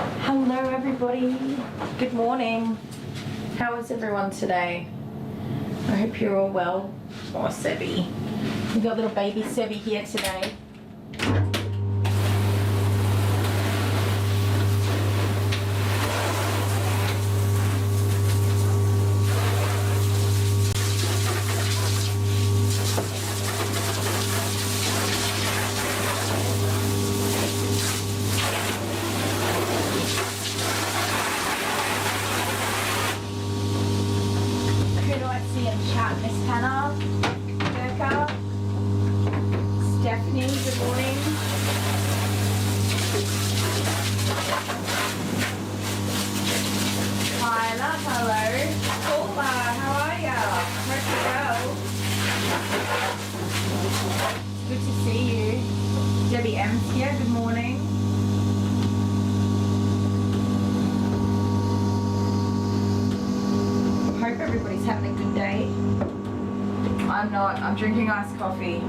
Hello everybody, good morning. How is everyone today? I hope you're all well. Oh, Sebby. We've got little baby Sebby here today. I'm drinking iced coffee.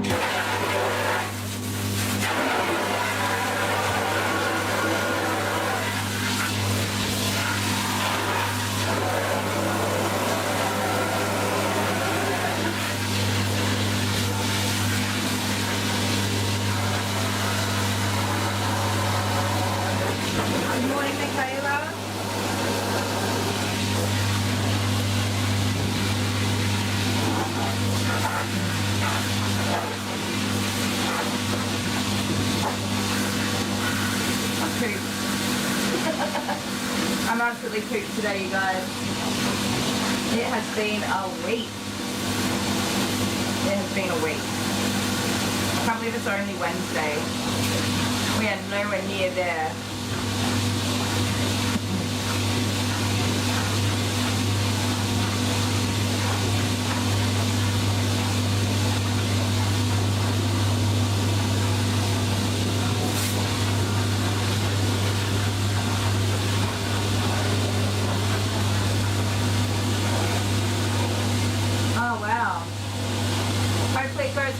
Good morning, Michaela. I'm absolutely pooped today, you guys. It has been a week. It has been a week. I can't believe it's only Wednesday. We are nowhere near there.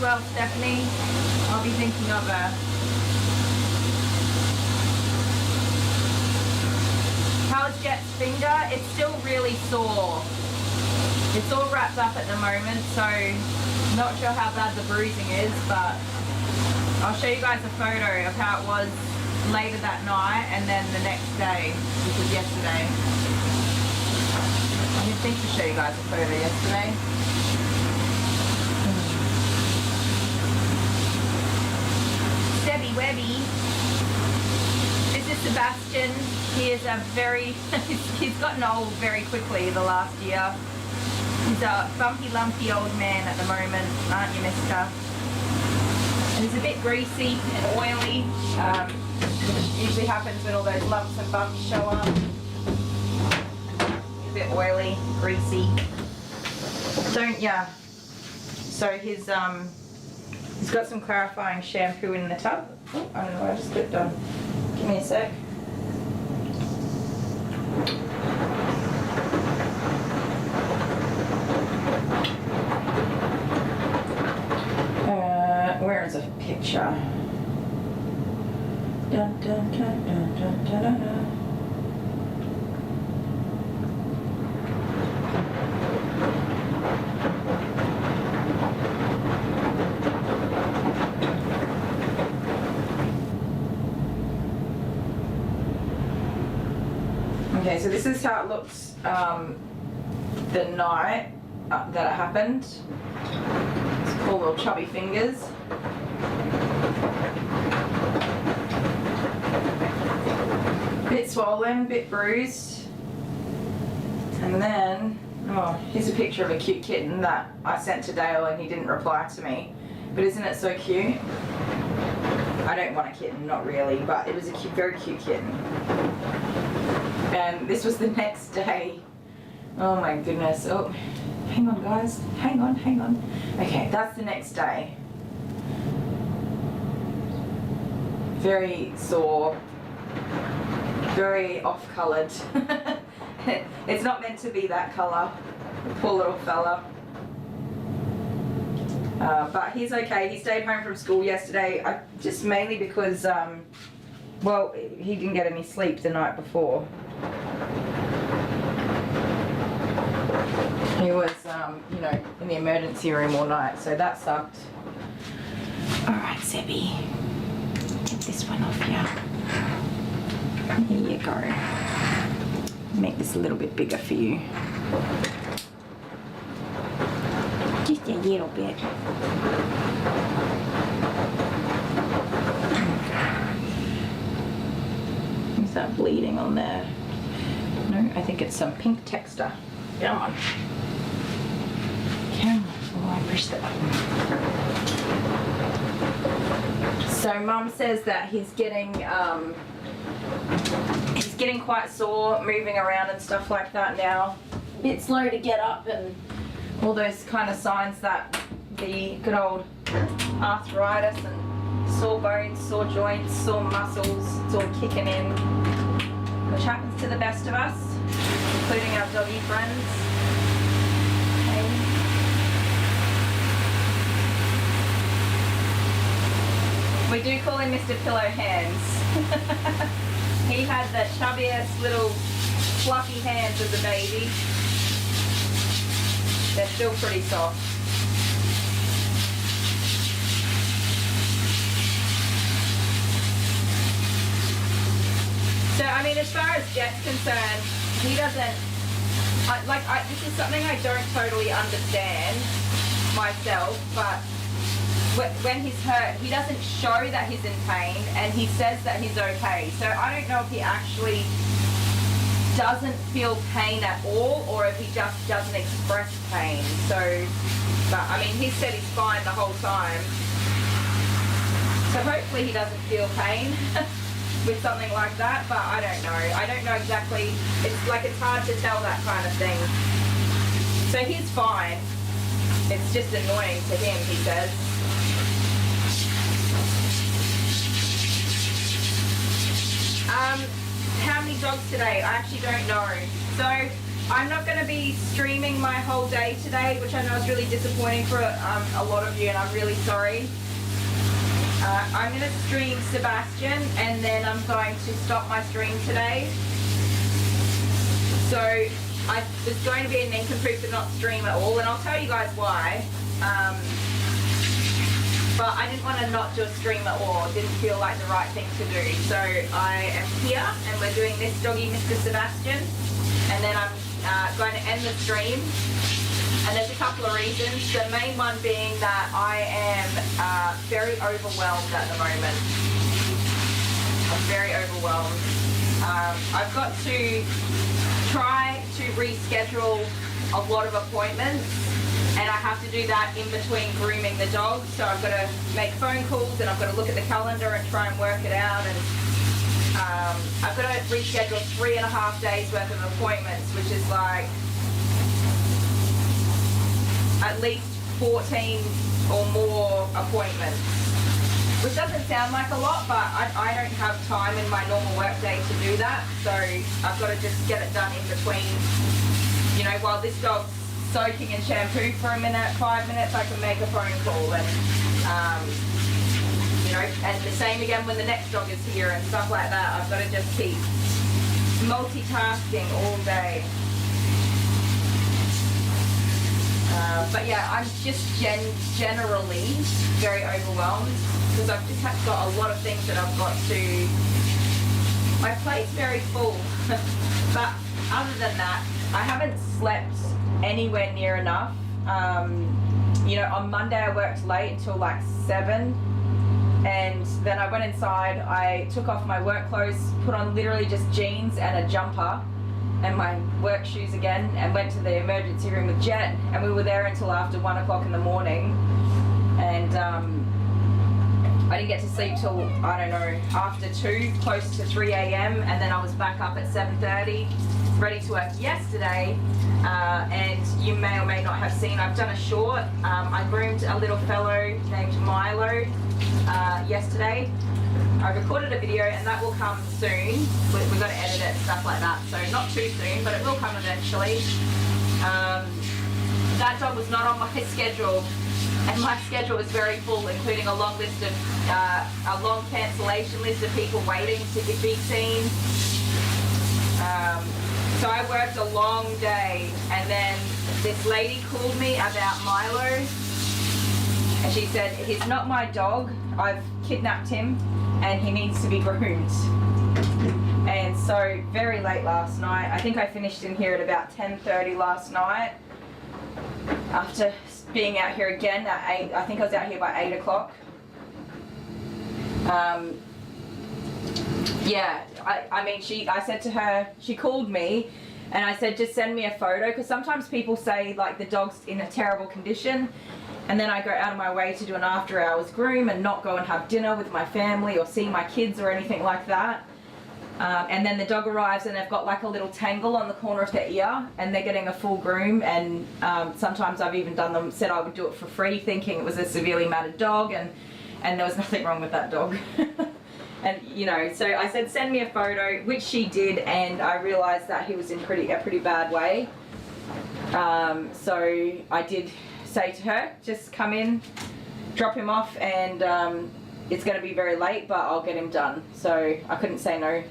Well, Stephanie, I'll be thinking of her. How's Jet's finger? It's still really sore. It's all wrapped up at the moment, so not sure how bad the bruising is, but I'll show you guys a photo of how it was later that night and then the next day, which was yesterday. I didn't think to show you guys a photo yesterday. Webby. This is Sebastian. He is a very, he's gotten old very quickly the last year. He's a bumpy, lumpy old man at the moment, aren't you, mister? And he's a bit greasy and oily. Usually happens when all those lumps and bumps show up. He's a bit oily, greasy. Don't ya? So he's got some clarifying shampoo in the tub. Oh, I don't know, I just clicked on. Give me a sec. Where is a picture? Dun, dun, dun, dun, dun, dun, dun, dun. Okay, so this is how it looks the night that it happened. It's cool little chubby fingers. Bit swollen, bit bruised. And then, oh, here's a picture of a cute kitten that I sent to Dale and he didn't reply to me. But isn't it so cute? I don't want a kitten, not really, but it was a cute, very cute kitten. And this was the next day. Oh my goodness. Oh, hang on guys. Hang on, hang on. Okay, that's the next day. Very sore. Very off-coloured. It's not meant to be that colour. Poor little fella. But he's okay. He stayed home from school yesterday, just mainly because Well, he didn't get any sleep the night before. He was, you know, in the emergency room all night, so that sucked. Alright, Sebby. Get this one off ya. Here you go. Make this a little bit bigger for you. Just a little bit. Is that bleeding on there? No, I think it's some pink texture. Come on. Come on. Oh, I pushed the button. So Mum says that he's getting quite sore moving around and stuff like that now. A bit slow to get up and all those kind of signs that the good old arthritis and sore bones, sore joints, sore muscles, it's all kicking in, which happens to the best of us, including our doggy friends. Okay. We do call him Mr. Pillow Hands. He had the chubbiest little fluffy hands as a baby. They're still pretty soft. So, I mean, as far as Jet's concerned, he doesn't, this is something I don't totally understand myself, but when he's hurt, he doesn't show that he's in pain, and he says that he's okay. So I don't know if he actually doesn't feel pain at all, or if he just doesn't express pain. So, but I mean, he said he's fine the whole time. So hopefully he doesn't feel pain with something like that, but I don't know. I don't know exactly. It's hard to tell that kind of thing. So he's fine. It's just annoying to him, he says. How many dogs today? I actually don't know. So I'm not going to be streaming my whole day today, which I know is really disappointing for a lot of you, and I'm really sorry. I'm going to stream Sebastian, and then I'm going to stop my stream today. So I was going to be a nincompoop to not stream at all, and I'll tell you guys why. But I didn't want to not do a stream at all. It didn't feel like the right thing to do. So I am here, and we're doing this doggy, Mr. Sebastian, and then I'm going to end the stream. And there's a couple of reasons. The main one being that I am very overwhelmed at the moment. I'm very overwhelmed. I've got to try to reschedule a lot of appointments, and I have to do that in between grooming the dogs. So I've got to make phone calls, and I've got to look at the calendar and try and work it out. And I've got to reschedule 3.5 days worth of appointments, which is like at least 14 or more appointments, which doesn't sound like a lot, but I don't have time in my normal work day to do that. So I've got to just get it done in between, you know, while this dog's soaking in shampoo for a minute, 5 minutes, I can make a phone call, and you know, and the same again when the next dog is here and stuff like that. I've got to just keep multitasking all day. But yeah, I'm just generally very overwhelmed, because I've just got a lot of things that I've got to, my plate's very full. But other than that, I haven't slept anywhere near enough. You know, on Monday I worked late until like 7, and then I went inside, I took off my work clothes, put on literally just jeans and a jumper and my work shoes again, and went to the emergency room with Jet, and we were there until after 1 o'clock in the morning, and I didn't get to sleep till, I don't know, after 2, close to 3 a.m, and then I was back up at 7:30, ready to work yesterday. And you may or may not have seen, I've done a short. I groomed a little fellow named Milo yesterday. I recorded a video, and that will come soon. We've got to edit it and stuff like that, so not too soon, but it will come eventually. That dog was not on my schedule And my schedule is very full, including a long list of, a long cancellation list of people waiting to be seen. So I worked a long day, and then this lady called me about Milo, and she said, he's not my dog, I've kidnapped him, and he needs to be groomed. And so very late last night, I think I finished in here at about 10:30 last night, after being out here again at 8, I think I was out here by 8 o'clock. Yeah, I mean, I said to her, she called me, and I said, just send me a photo, because sometimes people say, like, the dog's in a terrible condition, and then I go out of my way to do an after hours groom and not go and have dinner with my family or see my kids or anything like that. And then the dog arrives and they've got like a little tangle on the corner of their ear, and they're getting a full groom, and sometimes I've even said I would do it for free, thinking it was a severely matted dog, and there was nothing wrong with that dog. And you know, so I said send me a photo, which she did, and I realized that he was in a pretty bad way. So I did say to her, just come in, drop him off, and it's going to be very late, but I'll get him done. So I couldn't say no.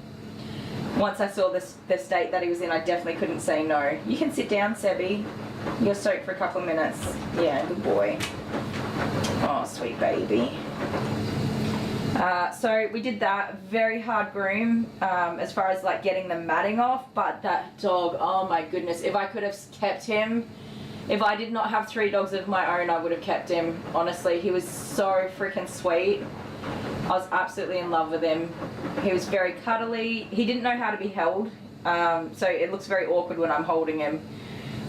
Once I saw the state that he was in, I definitely couldn't say no. You can sit down, Sebi. You're soaked for a couple of minutes. Yeah, good boy. Oh, sweet baby. So we did that. Very hard groom as far as like getting the matting off, but that dog, oh my goodness, if I could have kept him, if I did not have 3 dogs of my own, I would have kept him. Honestly, he was so freaking sweet. I was absolutely in love with him. He was very cuddly. He didn't know how to be held, so it looks very awkward when I'm holding him.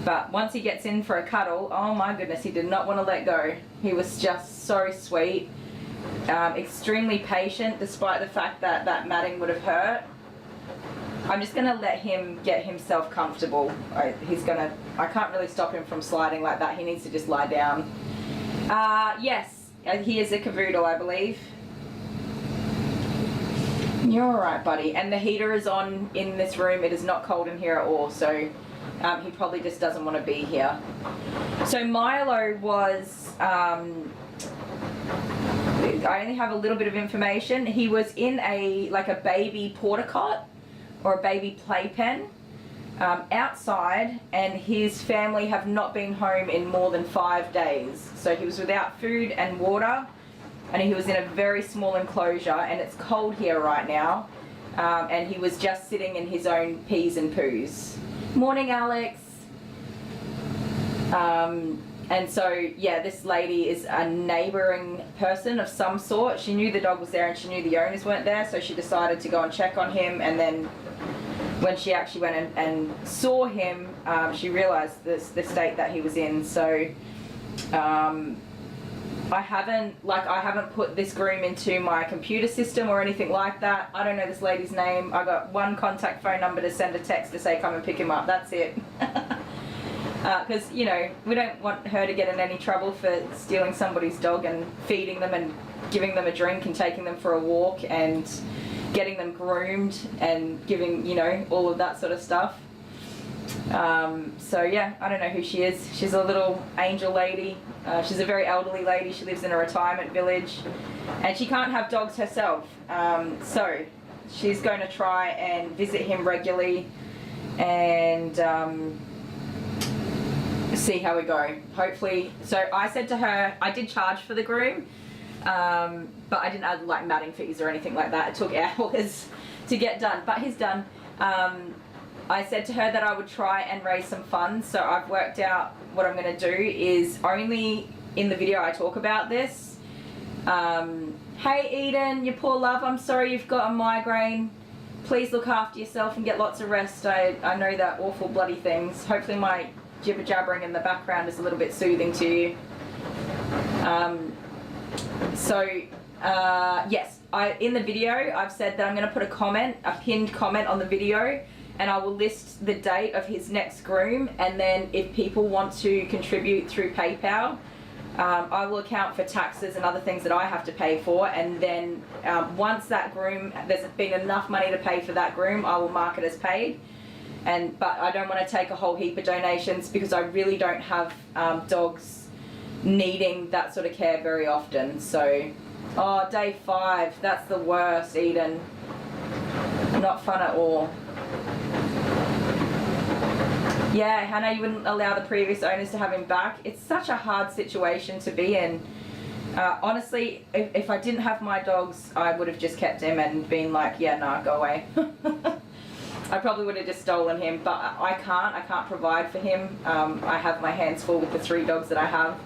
But once he gets in for a cuddle, oh my goodness, he did not want to let go. He was just so sweet, extremely patient, despite the fact that that matting would have hurt. I'm just gonna let him get himself comfortable. I can't really stop him from sliding like that. He needs to just lie down. Yes, he is a cavoodle, I believe. You're alright, buddy. And the heater is on in this room. It is not cold in here at all, so he probably just doesn't want to be here. So Milo was, I only have a little bit of information. He was in a baby porta cot or a baby playpen outside, and his family have not been home in more than 5 days. So he was without food and water, and he was in a very small enclosure, and it's cold here right now, and he was just sitting in his own pees and poos. Morning, Alex. And so yeah, this lady is a neighbouring person of some sort. She knew the dog was there and she knew the owners weren't there, so she decided to go and check on him, and then when she actually went and saw him, she realised the state that he was in. So I haven't put this groom into my computer system or anything like that. I don't know this lady's name. I got one contact phone number to send a text to say come and pick him up. That's it. Because you know, we don't want her to get in any trouble for stealing somebody's dog and feeding them and giving them a drink and taking them for a walk and getting them groomed and giving, you know, all of that sort of stuff. So yeah, I don't know who she is. She's a little angel lady. She's a very elderly lady. She lives in a retirement village, and she can't have dogs herself. So she's going to try and visit him regularly and see how we go. Hopefully. So I said to her, I did charge for the groom, but I didn't add like matting fees or anything like that. It took hours to get done, but he's done. I said to her that I would try and raise some funds, so I've worked out what I'm going to do is only in the video I talk about this. Hey Eden, you poor love, I'm sorry you've got a migraine. Please look after yourself and get lots of rest. I know that awful bloody things. Hopefully my jibber jabbering in the background is a little bit soothing to you. Yes, in the video I've said that I'm going to put a pinned comment on the video, and I will list the date of his next groom, and then if people want to contribute through PayPal, I will account for taxes and other things that I have to pay for, and then once that groom, there's been enough money to pay for that groom, I will mark it as paid. But I don't want to take a whole heap of donations because I really don't have dogs needing that sort of care very often. So, oh, day 5, that's the worst, Eden. Not fun at all. Yeah, Hannah, you wouldn't allow the previous owners to have him back. It's such a hard situation to be in. Honestly, if I didn't have my dogs, I would have just kept him and been like, yeah, nah, go away. I probably would have just stolen him, but I can't provide for him. I have my hands full with the 3 dogs that I have.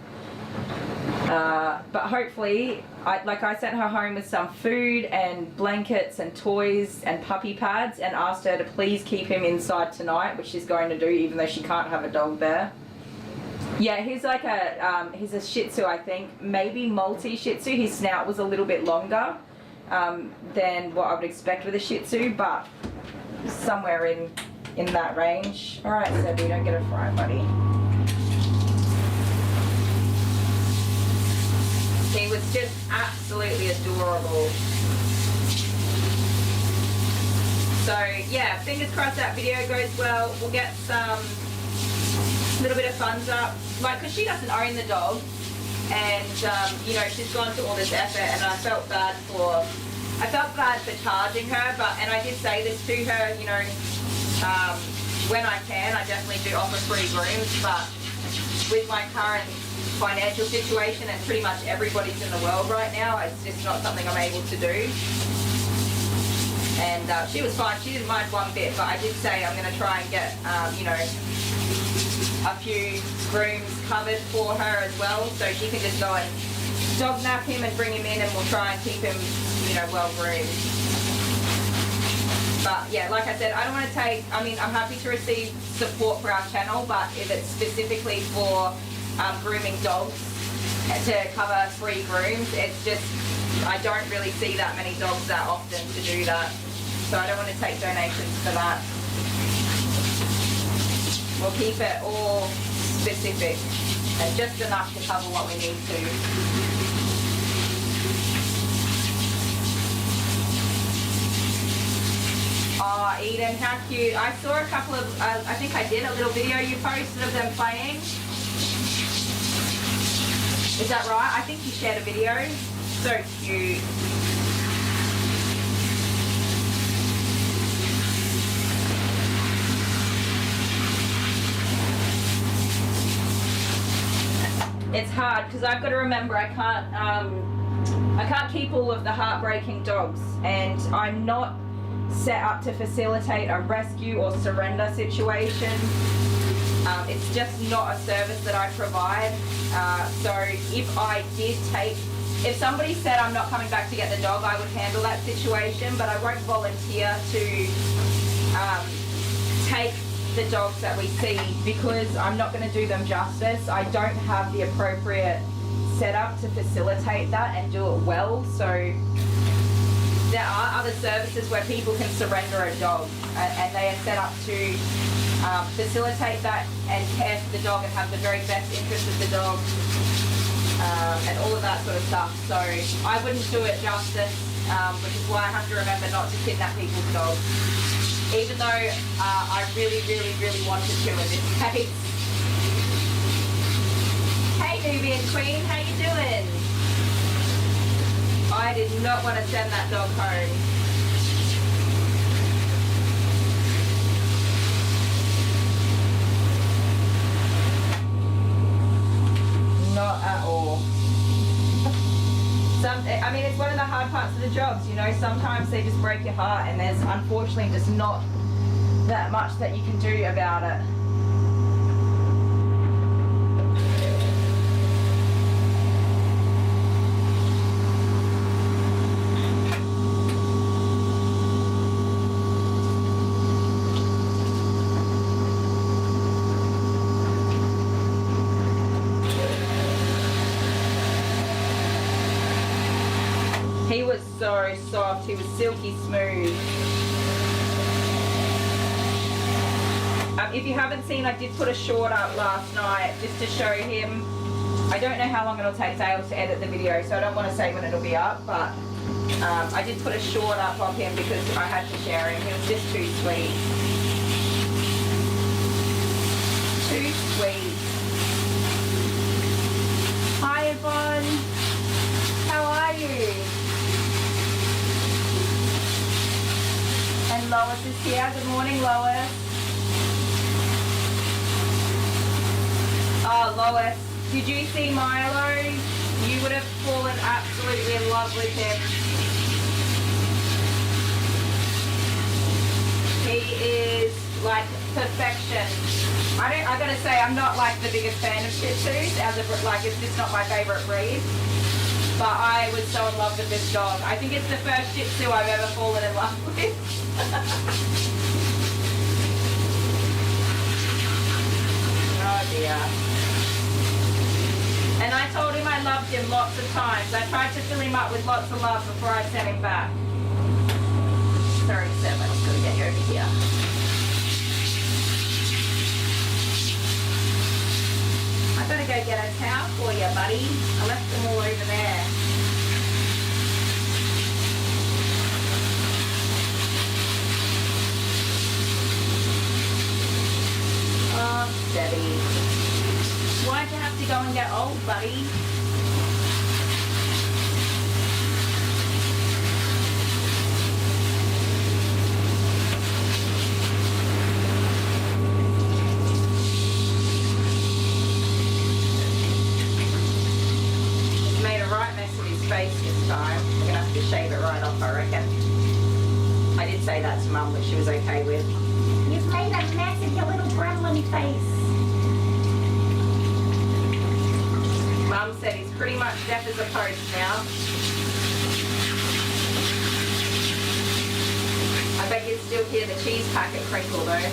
But hopefully, I sent her home with some food and blankets and toys and puppy pads and asked her to please keep him inside tonight, which she's going to do even though she can't have a dog there. Yeah, he's like he's a Shih Tzu, I think, maybe multi Shih Tzu. His snout was a little bit longer than what I would expect with a Shih Tzu, but somewhere in that range. All right, Sebby, don't get a fright, buddy. He was just absolutely adorable. So yeah, fingers crossed that video goes well. We'll get some little bit of funds up, like, because she doesn't own the dog, and you know, she's gone to all this effort, and I felt bad for charging her, and I did say this to her, you know, when I can, I definitely do offer free grooms, but with my current financial situation and pretty much everybody's in the world right now, it's just not something I'm able to do. And she was fine, she didn't mind one bit, but I did say I'm going to try and get, you know, a few grooms covered for her as well, so she can just go and dog nap him and bring him in, and we'll try and keep him, you know, well groomed. But yeah, like I said, I don't want to take, I mean, I'm happy to receive support for our channel, but if it's specifically for grooming dogs to cover free grooms, it's just, I don't really see that many dogs that often to do that. So I don't want to take donations for that. We'll keep it all specific and just enough to cover what we need to. Oh, Eden, how cute. I saw a couple of, I think I did a little video you posted of them playing. Is that right? I think you shared a video. So cute. It's hard because I've got to remember I can't keep all of the heartbreaking dogs, and I'm not set up to facilitate a rescue or surrender situation. It's just not a service that I provide. So if somebody said I'm not coming back to get the dog, I would handle that situation, but I won't volunteer to take the dogs that we see because I'm not going to do them justice. I don't have the appropriate setup to facilitate that and do it well. So there are other services where people can surrender a dog, and they are set up to facilitate that and care for the dog and have the very best interest of the dog, and all of that sort of stuff. So I wouldn't do it justice, which is why I have to remember not to kidnap people's dogs, even though I really, really, really wanted to in this case. Hey Nubian Queen, how you doing? I did not want to send that dog home. Not at all. I mean, it's one of the hard parts of the jobs, you know, sometimes they just break your heart and there's unfortunately just not that much that you can do about it. He was so soft, he was silky smooth. If you haven't seen, I did put a short up last night just to show him. I don't know how long it'll take Dale to edit the video, so I don't want to say when it'll be up, but I did put a short up of him because I had to share him. He was just too sweet. Too sweet. Hi Yvonne. How are you? And Lois is here. Good morning, Lois. Oh, Lois, did you see Milo? You would have fallen absolutely in love with him. He is like perfection. I gotta say, I'm not like the biggest fan of Shih Tzus, like it's just not my favorite breed. But I was so in love with this dog. I think it's the first Shih Tzu I've ever fallen in love with. Oh dear. And I told him I loved him lots of times. I tried to fill him up with lots of love before I sent him back. Sorry, Seb, I just gotta get you over here. I better go get a towel for you, buddy. I left them all over there. Oh, Debbie. Why'd you have to go and get old, buddy? Face this time. We're gonna have to shave it right off, I reckon. I did say that to Mum, which she was okay with. You've made a mess of your little gremlin face. Mum said he's pretty much deaf as a post now. I bet you'd still hear the cheese packet crinkle though.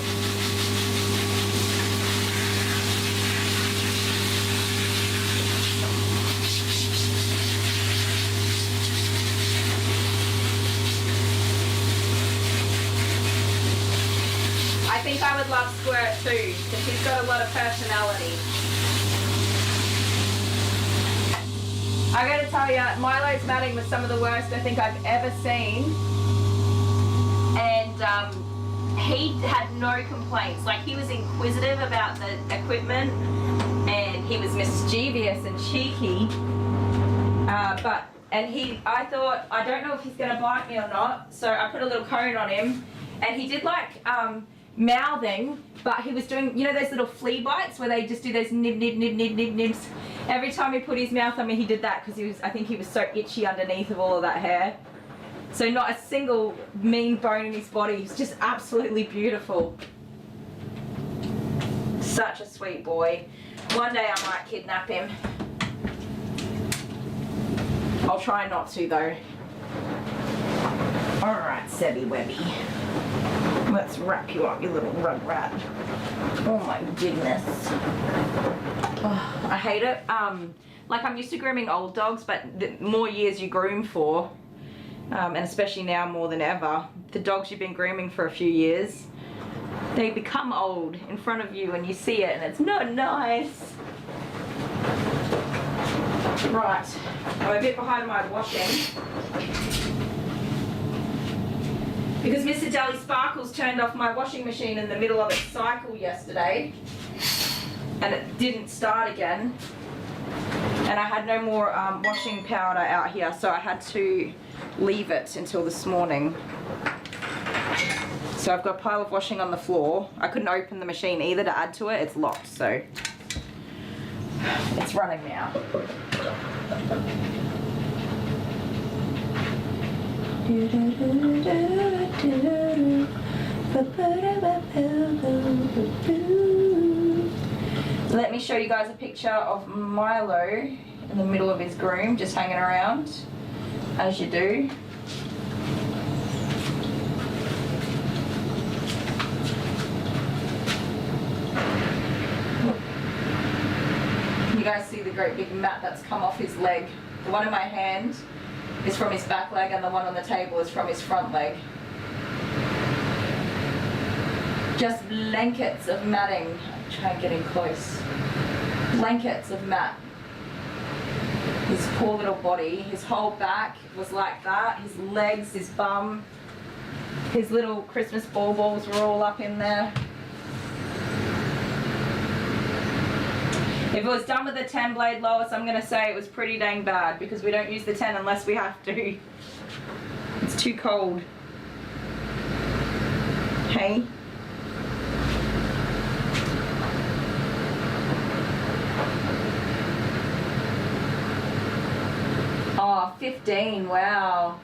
I think I would love Squirt too, because he's got a lot of personality. I gotta tell you, Milo's matting was some of the worst I think I've ever seen. And he had no complaints. Like, he was inquisitive about the equipment, and he was mischievous and cheeky. I thought, I don't know if he's gonna bite me or not, so I put a little cone on him, and he did like, mouthing, but he was doing, you know, those little flea bites where they just do those nibs. Every time he put his mouth on me, he did that because I think he was so itchy underneath of all of that hair. So not a single mean bone in his body. He's just absolutely beautiful. Such a sweet boy. One day I might kidnap him. I'll try not to though. Alright, Sebby Webby. Let's wrap you up, you little rug rat. Oh my goodness. Oh, I hate it. Like, I'm used to grooming old dogs, but the more years you groom for, and especially now more than ever, the dogs you've been grooming for a few years, they become old in front of you and you see it and it's not nice. Right, I'm a bit behind my washing. Because Mr. Dally Sparkles turned off my washing machine in the middle of its cycle yesterday and it didn't start again, and I had no more washing powder out here, so I had to leave it until this morning. So I've got a pile of washing on the floor. I couldn't open the machine either to add to it. It's locked, so it's running now. Let me show you guys a picture of Milo in the middle of his groom, just hanging around, as you do. You guys see the great big mat that's come off his leg. The one in my hand is from his back leg and the one on the table is from his front leg. Just blankets of matting. I'll try and get in close. Blankets of mat. His poor little body, his whole back was like that. His legs, his bum, his little Christmas balls were all up in there. If it was done with a 10 blade Lois, I'm gonna say it was pretty dang bad because we don't use the 10 unless we have to. It's too cold. Hey? Oh, 15, wow.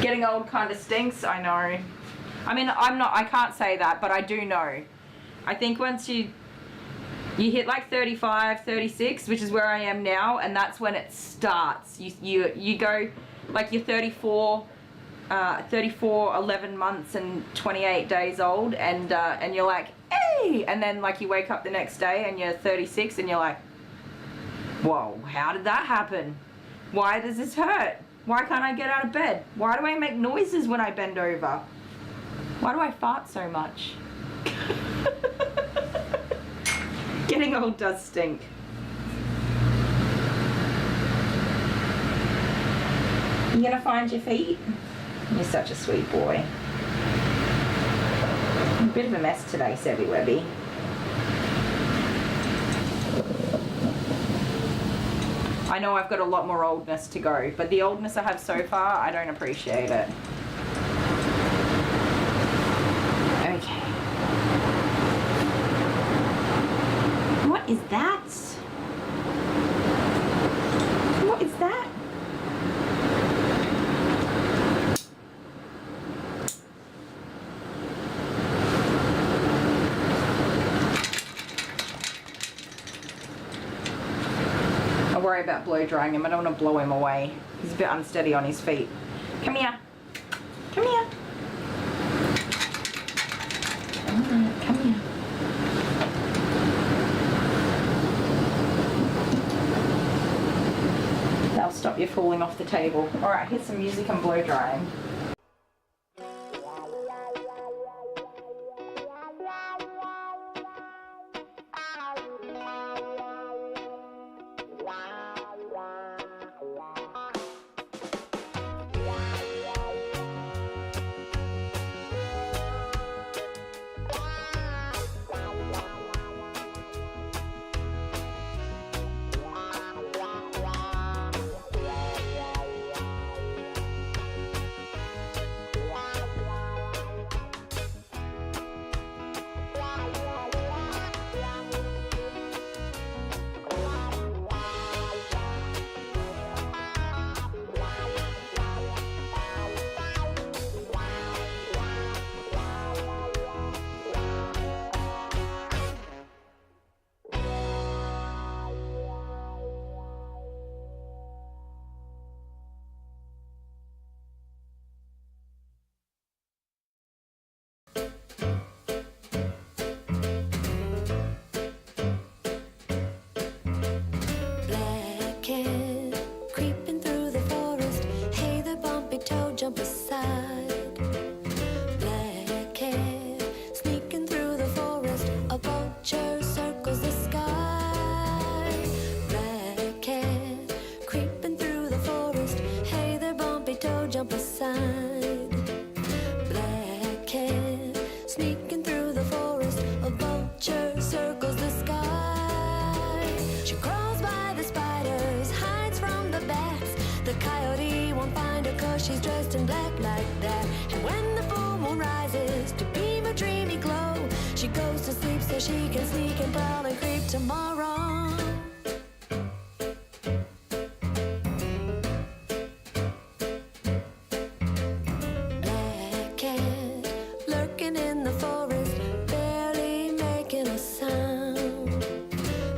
Getting old kind of stinks, I know. I mean, I can't say that, but I do know. I think once you hit like 35, 36, which is where I am now, and that's when it starts. You go, like you're 34, 11 months and 28 days old, and you're like, hey! And then like you wake up the next day and you're 36 and you're like, whoa, how did that happen? Why does this hurt? Why can't I get out of bed? Why do I make noises when I bend over? Why do I fart so much? Getting old does stink. You gonna find your feet? You're such a sweet boy. A bit of a mess today, Sebby Webby. I know I've got a lot more oldness to go, but the oldness I have so far, I don't appreciate it. Okay. What is that? What is that? I worry about blow drying him. I don't want to blow him away. He's a bit unsteady on his feet. Come here. Come here. Alright, come here. That'll stop you falling off the table. Alright, hit some music and blow drying. Jump aside. Black cat sneaking through the forest. A vulture circles the sky. Black cat creeping through the forest. Hey there, bumpy toe, jump aside. Black cat sneaking through the forest. A vulture circles the sky. She crawls by the spiders, hides from the bats. The coyote won't find her 'cause she's dressed in black like that. And when the full moon rises to beam a dreamy glow, she goes to sleep so she can sneak and prowl and creep tomorrow. Black cat lurking in the forest, barely making a sound.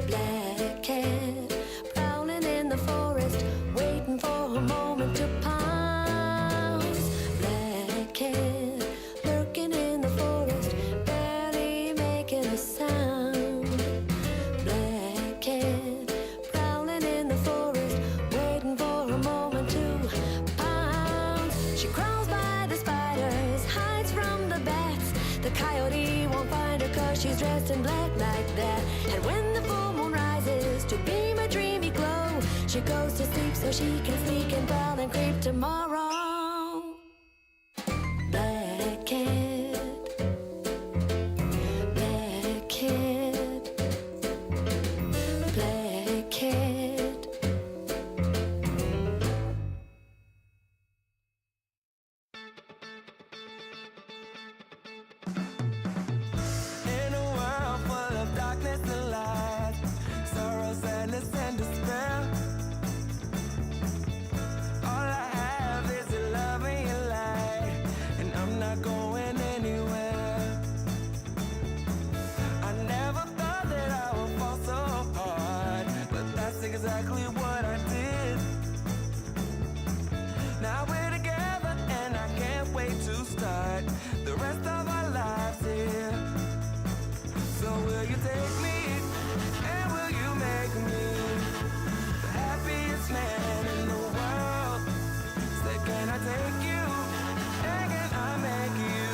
Black cat prowling in the forest, waiting for her moment to pounce. Black cat lurking in the forest, barely making a sound. Black cat prowling in the forest, waiting for her moment to pounce. She crawls by the spiders, hides from the bats. The coyote won't find her 'cause she's dressed in black like that. And when the full moon rises to beam a dreamy glow, She goes to sleep so she can sneak and prowl and creep tomorrow. Black cat, black cat, black cat. In a world full of darkness and lies, sorrow, sadness, and despair, all I have is your love and your light, and I'm not going anywhere. I never thought that I would fall so hard, but that's exactly what I did. Now we're together and I can't wait to start the rest of our lives here. So will you take me, and will you make me the happiest man in the world? Say, can I take you, and can I make you?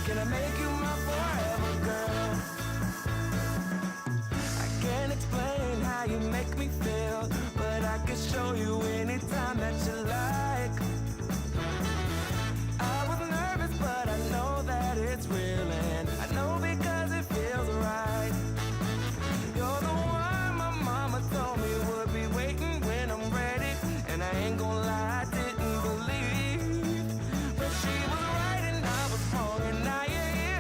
Can I make you my forever girl? I can't explain how you make me feel, but I can show you anytime that you like. I was nervous, but I know that it's real, and I know because it feels right. You're the one my mama told me would be waiting when I'm ready, and I ain't gonna lie, I didn't believe, but she was right and I was wrong, and now you're here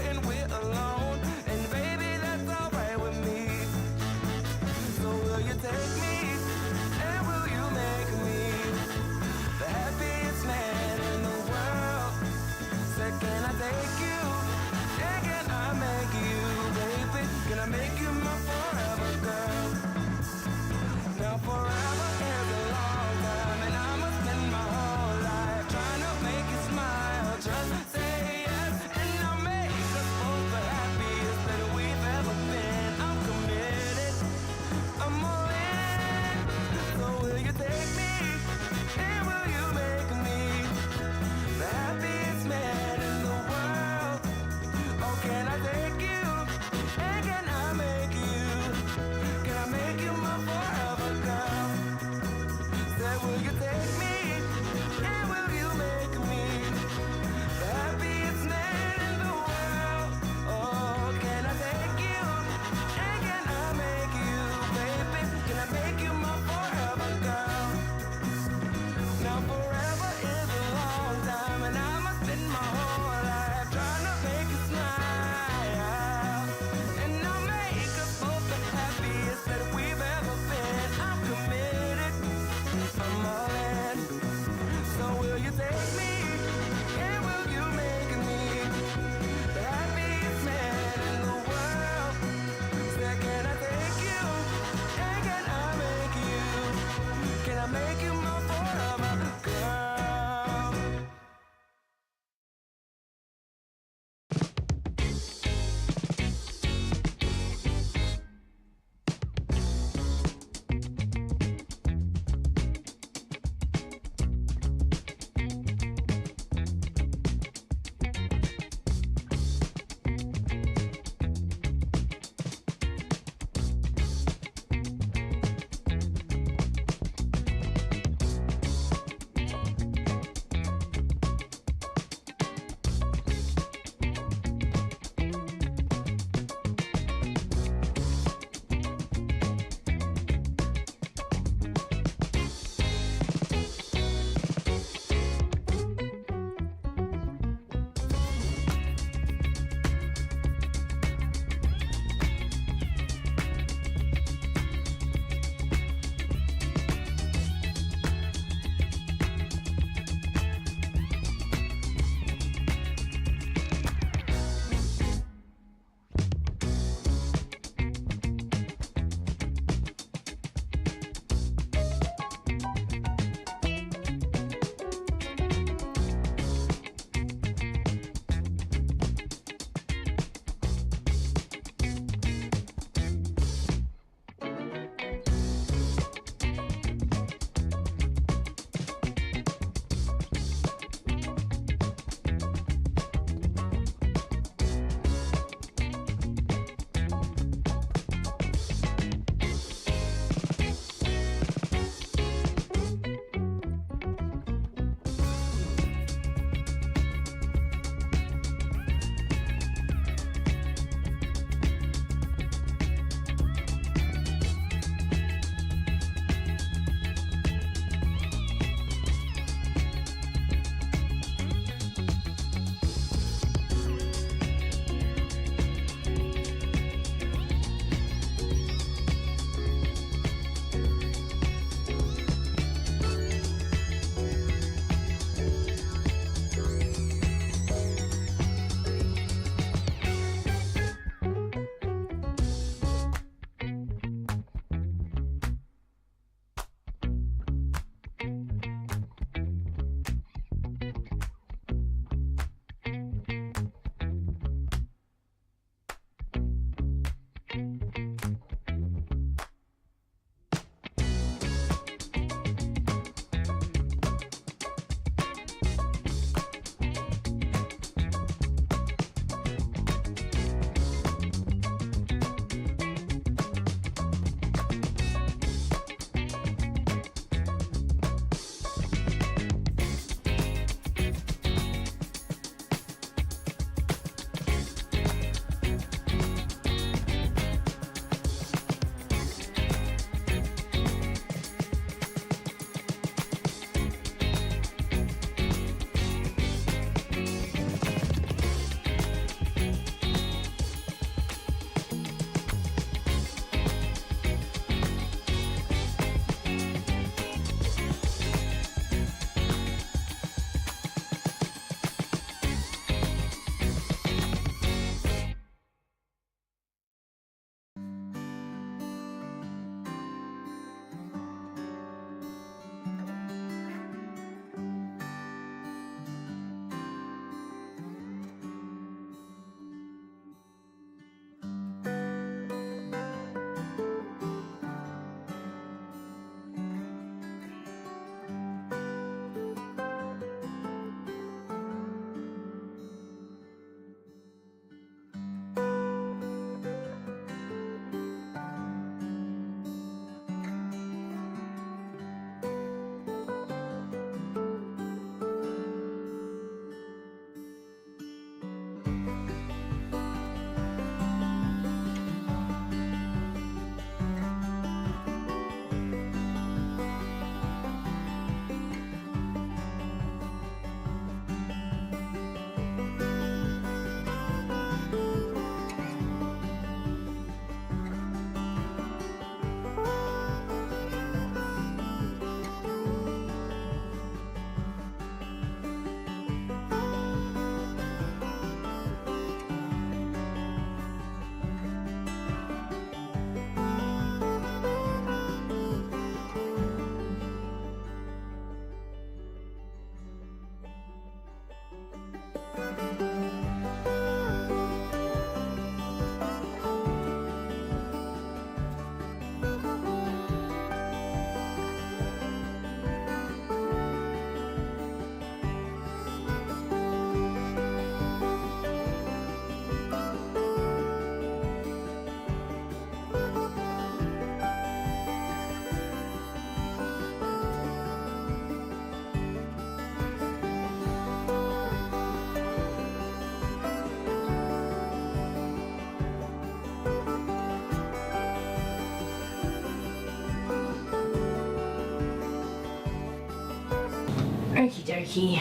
Okie dokie.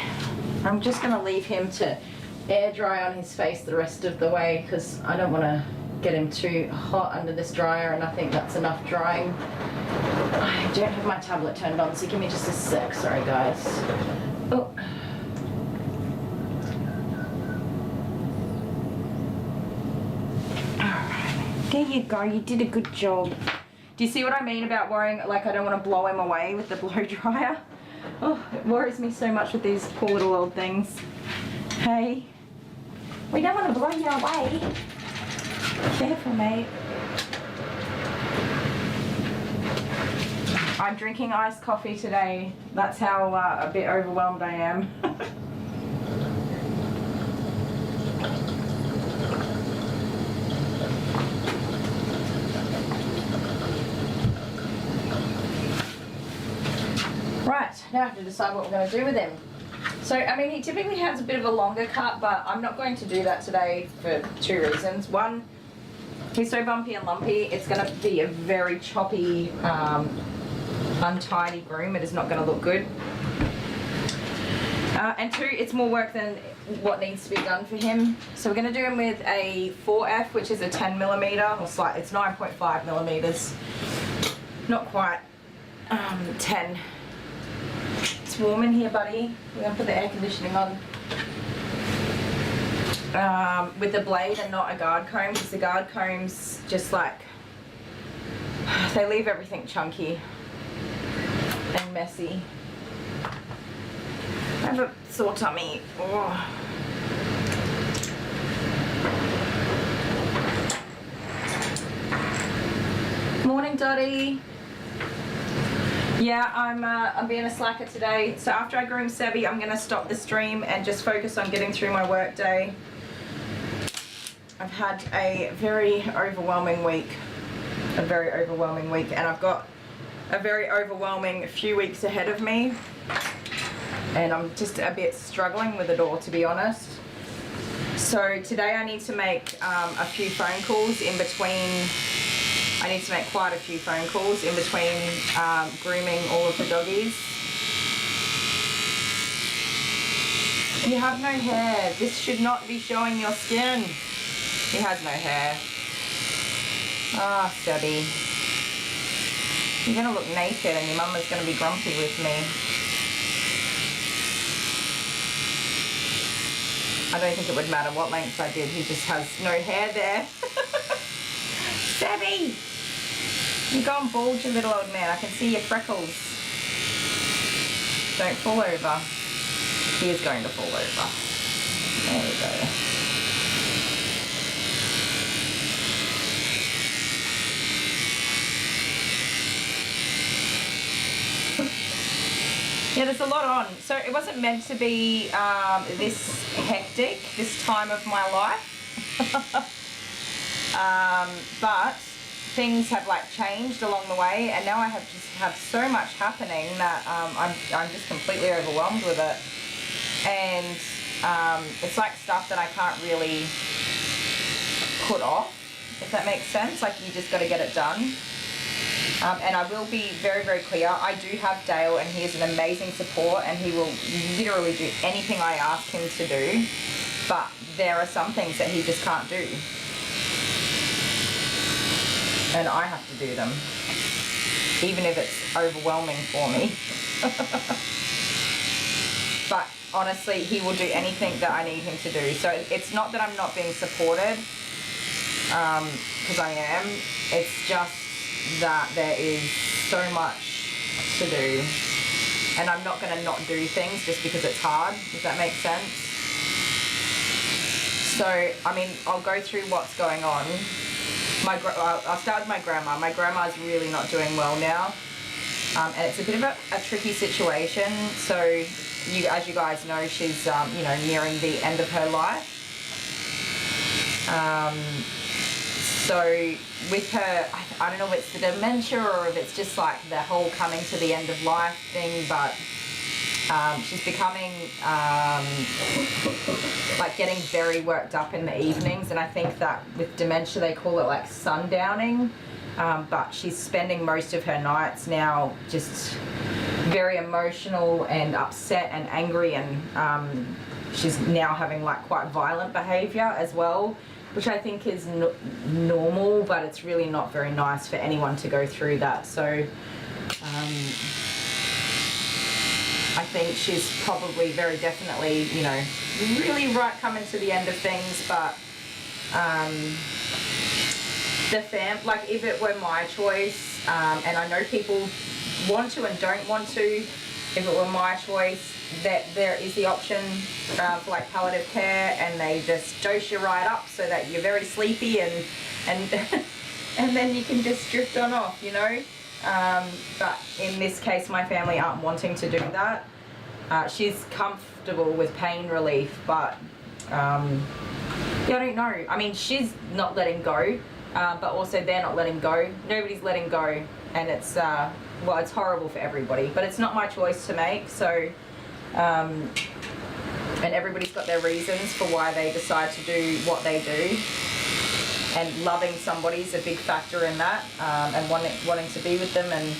I'm just going to leave him to air dry on his face the rest of the way because I don't want to get him too hot under this dryer, and I think that's enough drying. I don't have my tablet turned on, so give me just a sec. Sorry guys. Oh. Alright. There you go, you did a good job. Do you see what I mean about worrying, like I don't want to blow him away with the blow dryer? Oh, it worries me so much with these poor little old things. Hey, we don't want to blow you away. Careful, mate. I'm drinking iced coffee today. That's how a bit overwhelmed I am. Right, now I have to decide what we're going to do with him. So, I mean, he typically has a bit of a longer cut, but I'm not going to do that today for two reasons. One, he's so bumpy and lumpy, it's going to be a very choppy, untidy groom. It is not going to look good. And two, it's more work than what needs to be done for him. So we're going to do him with a 4F, which is a 10 millimeter, or slightly, it's 9.5 millimeters. Not quite 10. It's warm in here, buddy. We're going to put the air conditioning on. With the blade and not a guard comb, because the guard combs just like, they leave everything chunky and messy. I have a sore tummy. Oh. Dottie. Yeah, I'm being a slacker today. So after I groom Sebby, I'm gonna stop the stream and just focus on getting through my work day. I've had a very overwhelming week. And I've got a very overwhelming few weeks ahead of me. And I'm just a bit struggling with it all, to be honest. So today I need to make a few phone calls in between. I need to make quite a few phone calls in between grooming all of the doggies. You have no hair. This should not be showing your skin. He has no hair. Ah, Sebby. You're gonna look naked and your mama's gonna be grumpy with me. I don't think it would matter what length I did. He just has no hair there. Sebby! You go and bulge, you little old man. I can see your freckles. Don't fall over. He is going to fall over. There we go. Yeah, there's a lot on. So it wasn't meant to be this hectic, this time of my life. But things have like changed along the way, and now I have so much happening that I'm just completely overwhelmed with it. And it's like stuff that I can't really put off, if that makes sense. Like, you just got to get it done. And I will be very, very clear. I do have Dale, and he is an amazing support, and he will literally do anything I ask him to do. But there are some things that he just can't do. And I have to do them, even if it's overwhelming for me. But honestly, he will do anything that I need him to do. So it's not that I'm not being supported, because I am. It's just that there is so much to do, and I'm not going to not do things just because it's hard. Does that make sense? So, I mean, I'll go through what's going on. I'll start with my grandma. My grandma's really not doing well now, and it's a bit of a tricky situation. So, as you guys know, she's you know, nearing the end of her life. So with her, I don't know if it's the dementia or if it's just like the whole coming to the end of life thing, but she's becoming like getting very worked up in the evenings, and I think that with dementia they call it like sundowning, but she's spending most of her nights now just very emotional and upset and angry, and she's now having like quite violent behaviour as well, which I think is normal, but it's really not very nice for anyone to go through that. So I think she's probably very definitely, you know, really right coming to the end of things, but like if it were my choice, and I know people want to and don't want to, if it were my choice, that there is the option for like palliative care, and they just dose you right up so that you're very sleepy, and and then you can just drift on off, you know. But in this case, my family aren't wanting to do that. She's comfortable with pain relief, but yeah, I don't know. I mean, she's not letting go, but also they're not letting go. Nobody's letting go, and it's well, it's horrible for everybody, but it's not my choice to make. So and everybody's got their reasons for why they decide to do what they do, and loving somebody's a big factor in that, and wanting to be with them, and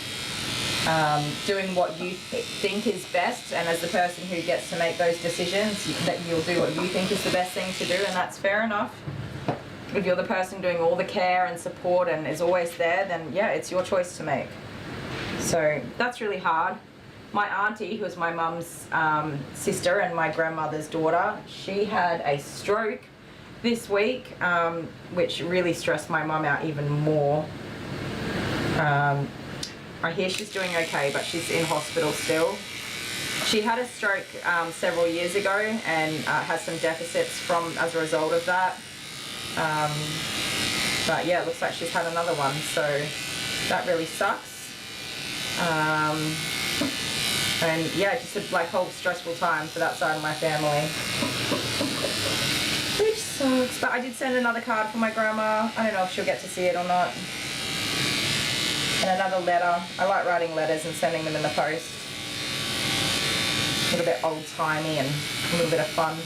doing what you think is best, and as the person who gets to make those decisions, that you'll do what you think is the best thing to do, and that's fair enough. If you're the person doing all the care and support and is always there, then yeah, it's your choice to make. So that's really hard. My auntie, who was my mum's sister and my grandmother's daughter, she had a stroke this week, which really stressed my mum out even more. I hear she's doing okay, but she's in hospital still. She had a stroke several years ago, and has some deficits as a result of that. But yeah, it looks like she's had another one, so that really sucks. And yeah, just a like whole stressful time for that side of my family. Which sucks. But I did send another card for my grandma. I don't know if she'll get to see it or not. And another letter. I like writing letters and sending them in the post. A little bit old-timey and a little bit of fun.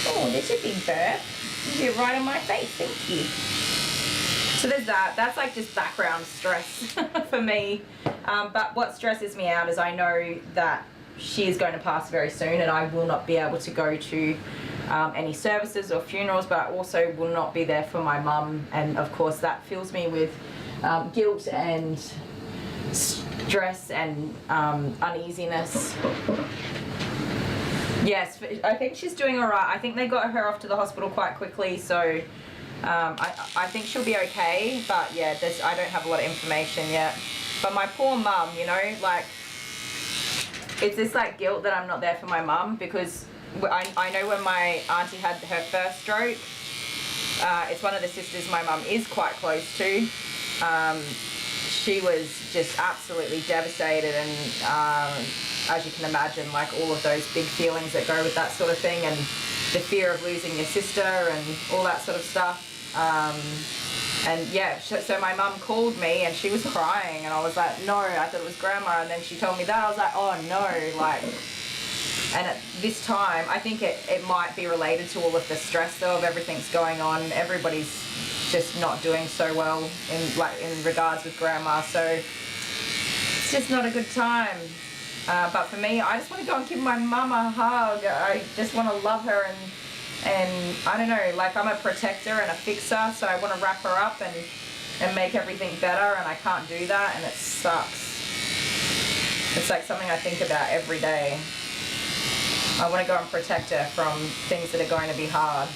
Oh, there's a big burp. You did it right on my face, thank you. So there's that. That's like just background stress for me. But what stresses me out is I know that she is going to pass very soon and I will not be able to go to any services or funerals, but I also will not be there for my mum, and of course that fills me with guilt and stress and uneasiness. Yes, I think she's doing all right. I think they got her off to the hospital quite quickly, so I think she'll be okay, but yeah, I don't have a lot of information yet. But my poor mum, you know, like, it's this like guilt that I'm not there for my mum, because I know when my auntie had her first stroke, it's one of the sisters my mum is quite close to. She was just absolutely devastated, and as you can imagine, like all of those big feelings that go with that sort of thing, and the fear of losing your sister and all that sort of stuff. And yeah, so my mum called me and she was crying, and I was like, no, I thought it was grandma, and then she told me that. I was like, oh no, like, and at this time, I think it might be related to all of the stress though of everything's going on. Everybody's just not doing so well in regards with grandma, so it's just not a good time. But for me, I just want to go and give my mum a hug. I just want to love her, and I don't know, like, I'm a protector and a fixer, so I want to wrap her up and make everything better, and I can't do that, and it sucks. It's like something I think about every day. I want to go and protect her from things that are going to be hard,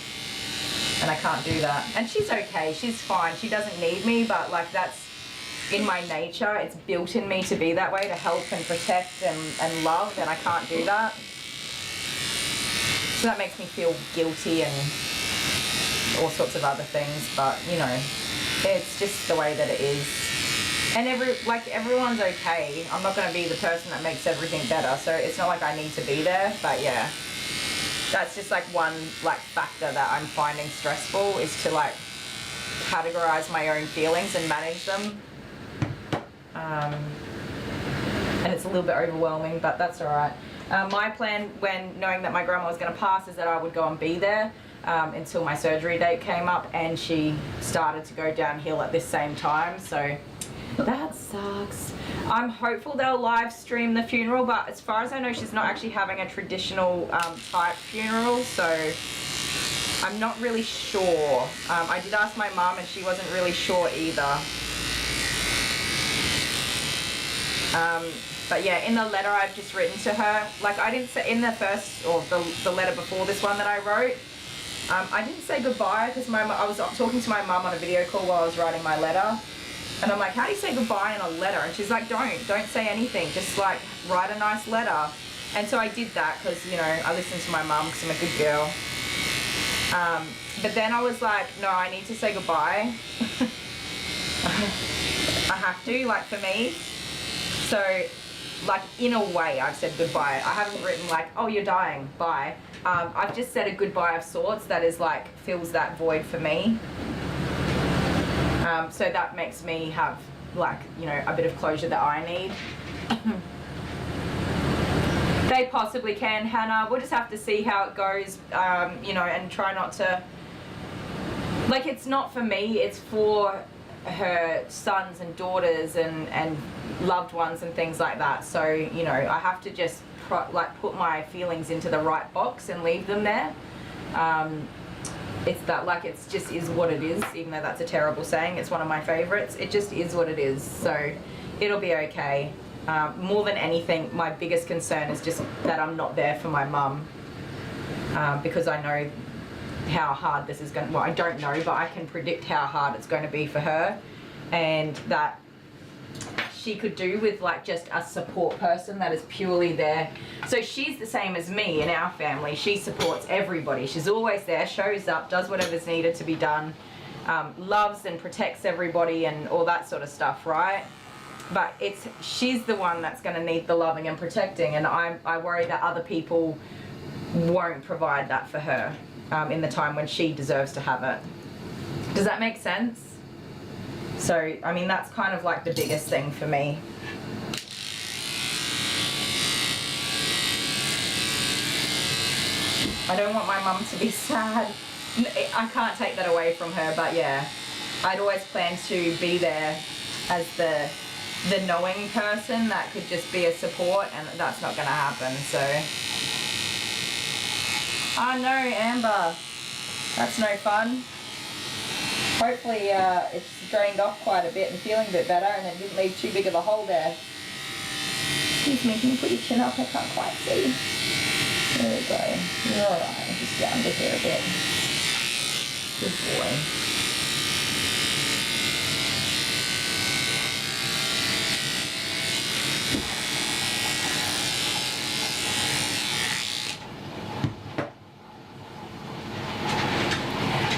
and I can't do that. And she's okay, she's fine, she doesn't need me, but like, that's in my nature. It's built in me to be that way, to help and protect and love, and I can't do that. So that makes me feel guilty and all sorts of other things, but you know, it's just the way that it is. And everyone's okay. I'm not going to be the person that makes everything better, so it's not like I need to be there, but yeah. That's just like one like factor that I'm finding stressful, is to like categorize my own feelings and manage them. And it's a little bit overwhelming, but that's all right. My plan, when knowing that my grandma was going to pass, is that I would go and be there until my surgery date came up, and she started to go downhill at this same time, so that sucks. I'm hopeful they'll live stream the funeral, but as far as I know, she's not actually having a traditional type funeral, so I'm not really sure. I did ask my mum and she wasn't really sure either. But yeah, in the letter I've just written to her, like I didn't say in the first, or the letter before this one that I wrote, I didn't say goodbye, because I was talking to my mum on a video call while I was writing my letter, and I'm like, how do you say goodbye in a letter? And she's like, don't say anything, just like write a nice letter. And so I did that, because you know, I listened to my mum because I'm a good girl. But then I was like, no, I need to say goodbye. I have to, like, for me. So, like, in a way, I've said goodbye. I haven't written like, oh, you're dying, bye. I've just said a goodbye of sorts that is like, fills that void for me. So that makes me have, like, you know, a bit of closure that I need. They possibly can, Hannah. We'll just have to see how it goes, you know, and try not to, like, it's not for me, it's for her sons and daughters and loved ones and things like that. So, you know, I have to just put my feelings into the right box and leave them there. It's that, like, it's just is what it is, even though that's a terrible saying. It's one of my favorites. It just is what it is, so it'll be okay. More than anything, my biggest concern is just that I'm not there for my mum, because I know how hard this is going to, well, I don't know, but I can predict how hard it's going to be for her, and that she could do with, like, just a support person that is purely there. So she's the same as me in our family. She supports everybody. She's always there, shows up, does whatever's needed to be done. loves and protects everybody and all that sort of stuff, right? But she's the one that's going to need the loving and protecting, and I worry that other people won't provide that for her in the time when she deserves to have it. Does that make sense? So, I mean, that's kind of like the biggest thing for me. I don't want my mum to be sad. I can't take that away from her, but yeah, I'd always planned to be there as the knowing person that could just be a support, and that's not going to happen, so. Oh no, Amber, that's no fun. Hopefully it's drained off quite a bit and feeling a bit better, and it didn't leave too big of a hole there. Excuse me, can you put your chin up? I can't quite see. There we go. You're alright, just down to here a bit. Good boy.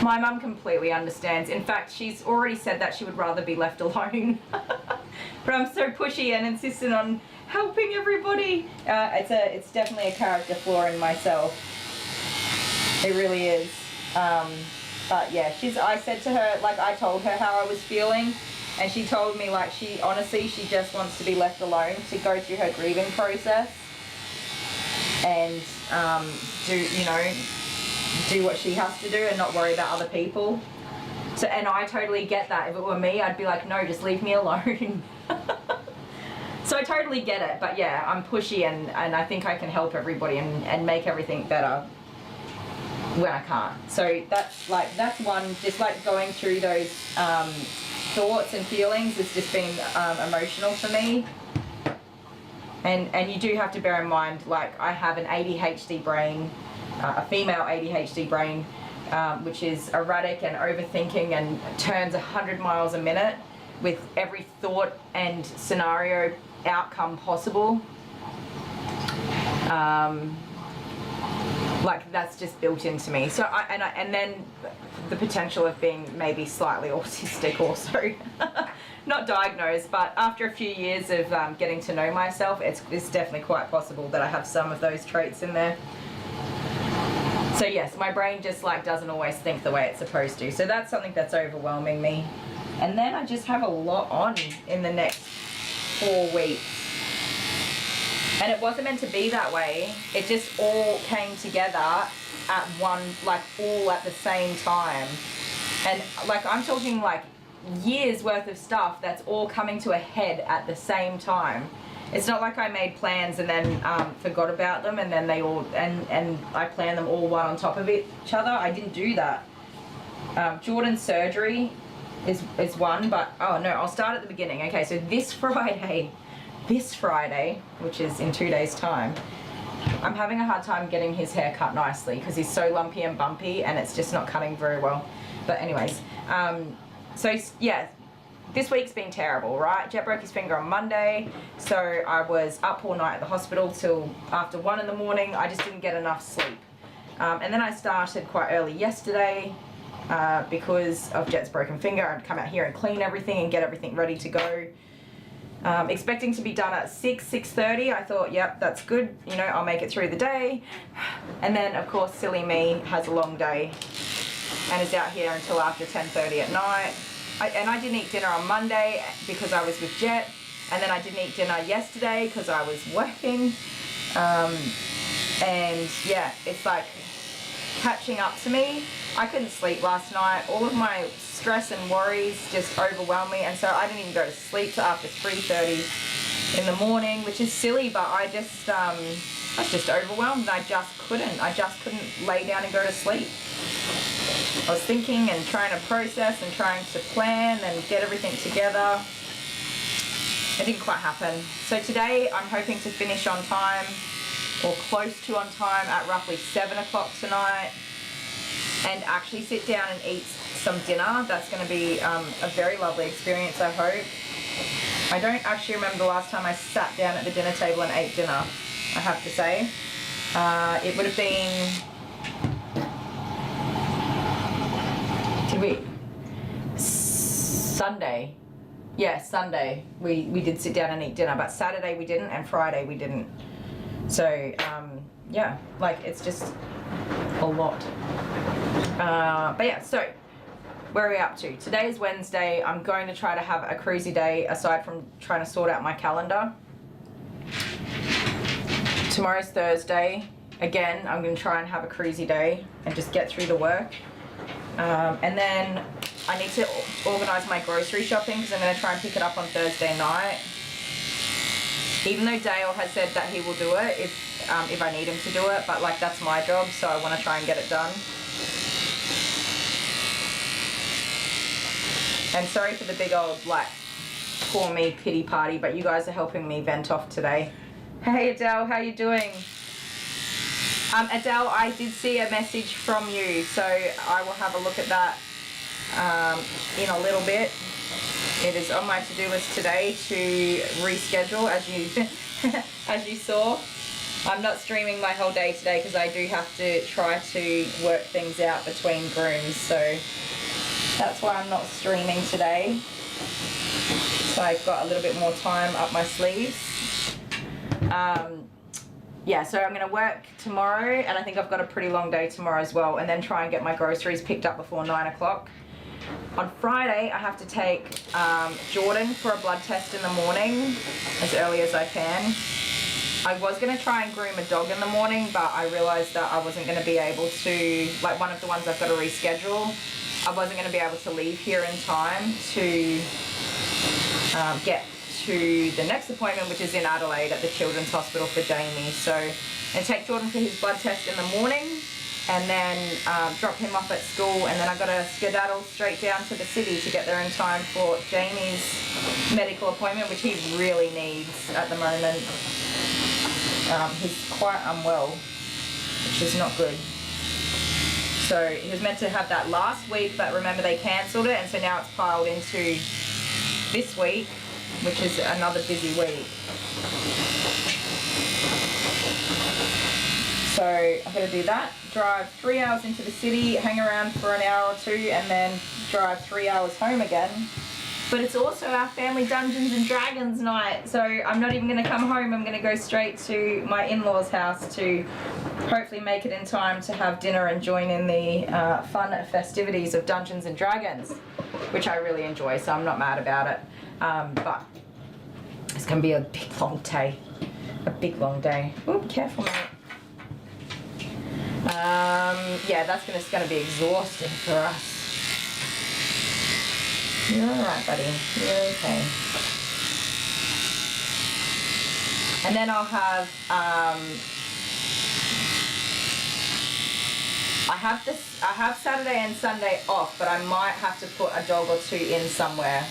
My mum completely understands. In fact, she's already said that she would rather be left alone. But I'm so pushy and insistent on helping everybody. It's definitely a character flaw in myself. It really is. But yeah, I said to her, like, I told her how I was feeling, and she told me, like, she just wants to be left alone to go through her grieving process and do what she has to do and not worry about other people. So, and I totally get that. If it were me, I'd be like, no, just leave me alone. So I totally get it, but yeah, I'm pushy, and I think I can help everybody and make everything better when I can't. So that's one, just like going through those thoughts and feelings has just been emotional for me. And you do have to bear in mind, like, I have an ADHD brain, a female ADHD brain, which is erratic and overthinking and turns 100 miles a minute with every thought and scenario outcome possible. Like, that's just built into me. So and then the potential of being maybe slightly autistic also. Not diagnosed, but after a few years of getting to know myself, it's definitely quite possible that I have some of those traits in there. So yes, my brain just like doesn't always think the way it's supposed to. So that's something that's overwhelming me. And then I just have a lot on in the next 4 weeks. And it wasn't meant to be that way. It just all came together at all at the same time. And like, I'm talking like years worth of stuff that's all coming to a head at the same time. It's not like I made plans and then forgot about them and then they all, and I planned them all one on top of each other. I didn't do that. Jordan's surgery is one, but oh no, I'll start at the beginning. Okay, so this Friday, which is in 2 days' time, I'm having a hard time getting his hair cut nicely because he's so lumpy and bumpy and it's just not cutting very well. But anyways, so yeah, this week's been terrible, right? Jet broke his finger on Monday, so I was up all night at the hospital till after 1 in the morning. I just didn't get enough sleep. And then I started quite early yesterday because of Jet's broken finger. I'd come out here and clean everything and get everything ready to go. Expecting to be done at 6:30. I thought, yep, that's good. You know, I'll make it through the day. And then, of course, silly me has a long day and is out here until after 10:30 at night. I didn't eat dinner on Monday because I was with Jet, and then I didn't eat dinner yesterday because I was working. And yeah, it's like catching up to me. I couldn't sleep last night. All of my stress and worries just overwhelmed me, and so I didn't even go to sleep till after 3:30 in the morning, which is silly, but I was just overwhelmed and I just couldn't lay down and go to sleep. I was thinking and trying to process and trying to plan and get everything together. It didn't quite happen. So today I'm hoping to finish on time or close to on time at roughly 7 o'clock tonight and actually sit down and eat some dinner. That's going to be a very lovely experience, I hope. I don't actually remember the last time I sat down at the dinner table and ate dinner, I have to say. It would have been... Sunday. Yeah, Sunday we did sit down and eat dinner, but Saturday we didn't and Friday we didn't. So, yeah, like it's just a lot. But yeah, so where are we up to? Today is Wednesday. I'm going to try to have a cruisy day aside from trying to sort out my calendar. Tomorrow's Thursday. Again, I'm going to try and have a cruisy day and just get through the work. And then I need to organise my grocery shopping because I'm going to try and pick it up on Thursday night. Even though Dale has said that he will do it if I need him to do it, but like that's my job, so I want to try and get it done. And sorry for the big old like poor me pity party, but you guys are helping me vent off today. Hey Adele, how you doing? Adele, I did see a message from you, so I will have a look at that in a little bit. It is on my to-do list today to reschedule, as you as you saw. I'm not streaming my whole day today because I do have to try to work things out between grooms, so that's why I'm not streaming today. So I've got a little bit more time up my sleeves. Yeah, so I'm going to work tomorrow, and I think I've got a pretty long day tomorrow as well, and then try and get my groceries picked up before 9 o'clock. On Friday, I have to take Jordan for a blood test in the morning as early as I can. I was going to try and groom a dog in the morning, but I realised that I wasn't going to be able to, like one of the ones I've got to reschedule, I wasn't going to be able to leave here in time to get to the next appointment, which is in Adelaide at the Children's Hospital for Jamie. So I'm going to take Jordan for his blood test in the morning and then drop him off at school, and then I've got to skedaddle straight down to the city to get there in time for Jamie's medical appointment, which he really needs at the moment. He's quite unwell, which is not good. So he was meant to have that last week, but remember they cancelled it, and so now it's piled into this week, which is another busy week. So I'm going to do that, drive 3 hours into the city, hang around for an hour or two, and then drive 3 hours home again. But it's also our family Dungeons and Dragons night, so I'm not even going to come home. I'm going to go straight to my in-laws' house to hopefully make it in time to have dinner and join in the fun festivities of Dungeons and Dragons, which I really enjoy, so I'm not mad about it. But it's going to be a big long day. A big long day. Ooh, be careful, mate. Yeah, that's going to be exhausting for us. You're alright, buddy. You're okay. And then I'll have, I have Saturday and Sunday off, but I might have to put a dog or two in somewhere.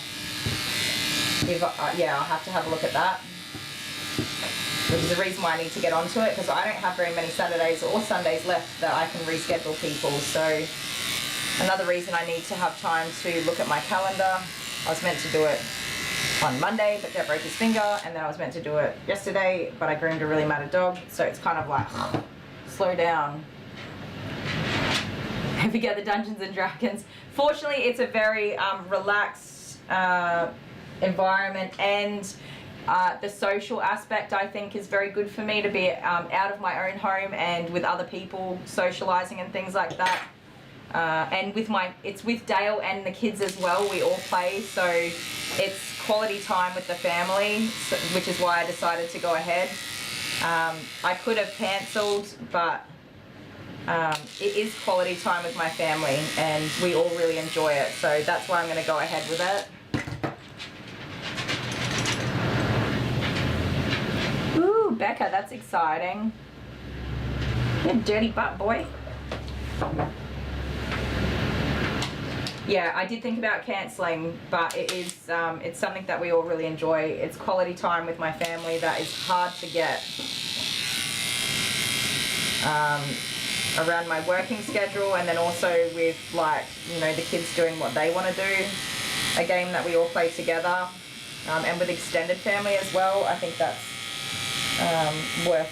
Yeah, I'll have to have a look at that. Which is the reason why I need to get onto it, because I don't have very many Saturdays or Sundays left that I can reschedule people. So another reason I need to have time to look at my calendar. I was meant to do it on Monday, but Jeff broke his finger, and then I was meant to do it yesterday, but I groomed a really mad dog, so it's kind of like, slow down. If you get the Dungeons and Dragons. Fortunately, it's a very relaxed environment, and the social aspect I think is very good for me to be out of my own home and with other people socializing and things like that. And it's with Dale and the kids as well. We all play, so it's quality time with the family, which is why I decided to go ahead. I could have cancelled, but it is quality time with my family, and we all really enjoy it. So that's why I'm going to go ahead with it. Ooh, Becca, that's exciting. You dirty butt boy. Yeah, I did think about cancelling, but it is it's something that we all really enjoy. It's quality time with my family that is hard to get around my working schedule, and then also with, like, you know, the kids doing what they want to do. A game that we all play together, and with extended family as well. I think that's worth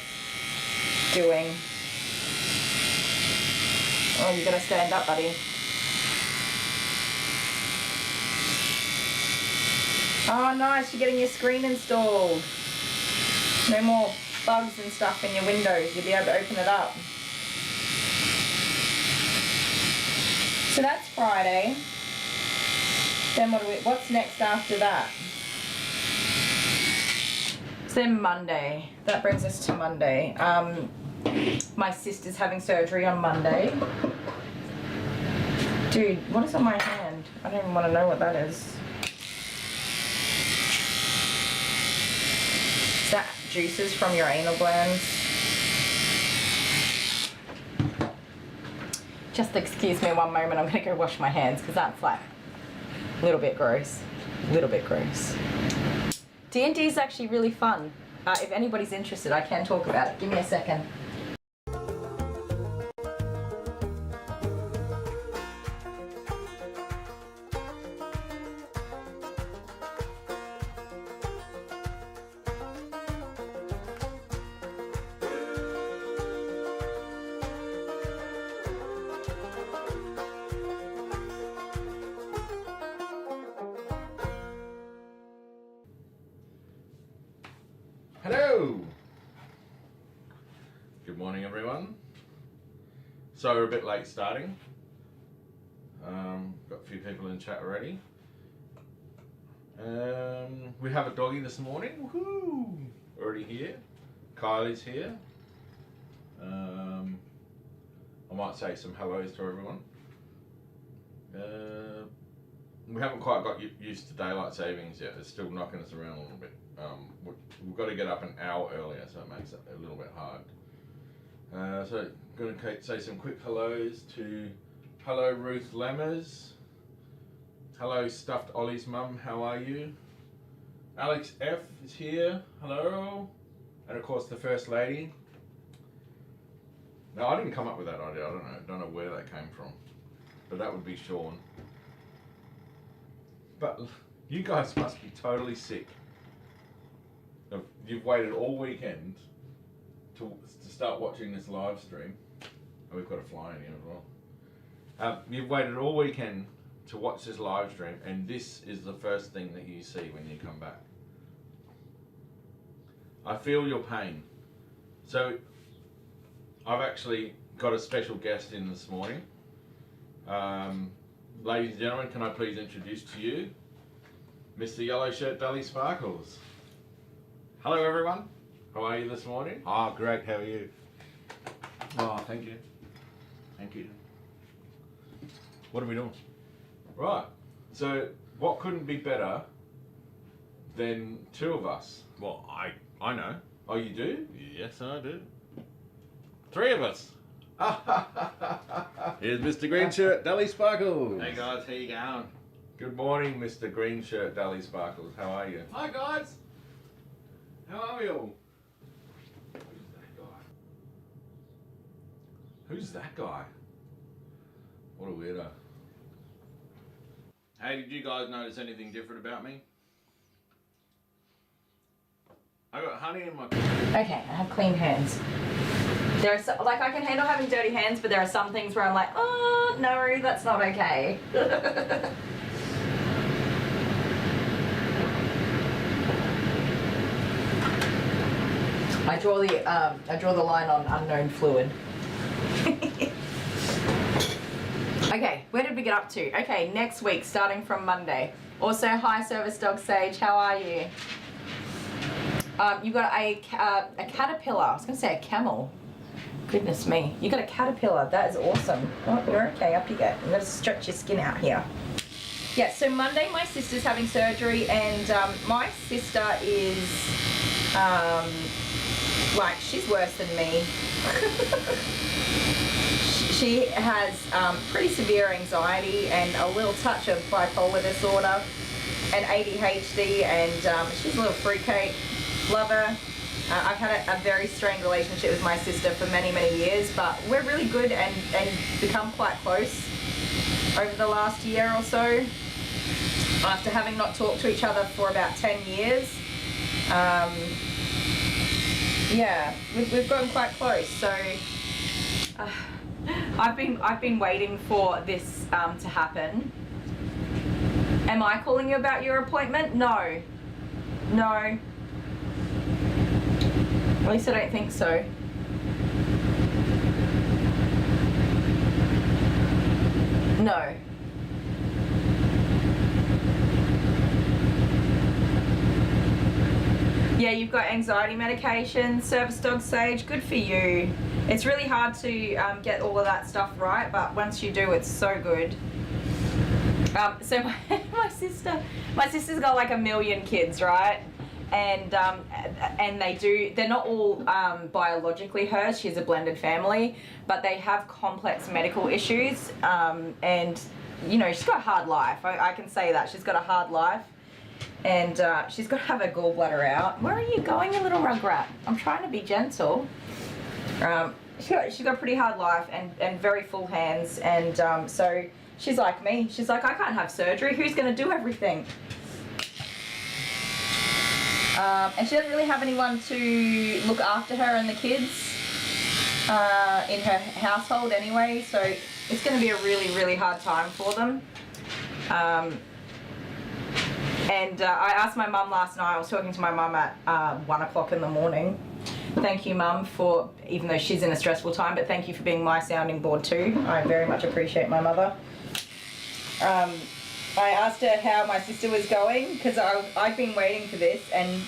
doing. Oh, you gotta stand up, buddy. Oh, nice. You're getting your screen installed. No more bugs and stuff in your windows. You'll be able to open it up. So that's Friday. Then what's next after that? So then Monday. That brings us to Monday. My sister's having surgery on Monday. Dude, what is on my hand? I don't even want to know what that is. Is that juices from your anal glands? Just excuse me one moment, I'm gonna go wash my hands because that's like a little bit gross. D&D is actually really fun. If anybody's interested, I can talk about it. Give me a second. Hello! Good morning everyone. So we're a bit late starting. Got a few people in chat already. We have a doggy this morning. Woohoo! Already here. Kylie's here. I might say some hellos to everyone. We haven't quite got used to daylight savings yet. It's still knocking us around a little bit. We've got to get up an hour earlier, so it makes it a little bit hard. So I'm going to say some quick hellos to hello Ruth Lemmers. Hello Stuffed Ollie's mum, how are you? Alex F is here, hello. And of course the First Lady. No, I didn't come up with that idea, I don't know where that came from. But that would be Sean. But you guys must be totally sick. You've waited all weekend to start watching this live stream. Oh, we've got a fly in here as well. You've waited all weekend to watch this live stream, and this is the first thing that you see when you come back. I feel your pain. So I've actually got a special guest in this morning. Ladies and gentlemen, can I please introduce to you Mr. Yellow Shirt Dally Sparkles. Hello everyone. How are you this morning? Oh, Greg, how are you? Oh, thank you. Thank you. What are we doing? Right. So, what couldn't be better than two of us? Well, I know. Oh, you do? Yes, I do. Three of us. Here's Mr. Green Shirt, Dally Sparkles. Hey guys, how you going? Good morning, Mr. Green Shirt Dally Sparkles. How are you? Hi guys. How are we all? Who's that guy? What a weirdo. Hey, did you guys notice anything different about me? I got honey in my... Okay, I have clean hands. There are like I can handle having dirty hands, but there are some things where I'm like, oh no, that's not okay. I draw the line on unknown fluid. Okay, where did we get up to? Okay, next week, starting from Monday. Also, hi Service Dog Sage, how are you? You got a caterpillar. I was going to say a camel. Goodness me, you got a caterpillar. That is awesome. Oh, you're okay. Up you go. I'm going to stretch your skin out here. Yeah. So Monday, my sister's having surgery, and my sister is like she's worse than me. She has pretty severe anxiety and a little touch of bipolar disorder and ADHD, and she's a little fruitcake. Love her. I've had a very strained relationship with my sister for many, many years, but we're really good and become quite close over the last year or so. After having not talked to each other for about 10 years. Yeah, we've gotten quite close. So I've been waiting for this to happen, Am I calling you about your appointment? No. No. At least I don't think so. No. Yeah, you've got anxiety medication, service dog sage, good for you. It's really hard to get all of that stuff right, but once you do, it's so good. So my sister's got like 1 million kids, right? And they're not all biologically hers. She's a blended family, but they have complex medical issues. And you know, she's got a hard life. I can say that she's got a hard life. And she's got to have her gallbladder out. Where are you going, you little rugrat? I'm trying to be gentle. She's got a pretty hard life and very full hands. And so she's like me. She's like, I can't have surgery. Who's going to do everything? And she doesn't really have anyone to look after her and the kids in her household anyway. So it's going to be a really, really hard time for them. And I asked my mum last night, I was talking to my mum at 1 o'clock in the morning. Thank you, Mum, for, even though she's in a stressful time, but thank you for being my sounding board too. I very much appreciate my mother. I asked her how my sister was going, because I've been waiting for this, and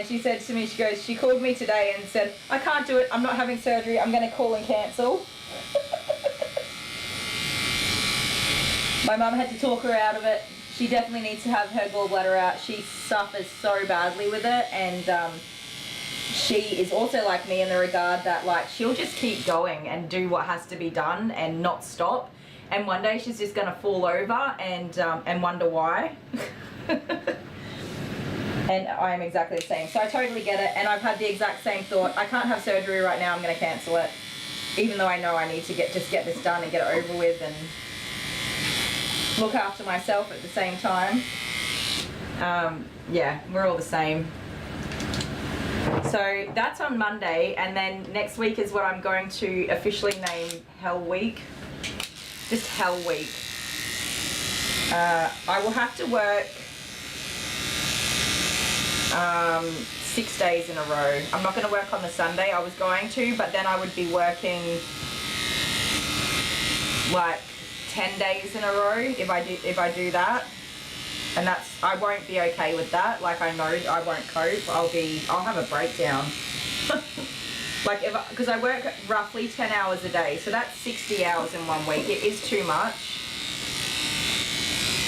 she said to me, she goes, she called me today and said, I can't do it, I'm not having surgery, I'm going to call and cancel. My mum had to talk her out of it. She definitely needs to have her gallbladder out. She suffers so badly with it, and she is also like me in the regard that like she'll just keep going and do what has to be done and not stop. And one day she's just gonna fall over and wonder why. And I'm exactly the same. So I totally get it, and I've had the exact same thought. I can't have surgery right now. I'm gonna cancel it, even though I know I need to just get this done and get it over with and look after myself at the same time. Yeah, we're all the same. So that's on Monday, and then next week is what I'm going to officially name Hell Week. Just Hell Week. I will have to work 6 days in a row. I'm not going to work on the Sunday. I was going to, but then I would be working like 10 days in a row if I do that, and I won't be okay with that. Like, I know I won't cope. I'll have a breakdown. Like, because I work roughly 10 hours a day, so that's 60 hours in 1 week. It is too much,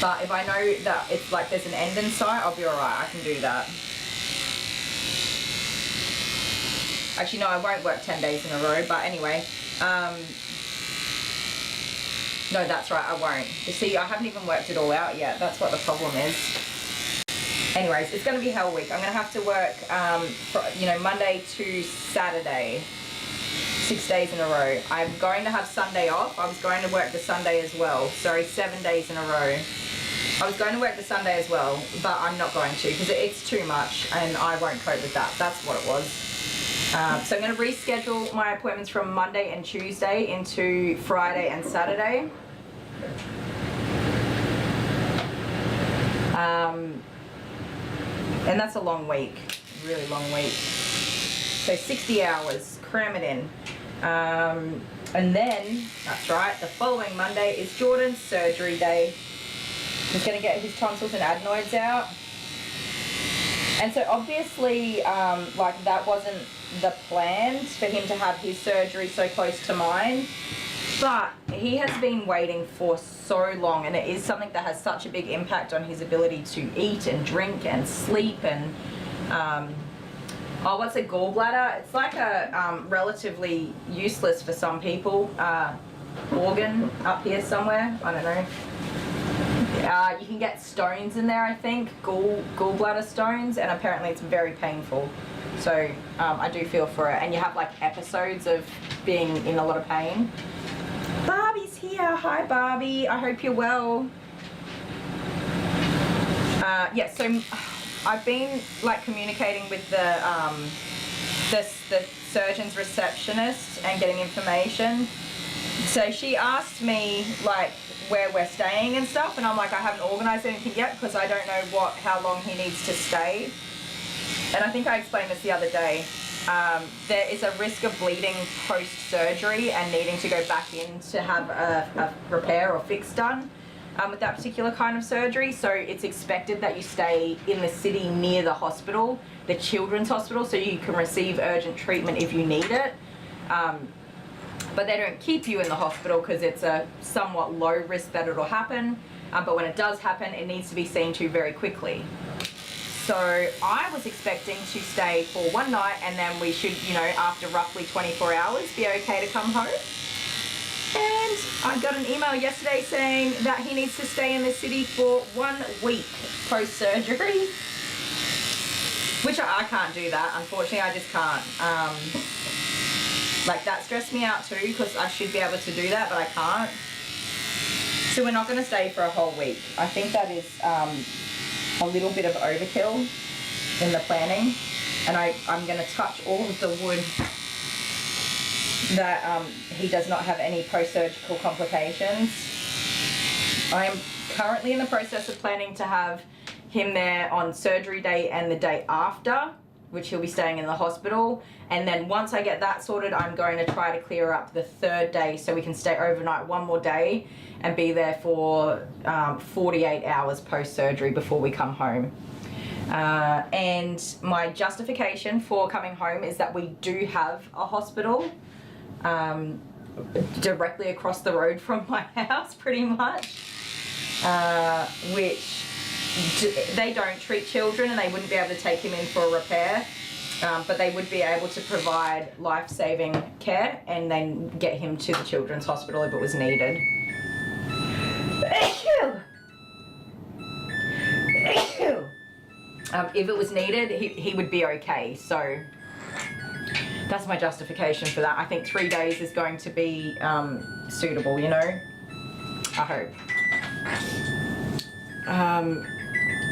but if I know that it's like there's an end in sight, I'll be alright. I can do that. Actually, no, I won't work 10 days in a row, but anyway. No, that's right, I won't. You see, I haven't even worked it all out yet. That's what the problem is. Anyways, it's going to be Hell Week. I'm going to have to work, Monday to Saturday, 6 days in a row. I'm going to have Sunday off. I was going to work the Sunday as well. Sorry, 7 days in a row. I was going to work the Sunday as well, but I'm not going to because it's too much and I won't cope with that. That's what it was. So I'm going to reschedule my appointments from Monday and Tuesday into Friday and Saturday. And that's a long week, really long week. So 60 hours, cram it in. And then, that's right, the following Monday is Jordan's surgery day. He's going to get his tonsils and adenoids out. And so obviously, that wasn't the plan for him to have his surgery so close to mine. But he has been waiting for so long, and it is something that has such a big impact on his ability to eat and drink and sleep and, what's a gallbladder? It's like a relatively useless for some people organ up here somewhere. I don't know. You can get stones in there, I think, gallbladder stones, and apparently it's very painful. So I do feel for it, and you have like episodes of being in a lot of pain. Barbie's here. Hi, Barbie. I hope you're well. So I've been like communicating with the surgeon's receptionist and getting information. So she asked me like where we're staying and stuff, and I'm like, I haven't organised anything yet because I don't know how long he needs to stay. And I think I explained this the other day. There is a risk of bleeding post-surgery and needing to go back in to have a repair or fix done with that particular kind of surgery. So it's expected that you stay in the city near the hospital, the children's hospital, so you can receive urgent treatment if you need it. But they don't keep you in the hospital because it's a somewhat low risk that it'll happen. But when it does happen, it needs to be seen to very quickly. So I was expecting to stay for one night, and then we should, you know, after roughly 24 hours, be okay to come home. And I got an email yesterday saying that he needs to stay in the city for 1 week post-surgery, which I can't do that. Unfortunately, I just can't. Like, that stressed me out too, because I should be able to do that, but I can't. So we're not going to stay for a whole week. I think that is a little bit of overkill in the planning, and I'm going to touch all of the wood that he does not have any post-surgical complications. I am currently in the process of planning to have him there on surgery day and the day after, which he'll be staying in the hospital. And then once I get that sorted, I'm going to try to clear up the 3rd day so we can stay overnight one more day and be there for 48 hours post-surgery before we come home. And my justification for coming home is that we do have a hospital directly across the road from my house, pretty much, which they don't treat children, and they wouldn't be able to take him in for a repair, but they would be able to provide life-saving care and then get him to the children's hospital if it was needed. If it was needed, he would be okay. So that's my justification for that. I think 3 days is going to be suitable, you know? I hope.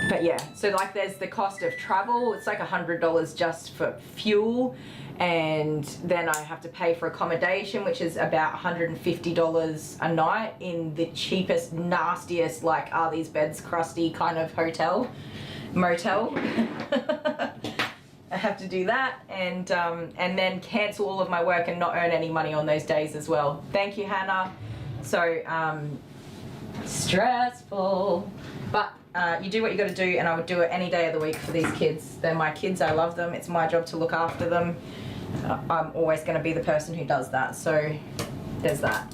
But yeah, so like there's the cost of travel. It's like $100 just for fuel, and then I have to pay for accommodation, which is about $150 a night in the cheapest, nastiest, like, are these beds crusty kind of motel. I have to do that, and then cancel all of my work and not earn any money on those days as well. Thank you, Hannah. So stressful, but you do what you got to do, and I would do it any day of the week for these kids. They're my kids. I love them. It's my job to look after them. I'm always going to be the person who does that. So there's that.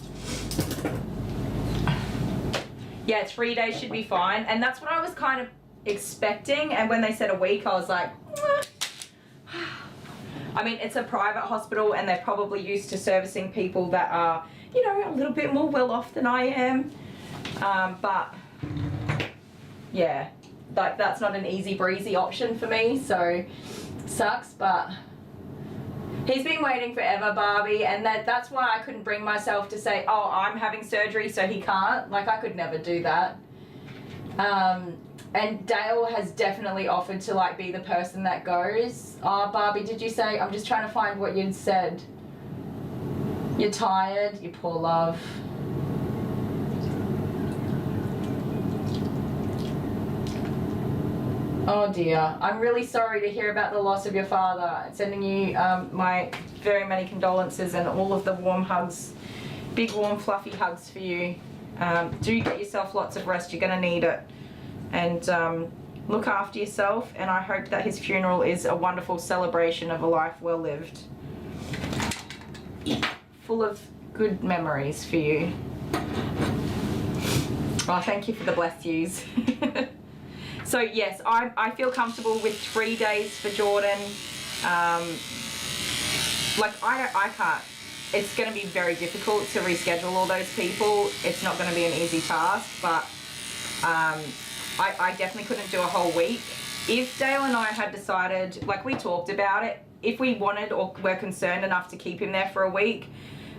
Yeah, 3 days should be fine, and that's what I was kind of expecting. And when they said a week, I was like, I mean, it's a private hospital, and they're probably used to servicing people that are, you know, a little bit more well off than I am. But yeah, like, that's not an easy breezy option for me, so sucks. But he's been waiting forever, Barbie, and that's why I couldn't bring myself to say, oh, I'm having surgery so he can't. Like, I could never do that. And Dale has definitely offered to, like, be the person that goes. Oh, Barbie, did you say? I'm just trying to find what you'd said. You're tired, you poor love. Oh dear, I'm really sorry to hear about the loss of your father. Sending you my very many condolences and all of the warm hugs, big warm fluffy hugs for you. Do get yourself lots of rest, you're gonna need it. And look after yourself, and I hope that his funeral is a wonderful celebration of a life well lived. Full of good memories for you. Oh, thank you for the bless yous. So yes, I feel comfortable with 3 days for Jordan. Like, I can't. It's going to be very difficult to reschedule all those people. It's not going to be an easy task, but I definitely couldn't do a whole week. If Dale and I had decided, like, we talked about it, if we wanted or were concerned enough to keep him there for a week,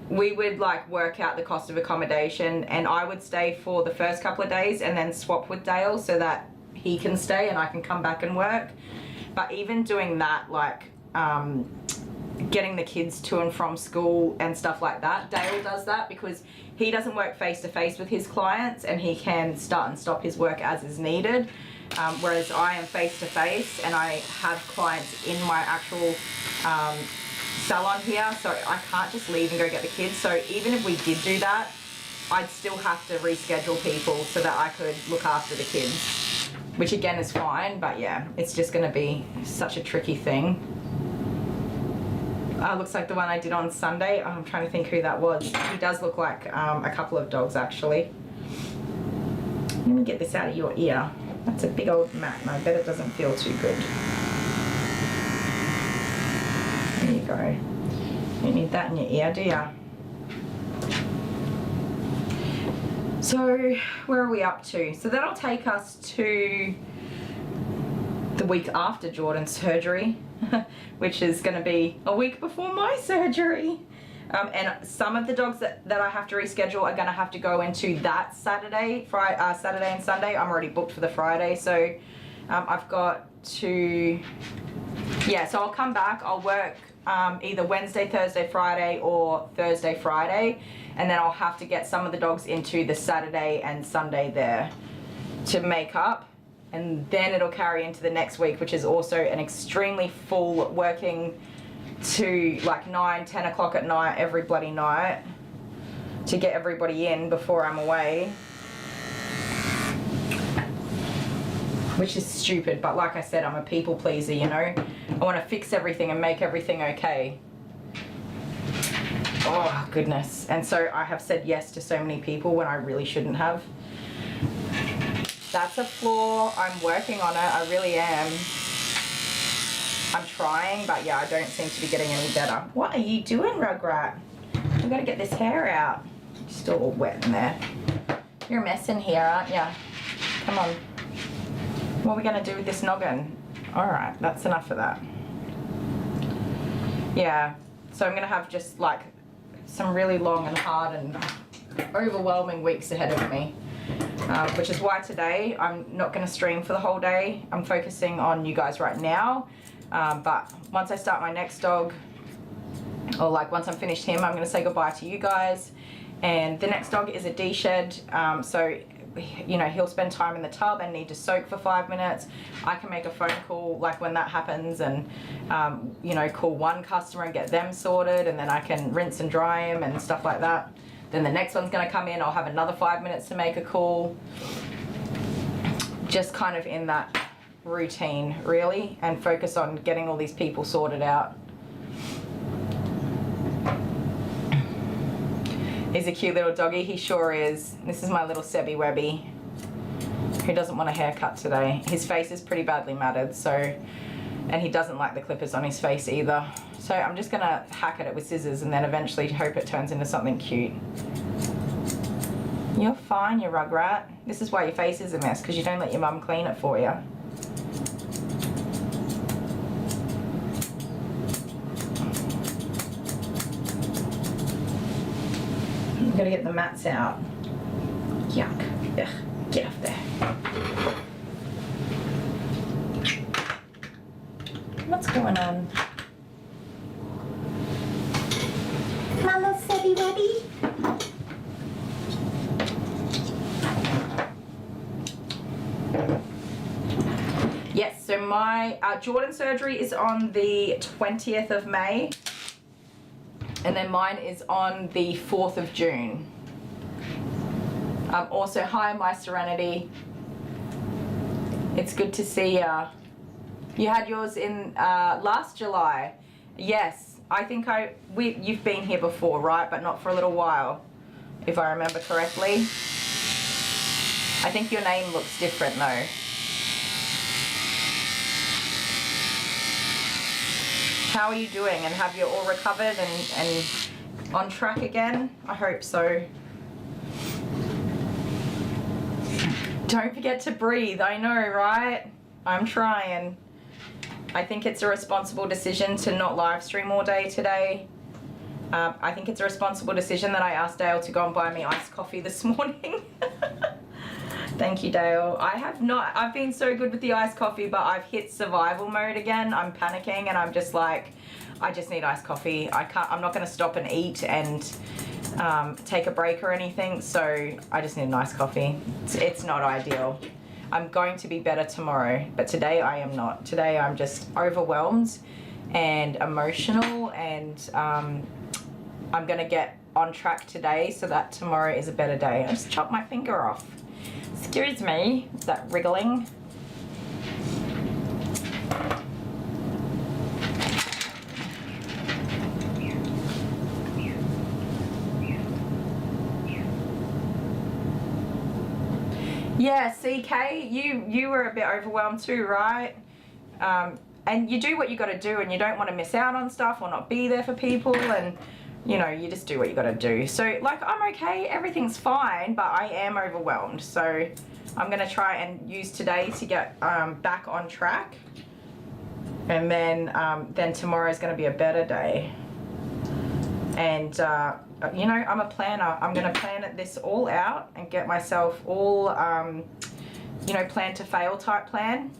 we would, like, work out the cost of accommodation, and I would stay for the first couple of days and then swap with Dale so that he can stay and I can come back and work. But even doing that, like, getting the kids to and from school and stuff like that. Dale does that because he doesn't work face to face with his clients, and he can start and stop his work as is needed. Whereas I am face to face, and I have clients in my actual salon here, so I can't just leave and go get the kids. So even if we did do that, I'd still have to reschedule people so that I could look after the kids, which again is fine, but yeah, it's just gonna be such a tricky thing. Looks like the one I did on Sunday. I'm trying to think who that was. He does look like a couple of dogs actually. Let me get this out of your ear. That's a big old mat, and I bet it doesn't feel too good. There you go. You need that in your ear, do ya? So, where are we up to? So that'll take us to the week after Jordan's surgery, which is going to be a week before my surgery. And some of the dogs that I have to reschedule are going to have to go into that Saturday and Sunday. I'm already booked for the Friday, so I've got to, yeah, so I'll come back, I'll work either Wednesday, Thursday, Friday, or Thursday, Friday, and then I'll have to get some of the dogs into the Saturday and Sunday there to make up, and then it'll carry into the next week, which is also an extremely full working to like 9, 10 o'clock at night every bloody night to get everybody in before I'm away, which is stupid, but like I said, I'm a people pleaser, you know. I want to fix everything and make everything okay. Oh goodness. And so I have said yes to so many people when I really shouldn't have. That's a flaw. I'm working on it, I really am. I'm trying, but yeah, I don't seem to be getting any better. What are you doing, Rugrat? I've got to get this hair out. You're still all wet in there. You're a mess in here, aren't you? Come on. What are we going to do with this noggin? Alright, that's enough of that. Yeah, so I'm going to have just like some really long and hard and overwhelming weeks ahead of me. Which is why today I'm not going to stream for the whole day. I'm focusing on you guys right now. But once I start my next dog, or like once I'm finished him, I'm going to say goodbye to you guys. And the next dog is a D-shed, so you know, he'll spend time in the tub and need to soak for 5 minutes. I can make a phone call like when that happens and you know, call one customer and get them sorted, and then I can rinse and dry him and stuff like that. Then the next one's going to come in, I'll have another 5 minutes to make a call. Just kind of in that routine really, and focus on getting all these people sorted out. He's a cute little doggy, he sure is. This is my little Sebby Webby, who doesn't want a haircut today. His face is pretty badly matted, so, and he doesn't like the clippers on his face either. So I'm just gonna hack at it with scissors and then eventually hope it turns into something cute. You're fine, you Rugrat. This is why your face is a mess, because you don't let your mum clean it for you. I'm gonna get the mats out. Yuck. Ugh. Get off there. What's going on? Mama Sebby Webby. Yes, so my Jordan surgery is on the 20th of May. And then mine is on the 4th of June. Also, hi, my Serenity. It's good to see ya. You had yours in last July. Yes, I think you've been here before, right? But not for a little while, if I remember correctly. I think your name looks different though. How are you doing, and have you all recovered and on track again? I hope so. Don't forget to breathe, I know, right? I'm trying. I think it's a responsible decision to not live stream all day today. I think it's a responsible decision that I asked Dale to go and buy me iced coffee this morning. Thank you, Dale. I've been so good with the iced coffee, but I've hit survival mode again. I'm panicking and I'm just like, I just need iced coffee. I'm not gonna stop and eat and take a break or anything, so I just need an iced coffee. It's not ideal. I'm going to be better tomorrow, but today I am not. Today I'm just overwhelmed and emotional, and I'm gonna get on track today so that tomorrow is a better day. I just chopped my finger off. Excuse me, is that wriggling? Yeah, CK, you were a bit overwhelmed too, right? And you do what you got to do, and you don't want to miss out on stuff or not be there for people, and you know, you just do what you got to do. So like, I'm okay, everything's fine, but I am overwhelmed. So I'm gonna try and use today to get back on track, and then tomorrow's gonna be a better day. And you know, I'm a planner. I'm gonna plan this all out and get myself all, you know, plan to fail type plan.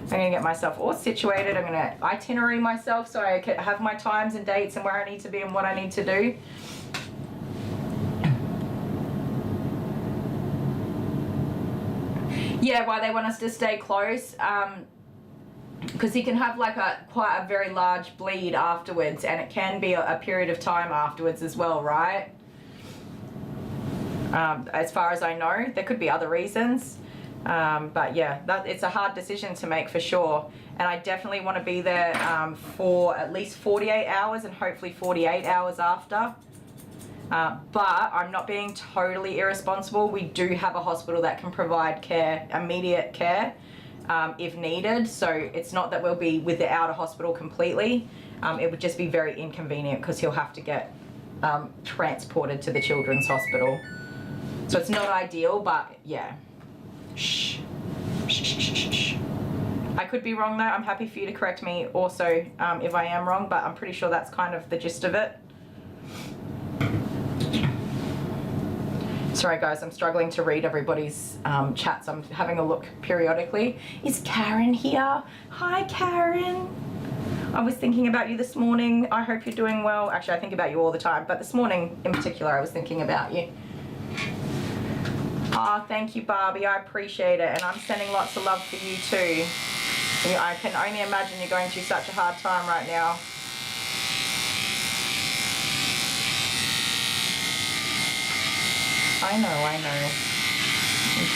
I'm gonna get myself all situated. I'm gonna itinerary myself so I can have my times and dates and where I need to be and what I need to do. Yeah, why they want us to stay close. Because you can have like quite a very large bleed afterwards, and it can be a period of time afterwards as well, right? As far as I know, there could be other reasons, but yeah, it's a hard decision to make for sure. And I definitely want to be there for at least 48 hours and hopefully 48 hours after. But I'm not being totally irresponsible. We do have a hospital that can provide care, immediate care, if needed. So it's not that we'll be without a hospital completely. It would just be very inconvenient because he'll have to get transported to the children's hospital. So it's not ideal, but yeah. Shh. Shh, shh, shh, shh. I could be wrong though. I'm happy for you to correct me also if I am wrong, but I'm pretty sure that's kind of the gist of it. Sorry guys, I'm struggling to read everybody's chats. I'm having a look periodically. Is Karen here? Hi Karen. I was thinking about you this morning. I hope you're doing well. Actually, I think about you all the time, but this morning in particular, I was thinking about you. Oh, thank you, Barbie. I appreciate it. And I'm sending lots of love for you too. I can only imagine you're going through such a hard time right now. I know. I'm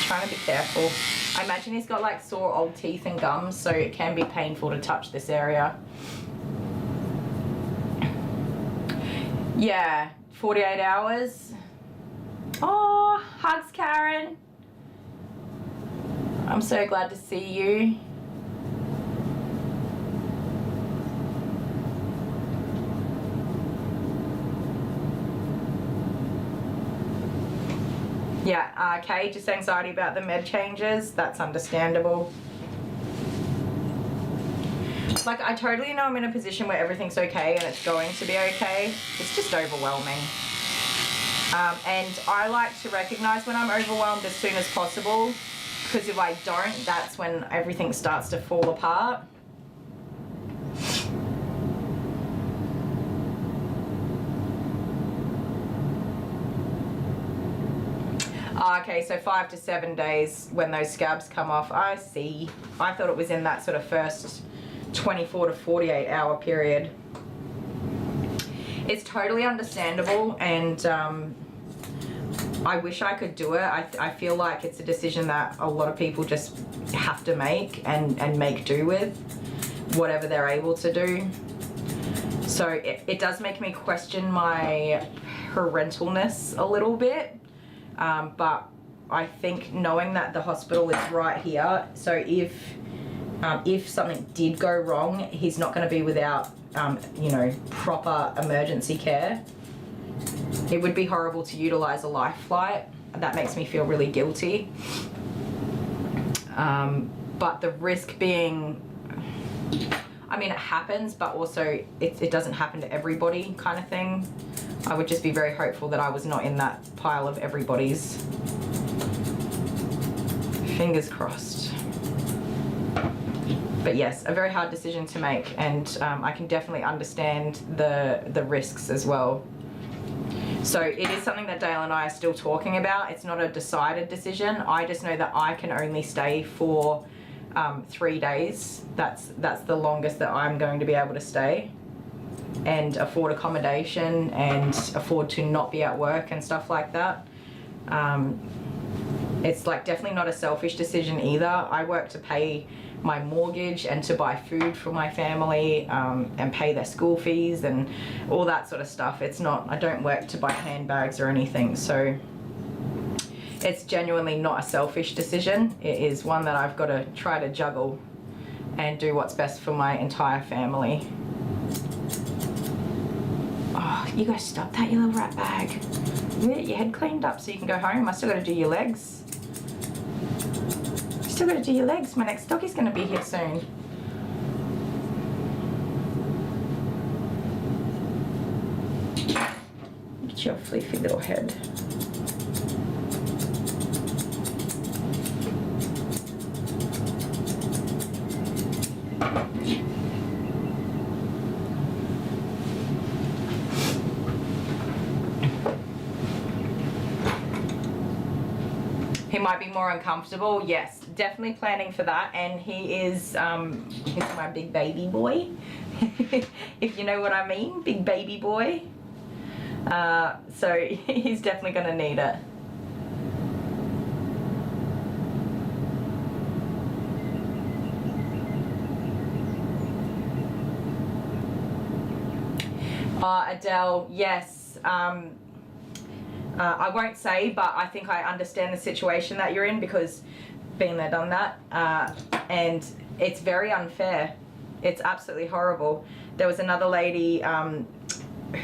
trying to be careful. I imagine he's got like sore old teeth and gums, so it can be painful to touch this area. Yeah, 48 hours. Oh, hugs, Karen. I'm so glad to see you. Yeah, Kay, just anxiety about the med changes. That's understandable. Like, I totally know I'm in a position where everything's okay and it's going to be okay. It's just overwhelming. And I like to recognize when I'm overwhelmed as soon as possible, because if I don't, that's when everything starts to fall apart. Okay, so 5 to 7 days when those scabs come off. I see. I thought it was in that sort of first 24 to 48 hour period. It's totally understandable, and I wish I could do it. I feel like it's a decision that a lot of people just have to make and make do with whatever they're able to do. So it does make me question my parentalness a little bit. But I think knowing that the hospital is right here, so if something did go wrong, he's not going to be without, you know, proper emergency care. It would be horrible to utilize a life flight. That makes me feel really guilty. But the risk being, I mean, it happens, but also it doesn't happen to everybody kind of thing. I would just be very hopeful that I was not in that pile of everybody's. Fingers crossed. But yes, a very hard decision to make, and I can definitely understand the risks as well. So it is something that Dale and I are still talking about. It's not a decided decision. I just know that I can only stay for 3 days. That's the longest that I'm going to be able to stay, and afford accommodation and afford to not be at work and stuff like that. It's like definitely not a selfish decision either. I work to pay my mortgage and to buy food for my family, and pay their school fees and all that sort of stuff. It's not, I don't work to buy handbags or anything, so it's genuinely not a selfish decision. It is one that I've got to try to juggle and do what's best for my entire family. Oh, you guys stop that, you little rat bag. You get your head cleaned up so you can go home. I still got to do your legs. Still got to do your legs. My next doggy's going to be here soon. Look at your fleefy little head. He might be more uncomfortable, yes, definitely planning for that, and he is, he's my big baby boy, if you know what I mean, big baby boy. So he's definitely gonna need it. Adele, yes. I won't say, but I think I understand the situation that you're in, because been there, done that, and it's very unfair. It's absolutely horrible. There was another lady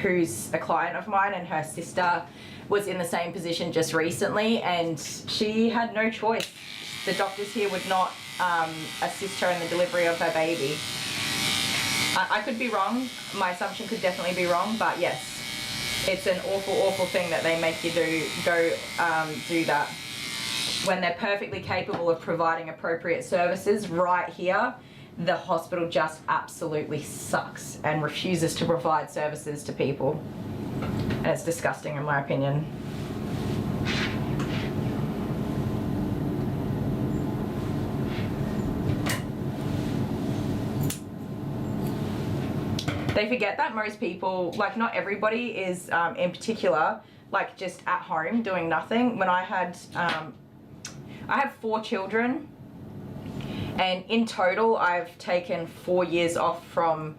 who's a client of mine, and her sister was in the same position just recently, and she had no choice. The doctors here would not assist her in the delivery of her baby. I could be wrong. My assumption could definitely be wrong, but yes. It's an awful, awful thing that they make you go do that. When they're perfectly capable of providing appropriate services right here, the hospital just absolutely sucks and refuses to provide services to people. And it's disgusting in my opinion. They forget that most people, like not everybody is in particular, like just at home doing nothing. When I have 4 children, and in total I've taken 4 years off from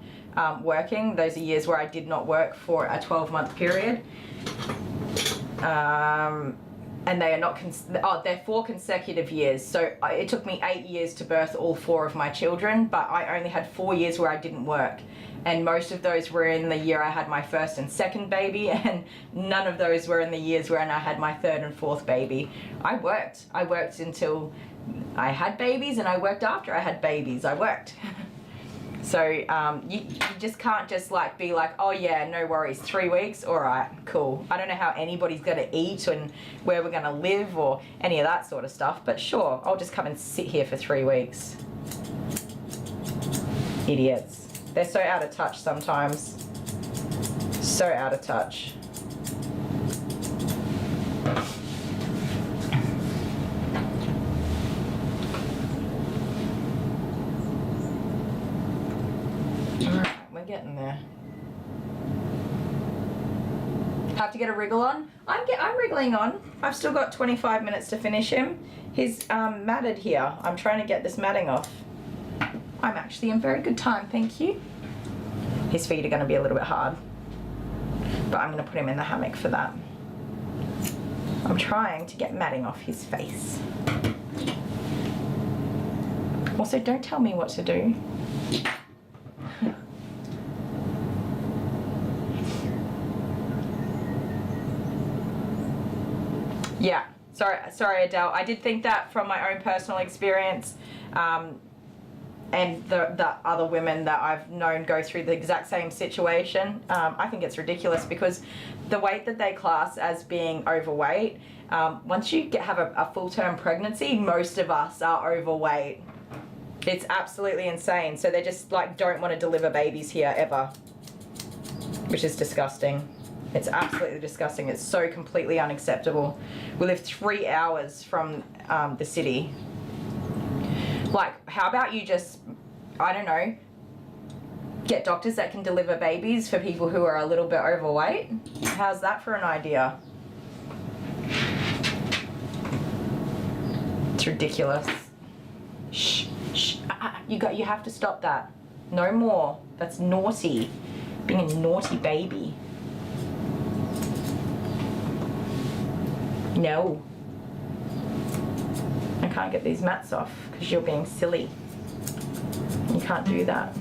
working. Those are years where I did not work for a 12-month period. And they are not, they're 4 consecutive years. So it took me 8 years to birth all 4 of my children, but I only had 4 years where I didn't work. And most of those were in the year I had my first and second baby, and none of those were in the years when I had my 3rd and 4th baby. I worked until I had babies, and I worked after I had babies. I worked. So you just can't just like be like, oh yeah, no worries, 3 weeks, all right, cool. I don't know how anybody's gonna eat and where we're gonna live or any of that sort of stuff, but sure, I'll just come and sit here for 3 weeks. Idiots. They're so out of touch sometimes. So out of touch. Alright, we're getting there. Have to get a wriggle on? I'm wriggling on. I've still got 25 minutes to finish him. He's matted here. I'm trying to get this matting off. I'm actually in very good time, thank you. His feet are going to be a little bit hard, but I'm going to put him in the hammock for that. I'm trying to get matting off his face. Also, don't tell me what to do. Yeah, sorry Adele. I did think that from my own personal experience. And the other women that I've known go through the exact same situation. I think it's ridiculous, because the weight that they class as being overweight, once you have a full-term pregnancy, most of us are overweight. It's absolutely insane. So they just like don't want to deliver babies here ever, which is disgusting. It's absolutely disgusting. It's so completely unacceptable. We live 3 hours from the city. Like, how about you just, I don't know, get doctors that can deliver babies for people who are a little bit overweight? How's that for an idea? It's ridiculous. Shh, shh, you have to stop that. No more. That's naughty. Being a naughty baby. No. I can't get these mats off because you're being silly. You can't do that.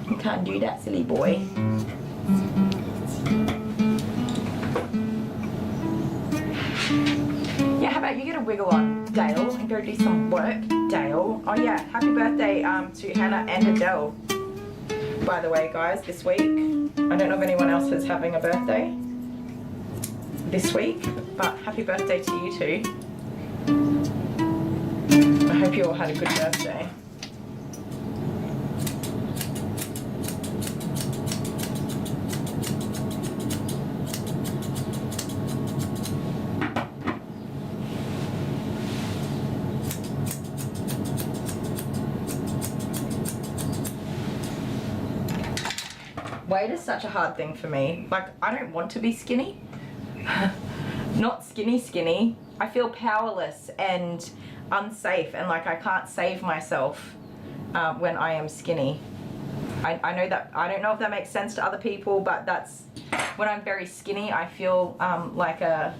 You can't do that, silly boy. Yeah, how about you get a wiggle on, Dale, and go do some work, Dale. Oh yeah, happy birthday to Hannah and Adele. By the way, guys, this week, I don't know if anyone else is having a birthday this week, but happy birthday to you two. I hope you all had a good birthday. Weight is such a hard thing for me. Like, I don't want to be skinny. Not skinny. I feel powerless and unsafe, and like I can't save myself when I am skinny. I know that, I don't know if that makes sense to other people, but that's, when I'm very skinny, I feel like a,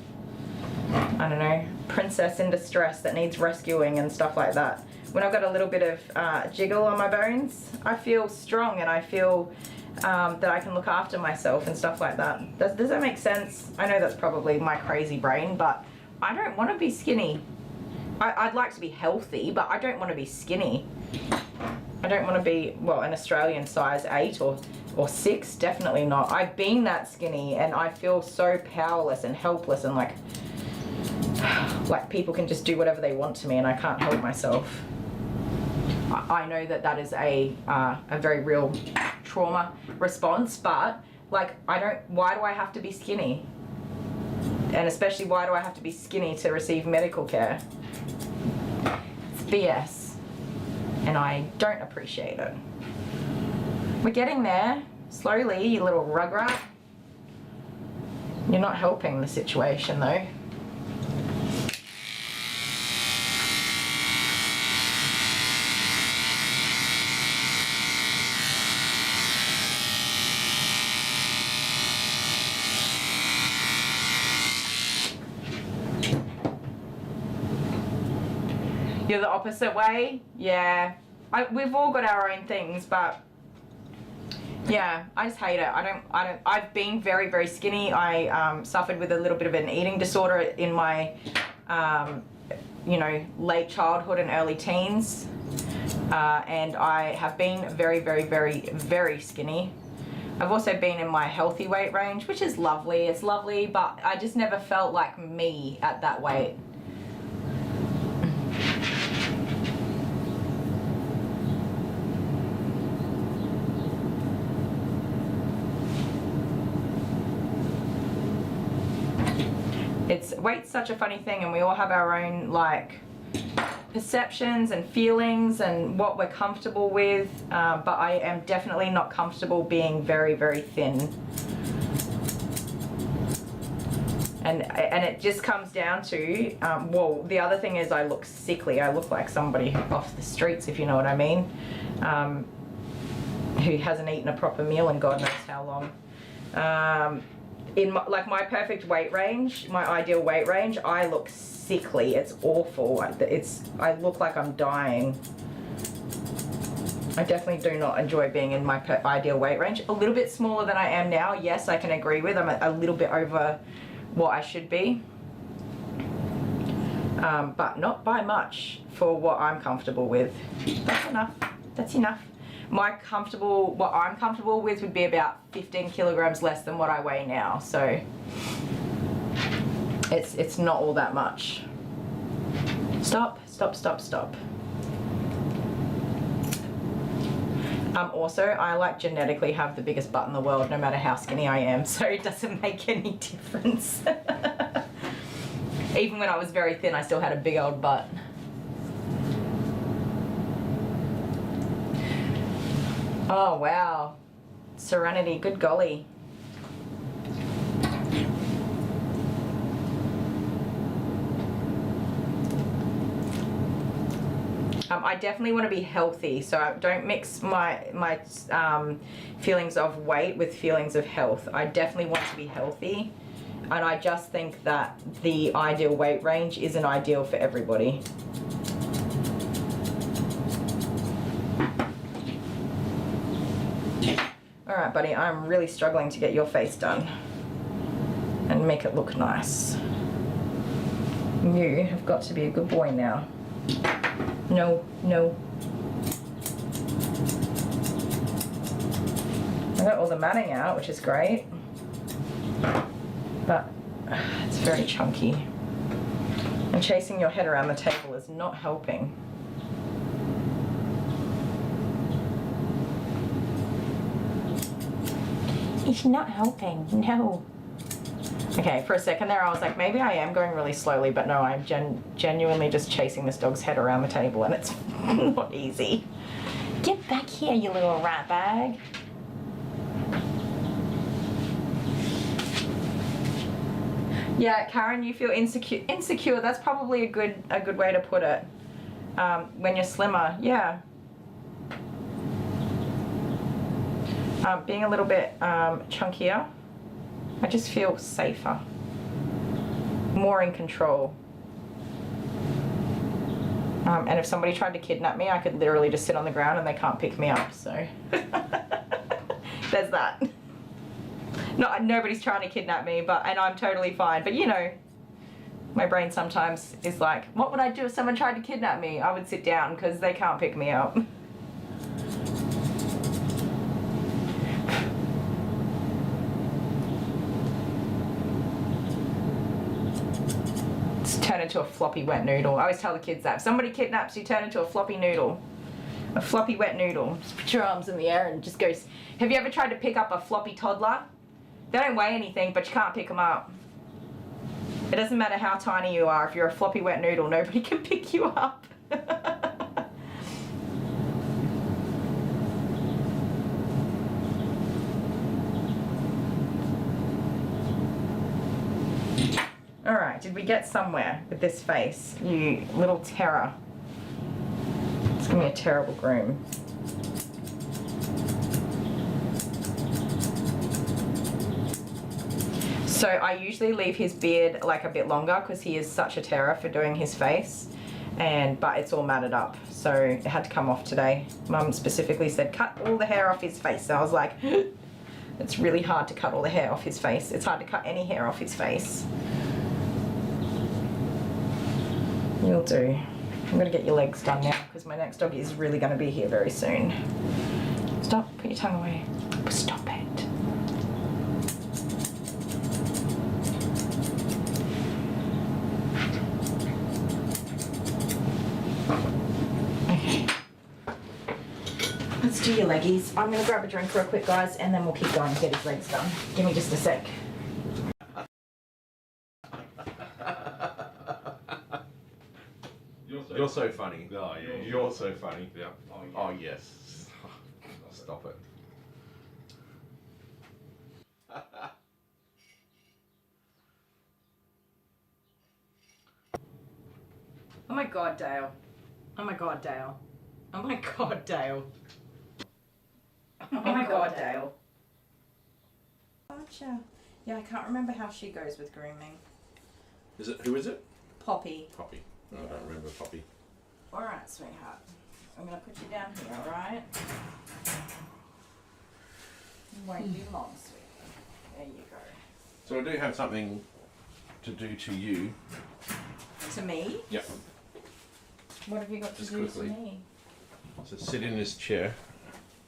I don't know, princess in distress that needs rescuing and stuff like that. When I've got a little bit of jiggle on my bones, I feel strong and I feel that I can look after myself and stuff like that. Does that make sense? I know that's probably my crazy brain, but I don't want to be skinny. I'd like to be healthy, but I don't want to be skinny. I don't want to be, well, an Australian size 8 or 6, definitely not. I've been that skinny and I feel so powerless and helpless and like people can just do whatever they want to me and I can't help myself. I know that that is a very real trauma response, but like why do I have to be skinny? And especially why do I have to be skinny to receive medical care? It's BS. And I don't appreciate it. We're getting there, slowly, you little rugrat. You're not helping the situation though. You're the opposite way? Yeah. We've all got our own things, but yeah, I just hate it. I've been very, very skinny. I suffered with a little bit of an eating disorder in my, you know, late childhood and early teens. And I have been very, very, very, very skinny. I've also been in my healthy weight range, which is lovely. It's lovely, but I just never felt like me at that weight. Weight's such a funny thing, and we all have our own like perceptions and feelings and what we're comfortable with, but I am definitely not comfortable being very, very thin. And it just comes down to, well, the other thing is I look sickly. I look like somebody off the streets, if you know what I mean, who hasn't eaten a proper meal in God knows how long. In my perfect weight range, my ideal weight range, I look sickly. It's awful. I look like I'm dying. I definitely do not enjoy being in my ideal weight range. A little bit smaller than I am now, yes, I can agree with. I'm a little bit over what I should be, but not by much for what I'm comfortable with. That's enough. That's enough. What I'm comfortable with would be about 15 kilograms less than what I weigh now, so it's not all that much. Stop. Also, I like genetically have the biggest butt in the world no matter how skinny I am, so it doesn't make any difference. Even when I was very thin, I still had a big old butt. Oh wow, Serenity, good golly. I definitely want to be healthy, so I don't mix my feelings of weight with feelings of health. I definitely want to be healthy, and I just think that the ideal weight range isn't ideal for everybody. All right, buddy, I'm really struggling to get your face done and make it look nice. You have got to be a good boy now. No, no. I got all the matting out, which is great, but it's very chunky. And chasing your head around the table is not helping. It's not helping, no. Okay, for a second there I was like, maybe I am going really slowly, but no, I'm genuinely just chasing this dog's head around the table, and it's not easy. Get back here, you little rat bag. Yeah, Karen, you feel insecure. Insecure, that's probably a good way to put it. When you're slimmer, yeah. Being a little bit chunkier, I just feel safer, more in control. And if somebody tried to kidnap me, I could literally just sit on the ground and they can't pick me up, so there's that. Nobody's trying to kidnap me, and I'm totally fine. But you know, my brain sometimes is like, what would I do if someone tried to kidnap me? I would sit down because they can't pick me up. Turn into a floppy wet noodle. I always tell the kids that if somebody kidnaps you, turn into a floppy noodle. A floppy wet noodle. Just put your arms in the air and just goes. Have you ever tried to pick up a floppy toddler? They don't weigh anything, but you can't pick them up. It doesn't matter how tiny you are. If you're a floppy wet noodle, nobody can pick you up. All right, did we get somewhere with this face? You little terror. It's gonna be a terrible groom. So I usually leave his beard like a bit longer because he is such a terror for doing his face, but it's all matted up, so it had to come off today. Mum specifically said cut all the hair off his face, so I was like, it's really hard to cut all the hair off his face. It's hard to cut any hair off his face. You'll do. I'm gonna get your legs done now because my next dog is really gonna be here very soon. Stop, put your tongue away. Stop it. Okay. Let's do your leggies. I'm gonna grab a drink real quick, guys, and then we'll keep going and get his legs done. Give me just a sec. You're so funny. Oh, yeah. You're so funny. Yeah. Oh, yes. Stop it. Oh my god, Dale. Oh my god, Dale. Oh my god, Dale. Oh my god, Dale. Gotcha. Yeah, I can't remember how she goes with grooming. Who is it? Poppy. Poppy. No, I don't remember Poppy. Alright, sweetheart. I'm gonna put you down here, alright? Won't be long, sweetie. There you go. So I do have something to do to you. To me? Yep. What have you got Just to do quickly. to me? So sit in this chair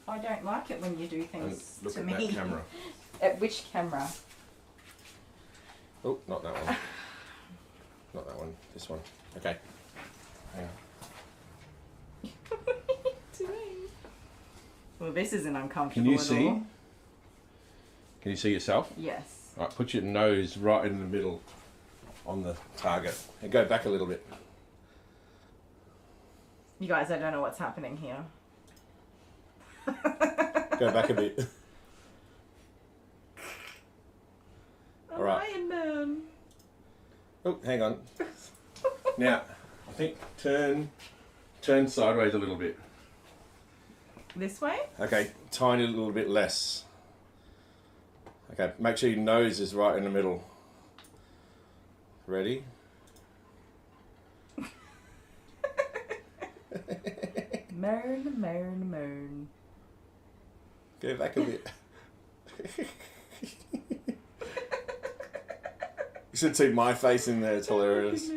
I don't like it when you do and things look to at me. that camera. At which camera? Oh, not that one. Not that one. This one. Okay. Hang on. To me. Well, this isn't Can uncomfortable you at see? all. Can you see yourself? Yes. Right, put your nose right in the middle on the target. And go back a little bit. You guys, I don't know what's happening here. Go back a bit. All right. Iron Man. Oh, hang on. Now, I think turn sideways a little bit. This way? Okay, tiny little bit less. Okay, make sure your nose is right in the middle. Ready? Moan, moan, moan. Go back a bit. You should see my face in there, it's hilarious.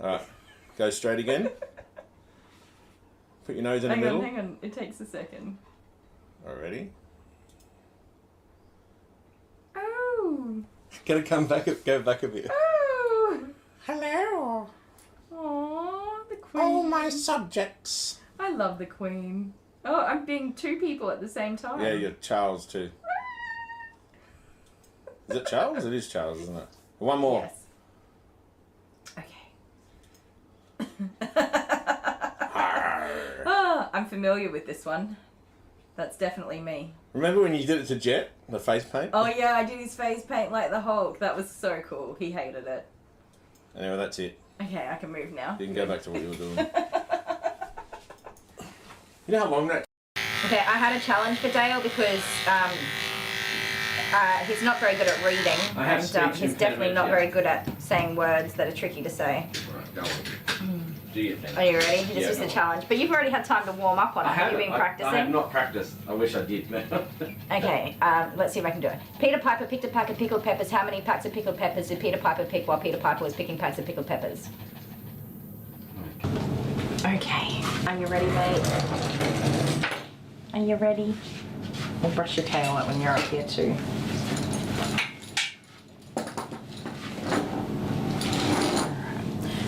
Alright, go straight again. Put your nose in the middle. Hang on, it takes a second. Alrighty. Oh! Gotta go back a bit. Oh! Hello. Aww, the queen. All my subjects. I love the queen. Oh, I'm being two people at the same time. Yeah, you're Charles too. Is it Charles? It is Charles, isn't it? One more. Yes. Okay. Ah, I'm familiar with this one. That's definitely me. Remember when you did it to Jet, the face paint? Oh yeah, I did his face paint like the Hulk. That was so cool. He hated it. Anyway, that's it. Okay, I can move now. You can go back to what you were doing. You know how long that... Okay, I had a challenge for Dale because he's not very good at reading, I have and speech he's definitely not impediment, very yes. good at saying words that are tricky to say. Right, go on. Do your thing. Are you ready? This Yeah, is the go on. challenge. But you've already had time to warm up on it. Have you been practicing? I have not practiced. I wish I did. Okay, let's see if I can do it. Peter Piper picked a pack of pickled peppers. How many packs of pickled peppers did Peter Piper pick while Peter Piper was picking packs of pickled peppers? Okay, are you ready, mate? Are you ready? We'll brush your tail out when you're up here too.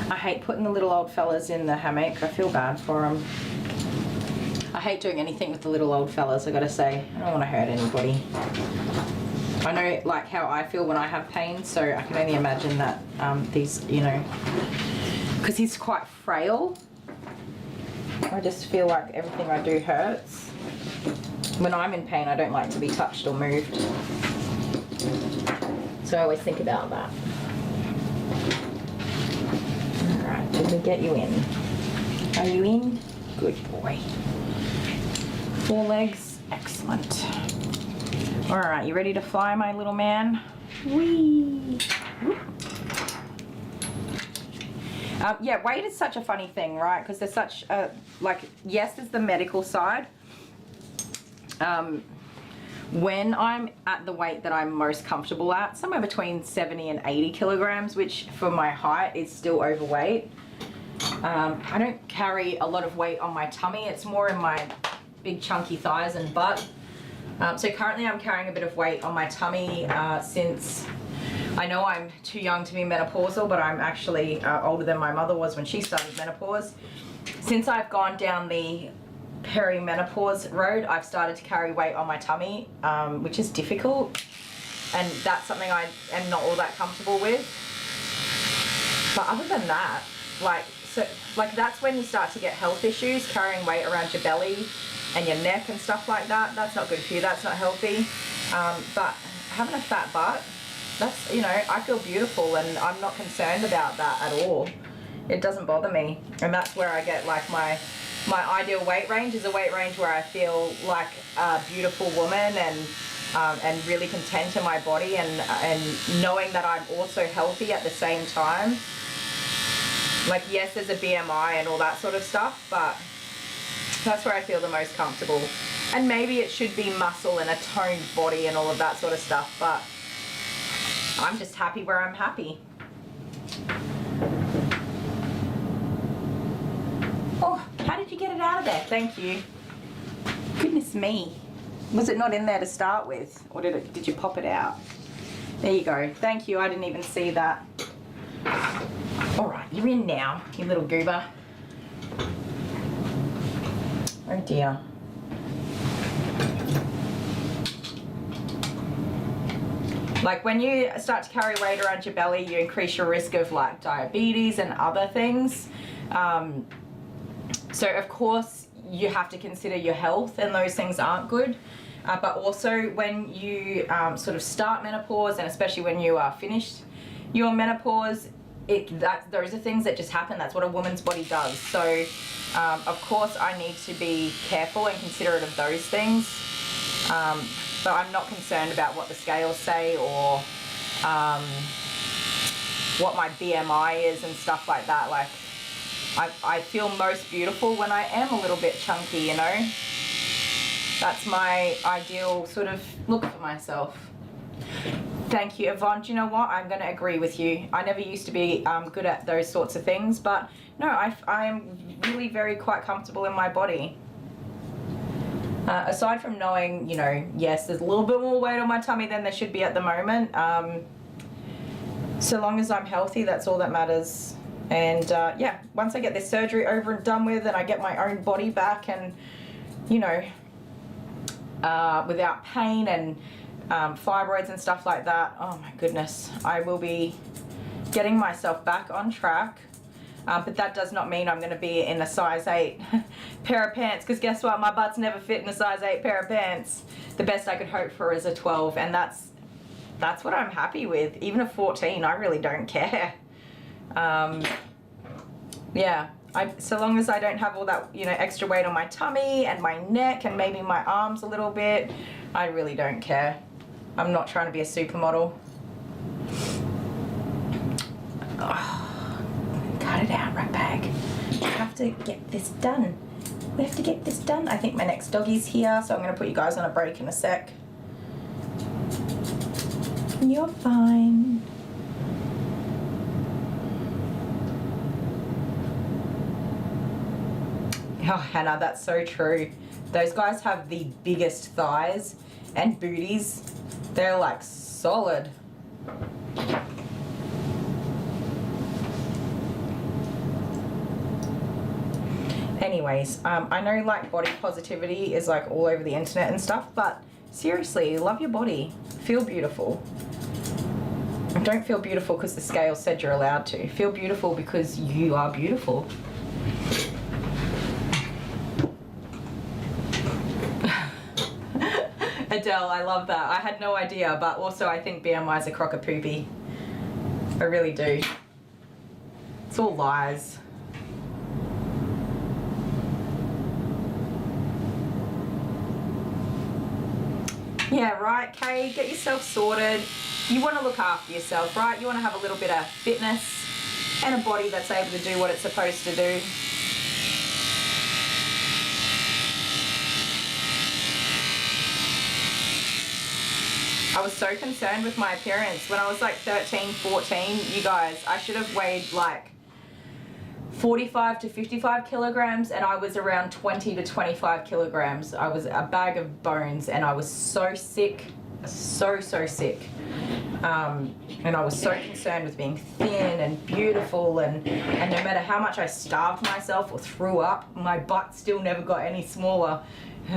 I hate putting the little old fellas in the hammock. I feel bad for them. I hate doing anything with the little old fellas, I gotta say. I don't want to hurt anybody. I know like how I feel when I have pain, so I can only imagine that these, you know, because he's quite frail. I just feel like everything I do hurts. When I'm in pain, I don't like to be touched or moved. So I always think about that. Alright, did we get you in? Are you in? Good boy. 4 legs, excellent. Alright, you ready to fly, my little man? Whee! Yeah, weight is such a funny thing, right? Because there's such a, like, yes, there's the medical side. When I'm at the weight that I'm most comfortable at, somewhere between 70 and 80 kilograms, which for my height is still overweight. I don't carry a lot of weight on my tummy. It's more in my big chunky thighs and butt. So currently I'm carrying a bit of weight on my tummy since I know I'm too young to be menopausal, but I'm actually older than my mother was when she started menopause. Since I've gone down the perimenopause road, I've started to carry weight on my tummy, which is difficult, and that's something I am not all that comfortable with. But other than that, like that's when you start to get health issues, carrying weight around your belly and your neck and stuff like that. That's not good for you, that's not healthy. But having a fat butt, that's, you know, I feel beautiful and I'm not concerned about that at all. It doesn't bother me, and that's where I get like my ideal weight range is a weight range where I feel like a beautiful woman and really content in my body and knowing that I'm also healthy at the same time. Like, yes, there's a BMI and all that sort of stuff, but that's where I feel the most comfortable. And maybe it should be muscle and a toned body and all of that sort of stuff, but I'm just happy where I'm happy. Oh, how did you get it out of there? Thank you. Goodness me. Was it not in there to start with? Or did you pop it out? There you go. Thank you. I didn't even see that. All right, you're in now, you little goober. Oh dear. Like when you start to carry weight around your belly, you increase your risk of like diabetes and other things. So of course you have to consider your health, and those things aren't good. But also when you sort of start menopause, and especially when you are finished your menopause, those are things that just happen. That's what a woman's body does. So of course I need to be careful and considerate of those things. But I'm not concerned about what the scales say or what my BMI is and stuff like that. Like I feel most beautiful when I am a little bit chunky, you know. That's my ideal sort of look for myself. Thank you, Yvonne. Do you know what? I'm going to agree with you. I never used to be good at those sorts of things, but no, I'm really quite comfortable in my body. Aside from knowing, you know, yes, there's a little bit more weight on my tummy than there should be at the moment. So long as I'm healthy, that's all that matters. And yeah, once I get this surgery over and done with and I get my own body back and, you know, without pain and fibroids and stuff like that, oh my goodness, I will be getting myself back on track. But that does not mean I'm going to be in a size 8 pair of pants, because guess what, my butt's never fit in a size 8 pair of pants. The best I could hope for is a 12, and that's what I'm happy with. Even a 14, I really don't care. Yeah, so long as I don't have all that, you know, extra weight on my tummy and my neck and maybe my arms a little bit, I really don't care. I'm not trying to be a supermodel. Oh, cut it out, rat bag. We have to get this done. We have to get this done. I think my next doggie's here, so I'm going to put you guys on a break in a sec. You're fine. Oh, Hannah, that's so true. Those guys have the biggest thighs and booties. They're like solid. Anyways, I know like body positivity is like all over the internet and stuff, but seriously, love your body. Feel beautiful. And don't feel beautiful because the scale said you're allowed to. Feel beautiful because you are beautiful. Adele, I love that. I had no idea, but also I think BMI is a crock of poopy. I really do. It's all lies. Yeah, right, Kay, get yourself sorted. You want to look after yourself, right? You want to have a little bit of fitness and a body that's able to do what it's supposed to do. I was so concerned with my appearance. When I was like 13, 14, you guys, I should have weighed like 45 to 55 kilograms, and I was around 20 to 25 kilograms. I was a bag of bones, and I was so sick, so sick. And I was so concerned with being thin and beautiful, and no matter how much I starved myself or threw up, my butt still never got any smaller.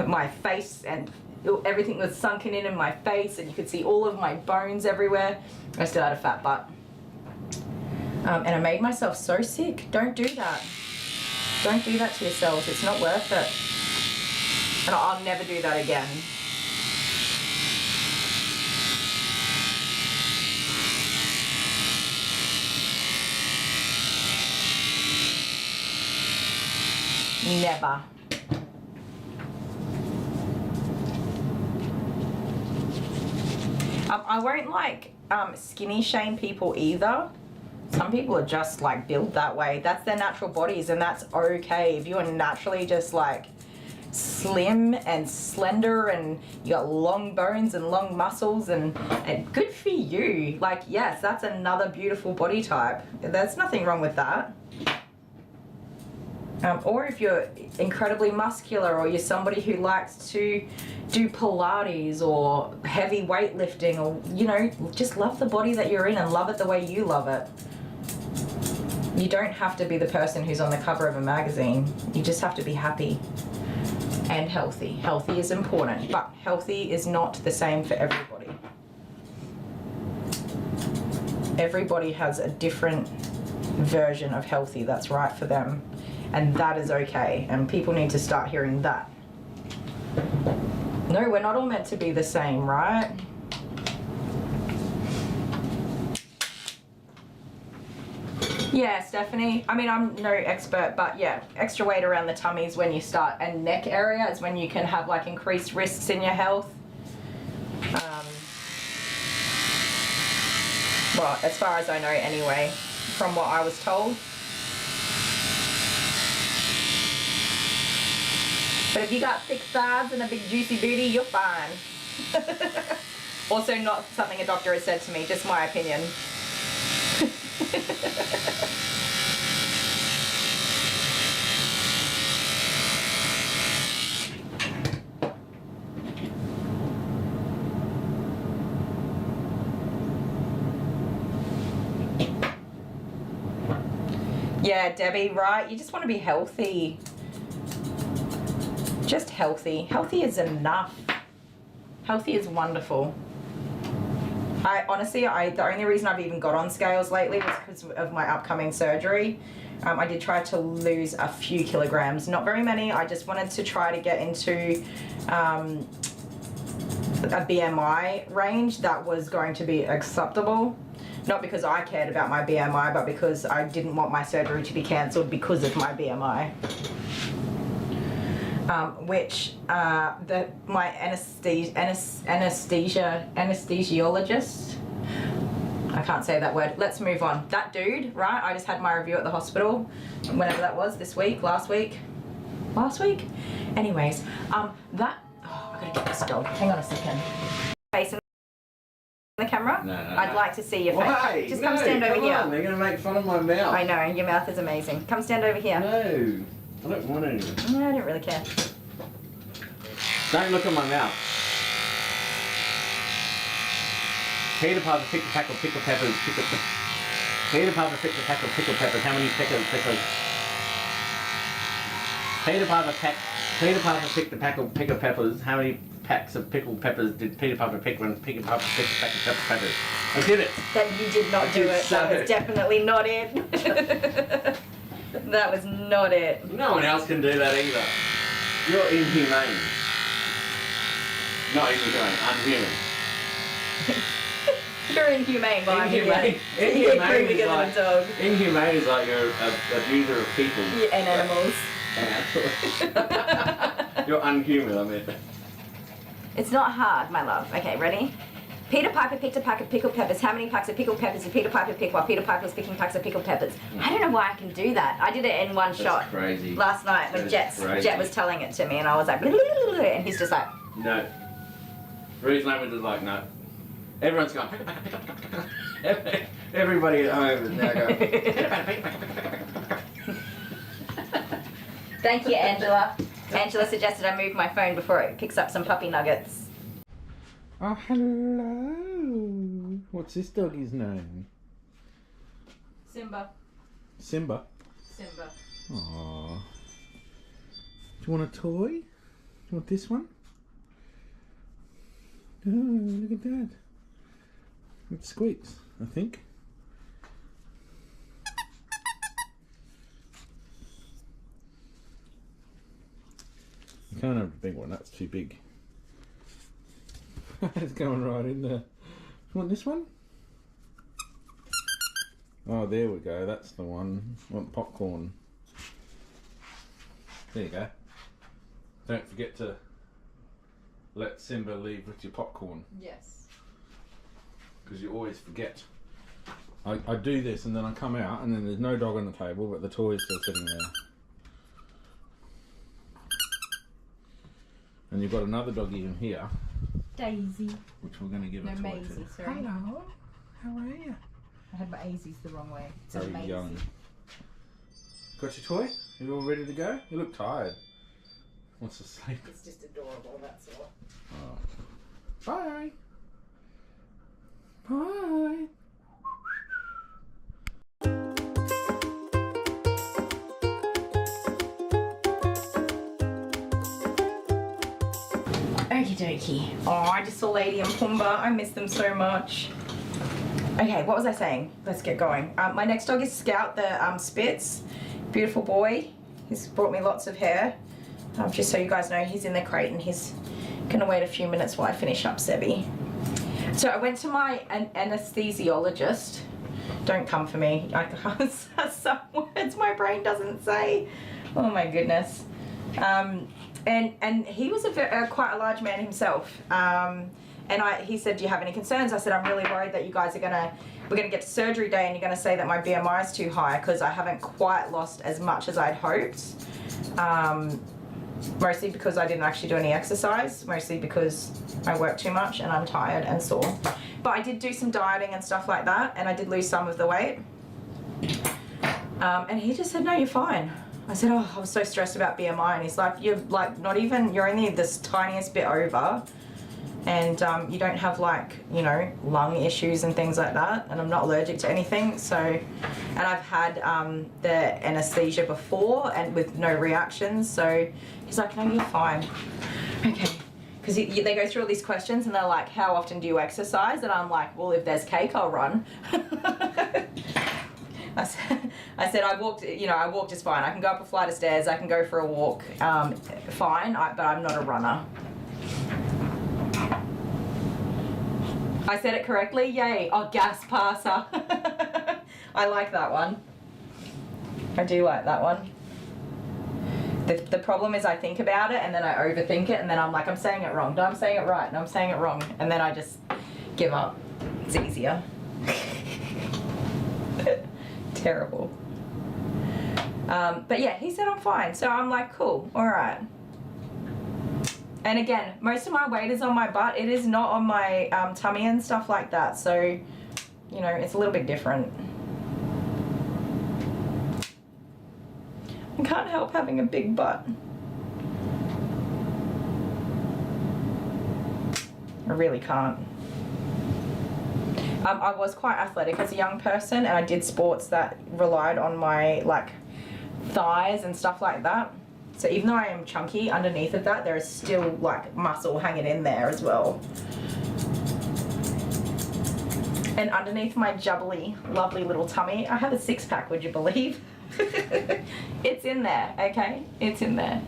My face and everything was sunken in my face, and you could see all of my bones everywhere. I still had a fat butt. And I made myself so sick. Don't do that. Don't do that to yourselves. It's not worth it. And I'll never do that again. Never. I won't like skinny shame people either. Some people are just like built that way. That's their natural bodies, and that's okay. If you are naturally just like slim and slender and you got long bones and long muscles, and good for you. Like, yes, that's another beautiful body type. There's nothing wrong with that. Or if you're incredibly muscular, or you're somebody who likes to do Pilates or heavy weightlifting, or, you know, just love the body that you're in and love it the way you love it. You don't have to be the person who's on the cover of a magazine. You just have to be happy and healthy. Healthy is important, but healthy is not the same for everybody. everybody has a different version of healthy that's right for them, and that is okay, and people need to start hearing that. No, we're not all meant to be the same, right? Yeah, Stephanie. I mean, I'm no expert, but yeah, extra weight around the tummies when you start, and neck area is when you can have like increased risks in your health. Well, as far as I know anyway, from what I was told. But if you got thick thighs and a big juicy booty, you're fine. Also not something a doctor has said to me, just my opinion. Yeah, Debbie, right? You just want to be healthy. Just healthy. Healthy is enough. Healthy is wonderful. I honestly, the only reason I've even got on scales lately was because of my upcoming surgery. I did try to lose a few kilograms, not very many. I just wanted to try to get into a BMI range that was going to be acceptable. Not because I cared about my BMI, but because I didn't want my surgery to be cancelled because of my BMI. My anesthesiologist, I can't say that word. Let's move on. That dude, right? I just had my review at the hospital, whenever that was, this week, last week? Anyways, I gotta get this dog. Hang on a second. Face in the camera? No, I'd like to see your face. Why? Just come stand over here. They're going to make fun of my mouth. I know, your mouth is amazing. Come stand over here. No, I don't want to. No, I don't really care. Don't look at my mouth. Peter Piper picked a pack of pickled peppers. Peter Piper picked a pack of pickled peppers. How many pickles? Peter Piper picked a pack of pickled peppers. How many packs of pickled peppers did Peter Piper pick when Peter Piper picked a pack of peppers? I did it. That you did not do it. That was definitely not it. That was not it. No one else can do that either. You're inhumane. Not inhumane, unhuman. You're inhumane, but Inhumane. Inhumane is like you're an abuser of people. Yeah, and animals. You're unhuman, I mean. It's not hard, my love. Okay, ready? Peter Piper picked a pack of pickled peppers. How many packs of pickled peppers did Peter Piper pick while Peter Piper was picking packs of pickled peppers? I don't know why I can do that. I did it in one shot. Crazy. Last night when Jet was telling it to me, and I was like, and he's just like, No. Reason I was just like, no. Everyone's going, everybody at home is now going, thank you, Angela. Angela suggested I move my phone before it picks up some puppy nuggets. oh, hello. What's this doggy's name? Simba. Simba. Simba. Aww. Do you want a toy? Do you want this one? Oh, look at that. It squeaks, I think. You can't have a big one, that's too big. It's going right in there. You want this one? Oh, there we go, that's the one. I want popcorn. There you go. Don't forget to let Simba leave with your popcorn. Yes. Because you always forget. I do this and then I come out and then there's no dog on the table but the toy is still sitting there. And you've got another doggy in here. Daisy. Which we're going to give a toy Maisie, to. sorry. Hello. How are you? I had my Azies the wrong way. It's Very Maisie. young. Got your toy? You all ready to go? You look tired. Wants to sleep. It's just adorable, that's all. Oh. Bye. Bye. Okie dokie. Oh, I just saw Lady and Pumbaa. I miss them so much. Okay, what was I saying? Let's get going. My next dog is Scout, the Spitz. Beautiful boy. He's brought me lots of hair. Just so you guys know, he's in the crate and he's gonna wait a few minutes while I finish up Sebi. So I went to my anesthesiologist. Don't come for me. I can't say some words my brain doesn't say. Oh my goodness. And he was quite a large man himself. And he said, do you have any concerns? I said, I'm really worried that you guys we're gonna get to surgery day and you're gonna say that my BMI is too high because I haven't quite lost as much as I'd hoped. Mostly because I didn't actually do any exercise, mostly because I work too much and I'm tired and sore. But I did do some dieting and stuff like that, and I did lose some of the weight. And he just said, no, you're fine. I said, oh, I was so stressed about BMI, and he's like, you're only this tiniest bit over, and you don't have lung issues and things like that, and I'm not allergic to anything. So, and I've had the anesthesia before and with no reactions. So he's like, no, you're fine. Okay. Because they go through all these questions and they're like, how often do you exercise? And I'm like, well, if there's cake, I'll run. I said I walked just fine. I can go up a flight of stairs, I can go for a walk, fine, but I'm not a runner. I said it correctly, yay. Oh, gas passer. I like that one. I do like that one. The problem is I think about it and then I overthink it and then I'm like, I'm saying it wrong. No, I'm saying it right. No, I'm saying it wrong. And then I just give up. It's easier. Terrible. But yeah, he said I'm fine. So I'm like, cool, all right. And again, most of my weight is on my butt. It is not on my tummy and stuff like that. So, it's a little bit different. I can't help having a big butt. I really can't. I was quite athletic as a young person, and I did sports that relied on my thighs and stuff like that. So even though I am chunky, underneath of that there is still muscle hanging in there as well. And underneath my jubbly, lovely little tummy, I have a six-pack, would you believe? It's in there, okay? It's in there.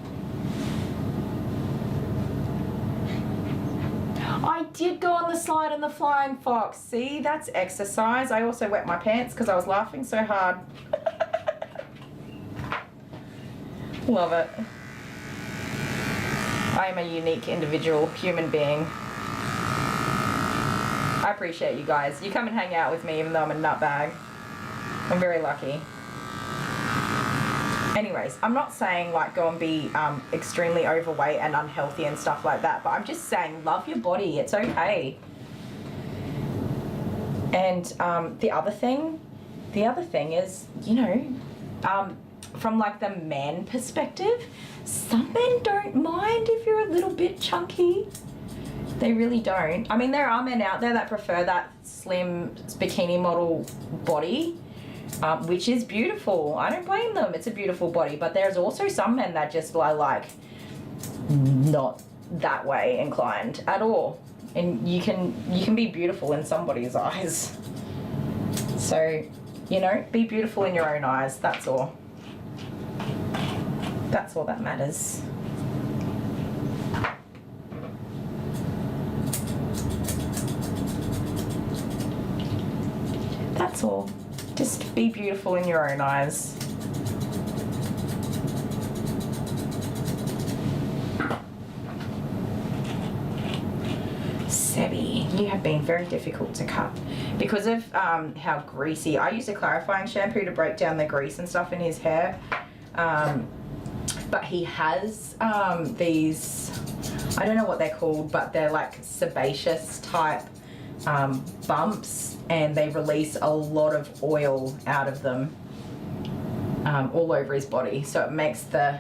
I did go on the slide on the Flying Fox. See, that's exercise. I also wet my pants because I was laughing so hard. Love it. I am a unique individual human being. I appreciate you guys. You come and hang out with me even though I'm a nutbag. I'm very lucky. Anyways, I'm not saying go and be extremely overweight and unhealthy and stuff like that, but I'm just saying love your body. It's okay. And the other thing is, from the man perspective, some men don't mind if you're a little bit chunky. They really don't. I mean, there are men out there that prefer that slim bikini model body. Which is beautiful. I don't blame them. It's a beautiful body. But there's also some men that just are not that way inclined at all. And you can be beautiful in somebody's eyes. So, be beautiful in your own eyes. That's all. That's all that matters. That's all. Just be beautiful in your own eyes. Sebi, you have been very difficult to cut because of how greasy. I use a clarifying shampoo to break down the grease and stuff in his hair. But he has these, I don't know what they're called, but they're sebaceous type bumps, and they release a lot of oil out of them all over his body. So it makes the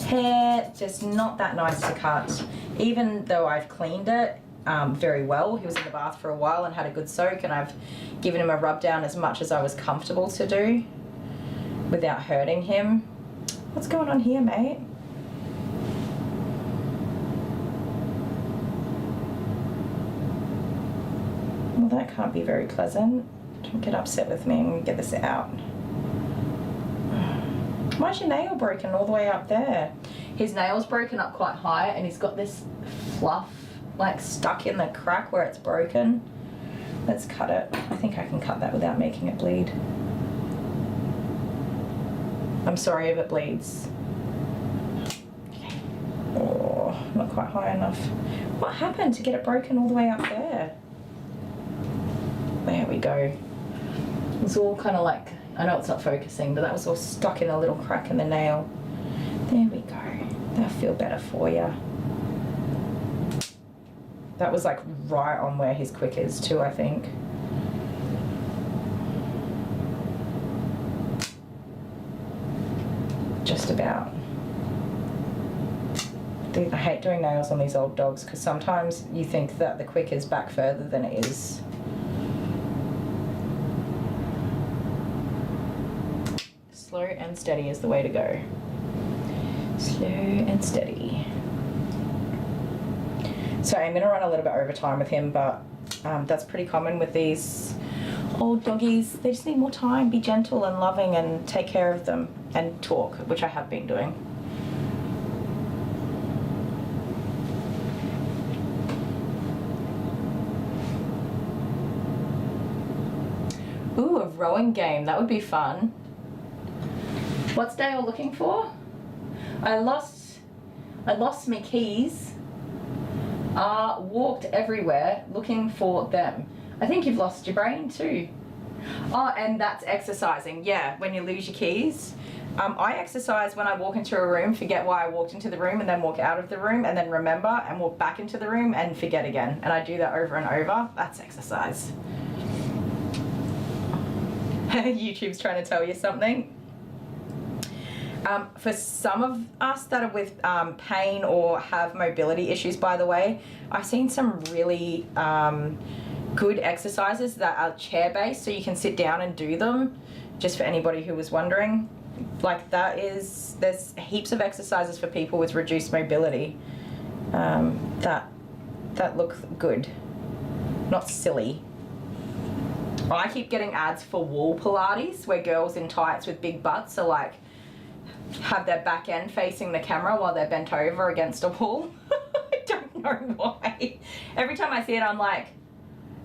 hair just not that nice to cut. Even though I've cleaned it very well. He was in the bath for a while and had a good soak, and I've given him a rub down as much as I was comfortable to do without hurting him. What's going on here, mate? Well, that can't be very pleasant. Don't get upset with me. I'm gonna get this out. Why's your nail broken all the way up there? His nail's broken up quite high and he's got this fluff like stuck in the crack where it's broken. Let's cut it. I think I can cut that without making it bleed. I'm sorry if it bleeds. Okay. Oh, not quite high enough. What happened to get it broken all the way up there? There we go. It was all kind of like, I know it's not focusing, but that was all stuck in a little crack in the nail. There we go. That'll feel better for you. That was like right on where his quick is too, I think. Just about. I hate doing nails on these old dogs because sometimes you think that the quick is back further than it is. Slow and steady is the way to go. Slow and steady. So I'm gonna run a little bit over time with him, but that's pretty common with these old doggies. They just need more time, be gentle and loving and take care of them and talk, which I have been doing. Ooh, a rowing game, that would be fun. What's Dale looking for? I lost my keys. Walked everywhere looking for them. I think you've lost your brain too. Oh, and that's exercising. Yeah, when you lose your keys. I exercise when I walk into a room, forget why I walked into the room, and then walk out of the room, and then remember and walk back into the room and forget again. And I do that over and over. That's exercise. YouTube's trying to tell you something. For some of us that are with pain or have mobility issues, by the way, I've seen some really good exercises that are chair-based, so you can sit down and do them, just for anybody who was wondering. Like there's heaps of exercises for people with reduced mobility that look good, not silly. I keep getting ads for wall Pilates, where girls in tights with big butts are like, have their back end facing the camera while they're bent over against a wall. I don't know why. Every time I see it, I'm like,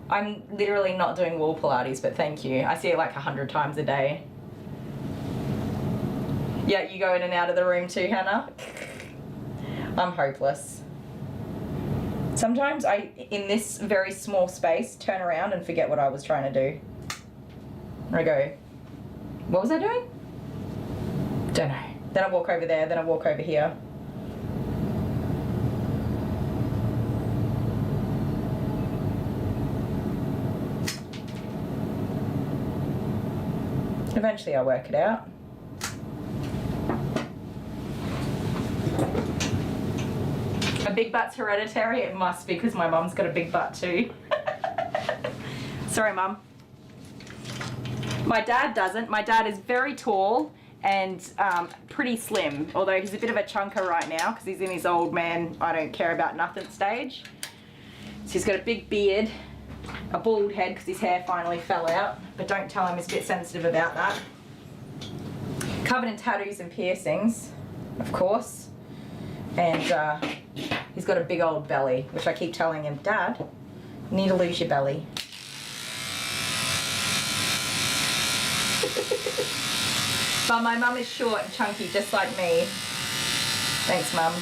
I'm literally not doing wall Pilates, but thank you. I see it like 100 times a day. Yeah, you go in and out of the room too, Hannah? I'm hopeless. Sometimes I, in this very small space, turn around and forget what I was trying to do. I go, what was I doing? Don't know. Then I walk over there, then I walk over here. Eventually I'll work it out. A big butt's hereditary? It must be, because my mum's got a big butt too. Sorry, Mum. My dad doesn't. My dad is very tall and pretty slim, although he's a bit of a chunker right now because he's in his old man, I don't care about nothing stage. So he's got a big beard, a bald head because his hair finally fell out, but don't tell him, he's a bit sensitive about that. Covered in tattoos and piercings, of course. And he's got a big old belly, which I keep telling him, Dad, you need to lose your belly. But my mum is short and chunky, just like me. Thanks, Mum.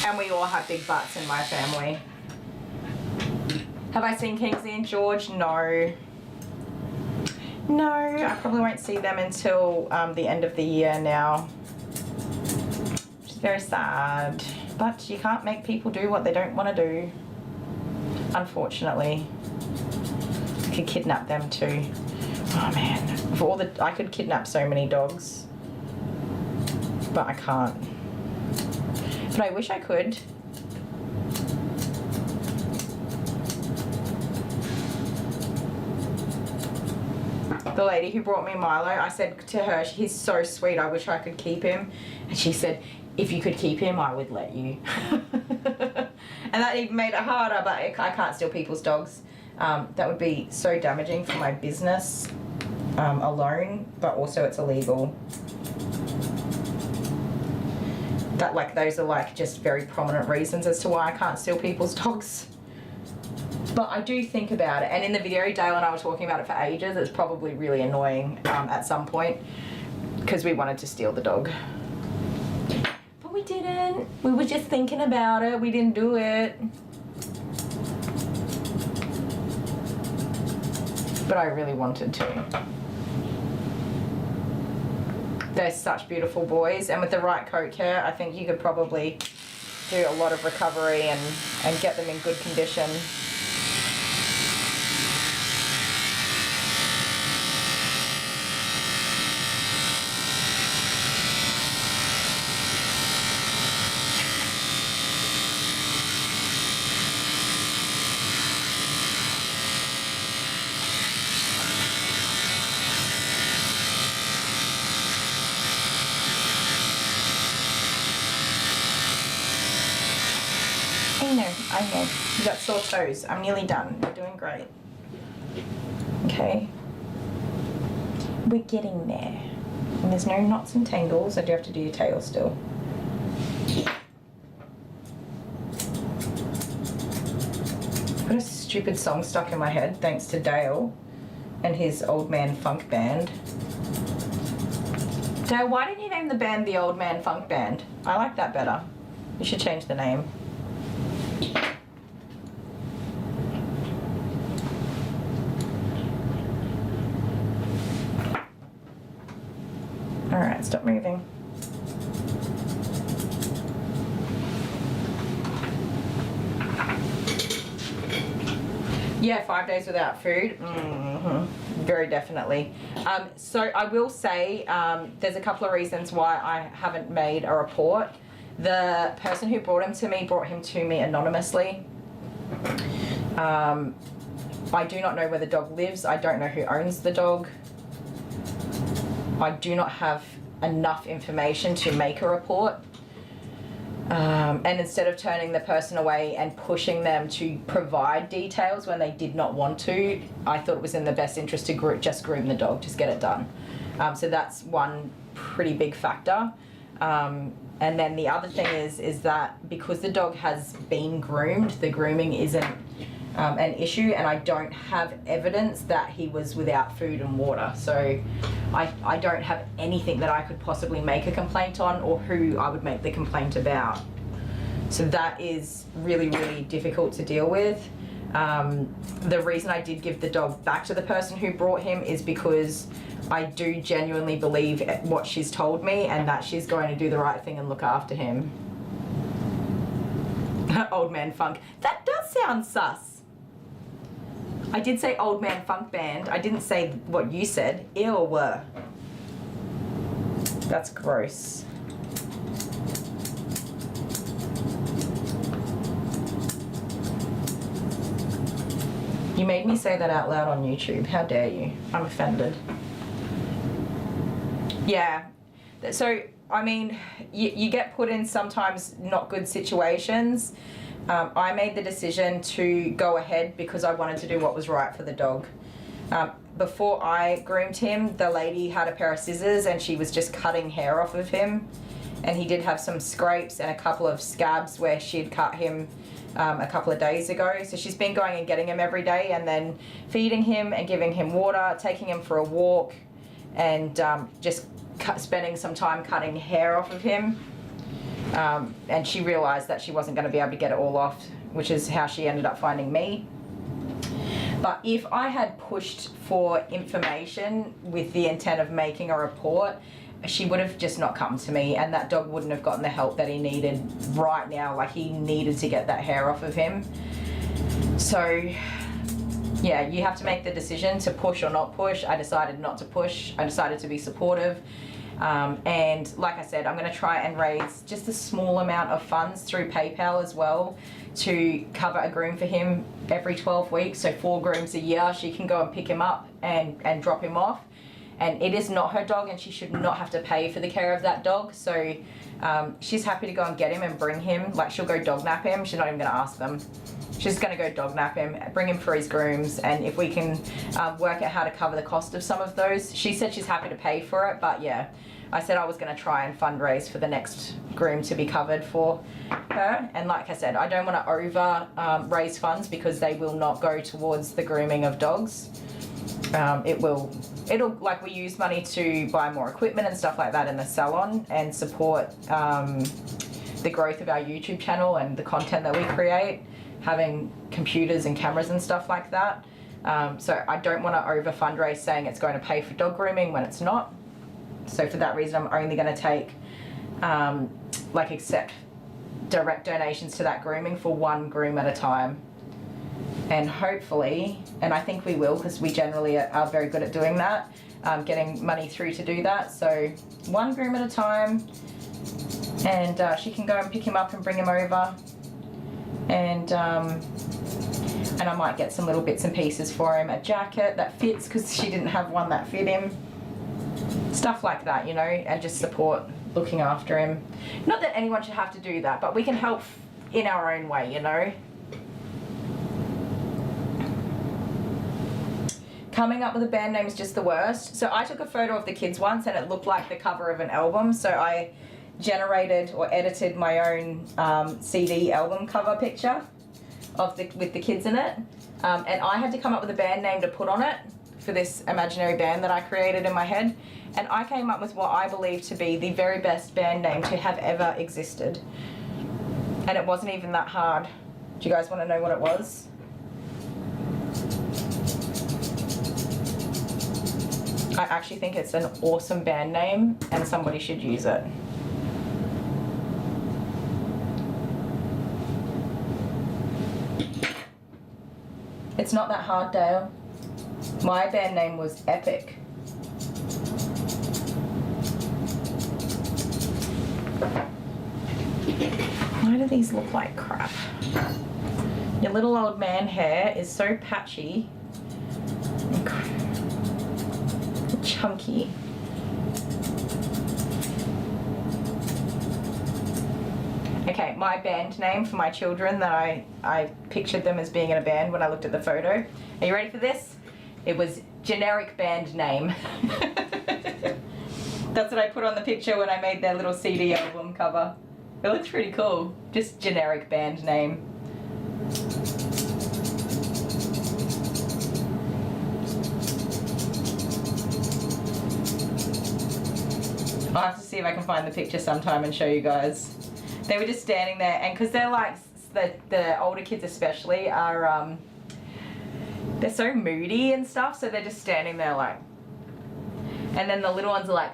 And we all have big butts in my family. Have I seen Kingsley and George? No. No, I probably won't see them until the end of the year now. Which is very sad. But you can't make people do what they don't want to do. Unfortunately. You could kidnap them too. Oh man. I could kidnap so many dogs. But I can't. But I wish I could. the lady who brought me Milo, I said to her, he's so sweet, I wish I could keep him. And she said, if you could keep him, I would let you. And that even made it harder, but I can't steal people's dogs. That would be so damaging for my business alone, but also it's illegal. That, like, those are like just very prominent reasons as to why I can't steal people's dogs. But I do think about it, and in the video Dale and I were talking about it for ages. It's probably really annoying at some point because we wanted to steal the dog. But we didn't. We were just thinking about it. We didn't do it. But I really wanted to. They're such beautiful boys, and with the right coat care, I think you could probably do a lot of recovery and get them in good condition. I know. You got sore toes. I'm nearly done. You're doing great. Okay. We're getting there. And there's no knots and tangles. I do have to do your tail still. I've got a stupid song stuck in my head thanks to Dale and his Old Man Funk Band. Dale, why didn't you name the band the Old Man Funk Band? I like that better. You should change the name. Alright, stop moving. Yeah, 5 days without food. Very definitely. So I will say there's a couple of reasons why I haven't made a report. The person who brought him to me anonymously. I do not know where the dog lives. I don't know who owns the dog. I do not have enough information to make a report. And instead of turning the person away and pushing them to provide details when they did not want to, I thought it was in the best interest to just groom the dog, just get it done. So that's one pretty big factor. And then the other thing is that because the dog has been groomed, the grooming isn't an issue, and I don't have evidence that he was without food and water. So I don't have anything that I could possibly make a complaint on or who I would make the complaint about. So that is really, really difficult to deal with. The reason I did give the dog back to the person who brought him is because I do genuinely believe what she's told me and that she's going to do the right thing and look after him. Old Man Funk. That does sound sus. I did say Old Man Funk Band. I didn't say what you said. Ew. That's gross. You made me say that out loud on YouTube. How dare you? I'm offended. Yeah. So, I mean, you get put in sometimes not good situations. I made the decision to go ahead because I wanted to do what was right for the dog. Before I groomed him, the lady had a pair of scissors and she was just cutting hair off of him. And he did have some scrapes and a couple of scabs where she'd cut him a couple of days ago. So she's been going and getting him every day and then feeding him and giving him water, taking him for a walk, and just spending some time cutting hair off of him. And she realized that she wasn't going to be able to get it all off, which is how she ended up finding me. But if I had pushed for information with the intent of making a report, she would have just not come to me, and that dog wouldn't have gotten the help that he needed right now. Like, he needed to get that hair off of him. So yeah, you have to make the decision to push or not push. I decided not to push. I decided to be supportive. And like I said, I'm going to try and raise just a small amount of funds through PayPal as well to cover a groom for him every 12 weeks. So 4 grooms a year. She can go and pick him up and drop him off. and it is not her dog, and she should not have to pay for the care of that dog. So she's happy to go and get him and bring him. Like, she'll go dog nap him. She's not even going to ask them. She's going to go dog nap him, bring him for his grooms, and if we can work out how to cover the cost of some of those. She said she's happy to pay for it, but yeah, I said I was going to try and fundraise for the next groom to be covered for her. And like I said, I don't want to over raise funds, because they will not go towards the grooming of dogs. It'll like, we use money to buy more equipment and stuff like that in the salon and support the growth of our YouTube channel and the content that we create, having computers and cameras and stuff like that. So I don't want to over fundraise saying it's going to pay for dog grooming when it's not. So for that reason, I'm only going to take accept direct donations to that grooming for one groom at a time. And hopefully, and I think we will, because we generally are very good at doing that, getting money through to do that. So one groom at a time, and she can go and pick him up and bring him over. And I might get some little bits and pieces for him, a jacket that fits, because she didn't have one that fit him. Stuff like that, you know, and just support looking after him. Not that anyone should have to do that, but we can help in our own way, you know. Coming up with a band name is just the worst. So I took a photo of the kids once and it looked like the cover of an album. So I generated or edited my own CD album cover picture with the kids in it. And I had to come up with a band name to put on it for this imaginary band that I created in my head. And I came up with what I believe to be the very best band name to have ever existed. And it wasn't even that hard. Do you guys want to know what it was? I actually think it's an awesome band name and somebody should use it. It's not that hard, Dale. My band name was Epic. Why do these look like crap? Your little old man hair is so patchy and chunky. Okay, my band name for my children that I pictured them as being in a band when I looked at the photo. Are you ready for this? It was generic band name. That's what I put on the picture when I made their little CD album cover. It looks pretty cool. Just generic band name. I'll have to see if I can find the picture sometime and show you guys. They were just standing there, and because they're like, the older kids especially are, they're so moody and stuff, so they're just standing there like, and then the little ones are like,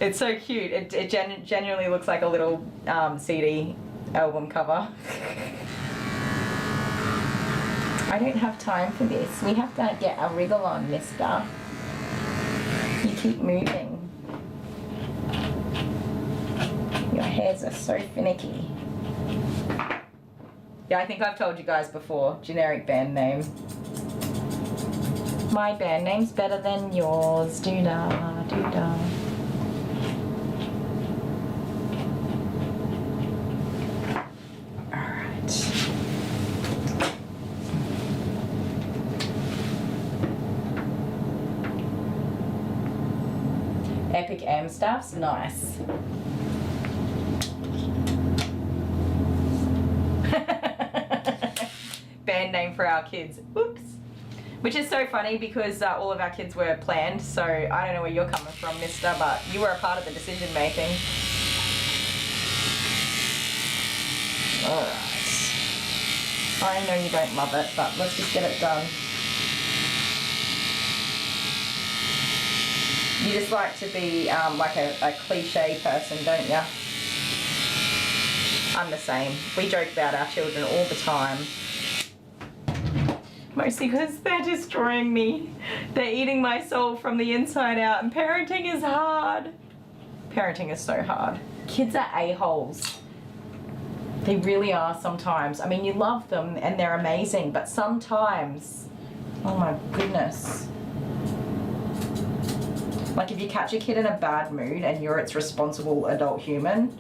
it's so cute. It genuinely looks like a little CD album cover. I don't have time for this. We have to get a wriggle on, mister. You keep moving. Your hairs are so finicky. Yeah, I think I've told you guys before, generic band name. My band name's better than yours. Doo-dah, doo-dah. Alright. Epic M stuff's nice. Band name for our kids. Oops. Which is so funny because all of our kids were planned, so I don't know where you're coming from, mister, but you were a part of the decision making. Alright. I know you don't love it, but let's just get it done. You just like to be like a cliche person, don't you? I'm the same. We joke about our children all the time. Mostly because they're destroying me. They're eating my soul from the inside out, and parenting is hard. Parenting is so hard. Kids are a-holes. They really are sometimes. I mean, you love them and they're amazing, but sometimes, oh my goodness. Like if you catch a kid in a bad mood and you're its responsible adult human,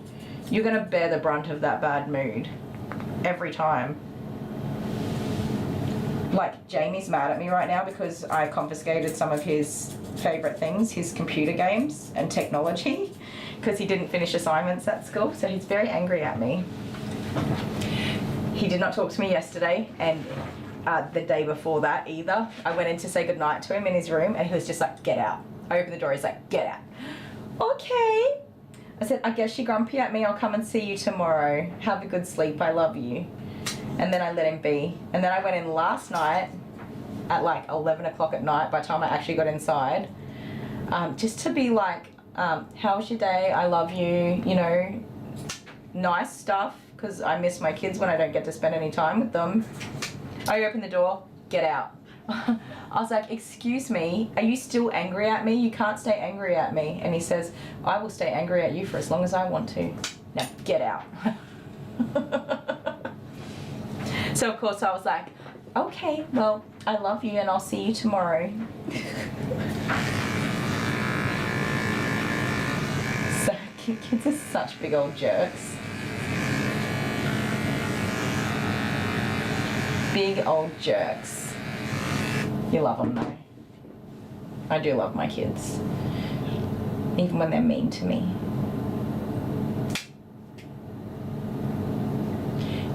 you're gonna bear the brunt of that bad mood every time. Like Jamie's mad at me right now because I confiscated some of his favorite things, his computer games and technology, because he didn't finish assignments at school, so he's very angry at me. He did not talk to me yesterday and the day before that either. I went in to say goodnight to him in his room and he was just like, get out. I opened the door, he's like, get out. Okay. I said, I guess you're grumpy at me, I'll come and see you tomorrow. Have a good sleep, I love you. And then I let him be. And then I went in last night at like 11 o'clock at night by the time I actually got inside, just to be like, how was your day? I love you, you know, nice stuff, because I miss my kids when I don't get to spend any time with them. I opened the door, get out. I was like, excuse me, are you still angry at me? You can't stay angry at me. And he says, I will stay angry at you for as long as I want to. Now, get out. So of course I was like, okay, well, I love you and I'll see you tomorrow. So kids are such big old jerks. Big old jerks. You love them though. I do love my kids. Even when they're mean to me.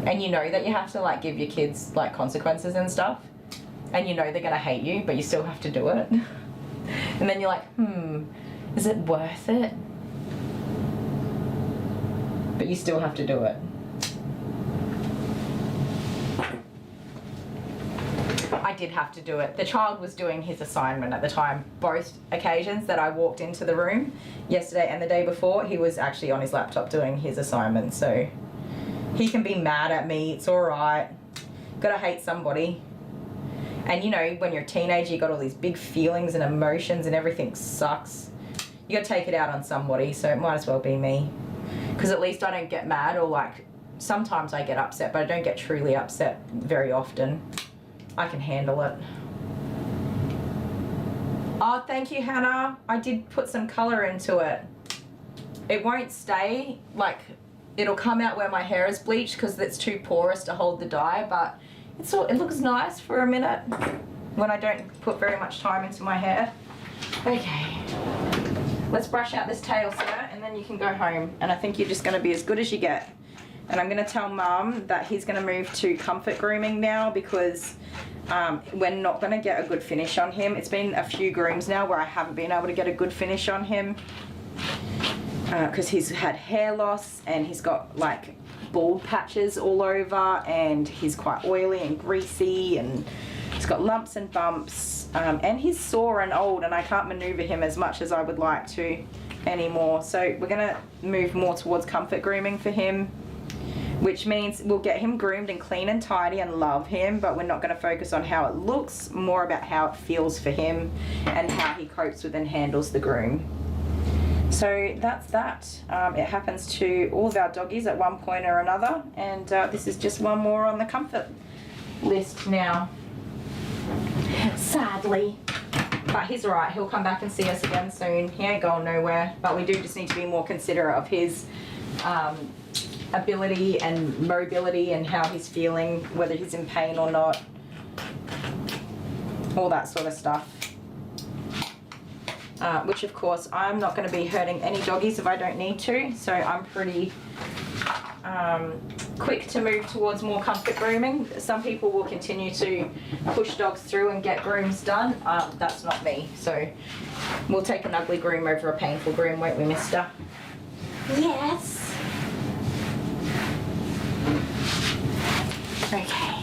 And you know that you have to like give your kids like consequences and stuff. And you know they're gonna hate you, but you still have to do it. And then you're like, is it worth it? But you still have to do it. I did have to do it. The child was doing his assignment at the time. Both occasions that I walked into the room, yesterday and the day before, he was actually on his laptop doing his assignment. So he can be mad at me, it's alright. Gotta hate somebody. And you know, when you're a teenager, you got all these big feelings and emotions and everything sucks. You gotta take it out on somebody, so it might as well be me. Because at least I don't get mad, or like, sometimes I get upset, but I don't get truly upset very often. I can handle it. Oh, thank you, Hannah. I did put some colour into it. It won't stay, like, it'll come out where my hair is bleached because it's too porous to hold the dye, but it looks nice for a minute when I don't put very much time into my hair. Okay, let's brush out this tail, sir, and then you can go home. And I think you're just gonna be as good as you get. And I'm gonna tell Mum that he's gonna move to comfort grooming now because we're not gonna get a good finish on him. It's been a few grooms now where I haven't been able to get a good finish on him. Because he's had hair loss and he's got like bald patches all over and he's quite oily and greasy and he's got lumps and bumps and he's sore and old and I can't maneuver him as much as I would like to anymore. So we're gonna move more towards comfort grooming for him, which means we'll get him groomed and clean and tidy and love him, but we're not gonna focus on how it looks, more about how it feels for him and how he copes with and handles the groom. So that's that. It happens to all of our doggies at one point or another, and this is just one more on the comfort list now, sadly. But he's alright, he'll come back and see us again soon. He ain't going nowhere, but we do just need to be more considerate of his ability and mobility and how he's feeling, whether he's in pain or not, all that sort of stuff. Which of course I'm not going to be hurting any doggies if I don't need to, so I'm pretty quick to move towards more comfort grooming. Some people will continue to push dogs through and get grooms done. That's not me, so we'll take an ugly groom over a painful groom, won't we, mister? Yes. Okay.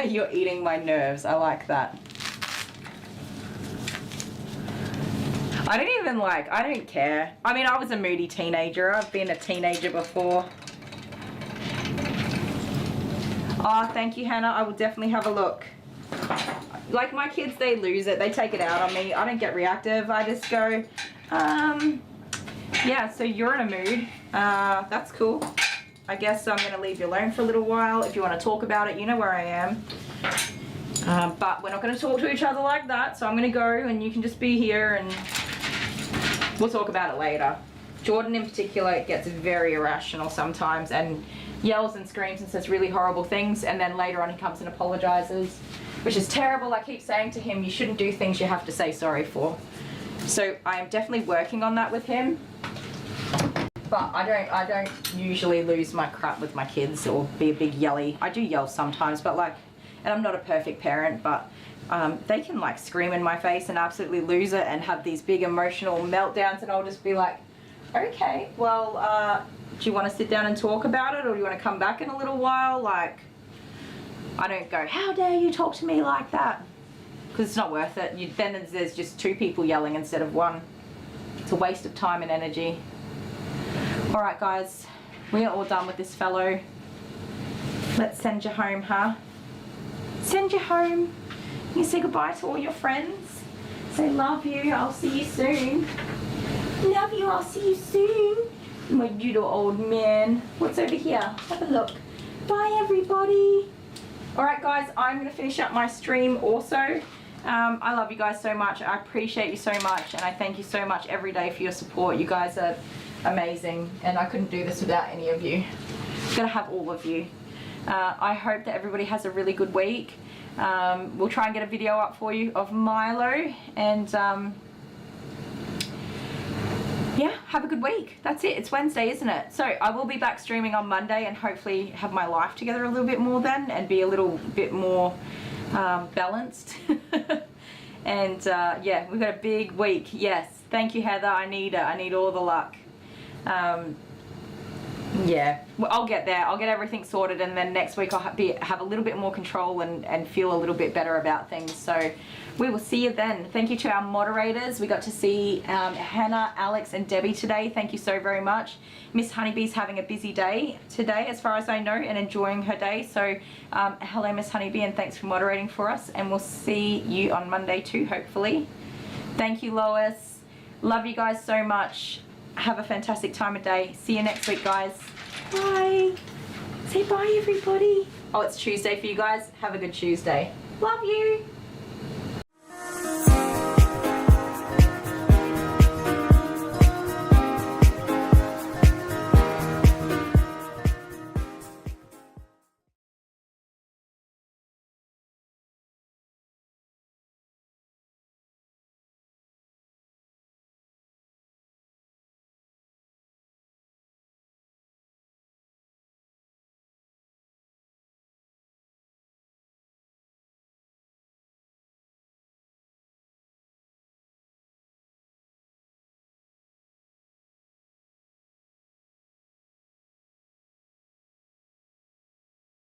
You're eating my nerves. I like that. I don't care. I mean, I was a moody teenager. I've been a teenager before. Oh, thank you, Hannah. I will definitely have a look. Like my kids, they lose it. They take it out on me. I don't get reactive. I just go, yeah, so you're in a mood. That's cool. I guess I'm going to leave you alone for a little while. If you want to talk about it, you know where I am. But we're not going to talk to each other like that, so I'm going to go and you can just be here and we'll talk about it later. Jordan in particular gets very irrational sometimes and yells and screams and says really horrible things, and then later on he comes and apologizes, which is terrible. I keep saying to him, you shouldn't do things you have to say sorry for. So I am definitely working on that with him. But I don't usually lose my crap with my kids or be a big yelly. I do yell sometimes, but like, and I'm not a perfect parent, but they can like scream in my face and absolutely lose it and have these big emotional meltdowns, and I'll just be like, okay, well, do you want to sit down and talk about it, or do you want to come back in a little while? Like, I don't go, how dare you talk to me like that? Because it's not worth it. Then there's just two people yelling instead of one. It's a waste of time and energy. All right, guys, we are all done with this fellow. Let's send you home, huh? Send you home. You say goodbye to all your friends. Say love you, I'll see you soon. Love you, I'll see you soon. My little old man. What's over here? Have a look. Bye, everybody. All right, guys, I'm going to finish up my stream also. I love you guys so much. I appreciate you so much, and I thank you so much every day for your support. You guys are amazing, and I couldn't do this without any of you. Gotta have all of you. I hope that everybody has a really good week. We'll try and get a video up for you of Milo, and yeah, have a good week. That's it. It's Wednesday, isn't it? So I will be back streaming on Monday and hopefully have my life together a little bit more then and be a little bit more balanced. And yeah, we've got a big week. Yes, thank you, Heather. I need it. I need all the luck. Yeah, well, I'll get there. I'll get everything sorted, and then next week I'll have a little bit more control and feel a little bit better about things. So we will see you then. Thank you to our moderators. We got to see Hannah, Alex, and Debbie today. Thank you so very much. Miss Honeybee's having a busy day today, as far as I know, and enjoying her day. So hello, Miss Honeybee, and thanks for moderating for us. And we'll see you on Monday too, hopefully. Thank you, Lois. Love you guys so much. Have a fantastic time of day. See you next week, guys. Bye. Say bye, everybody. Oh, it's Tuesday for you guys. Have a good Tuesday. Love you.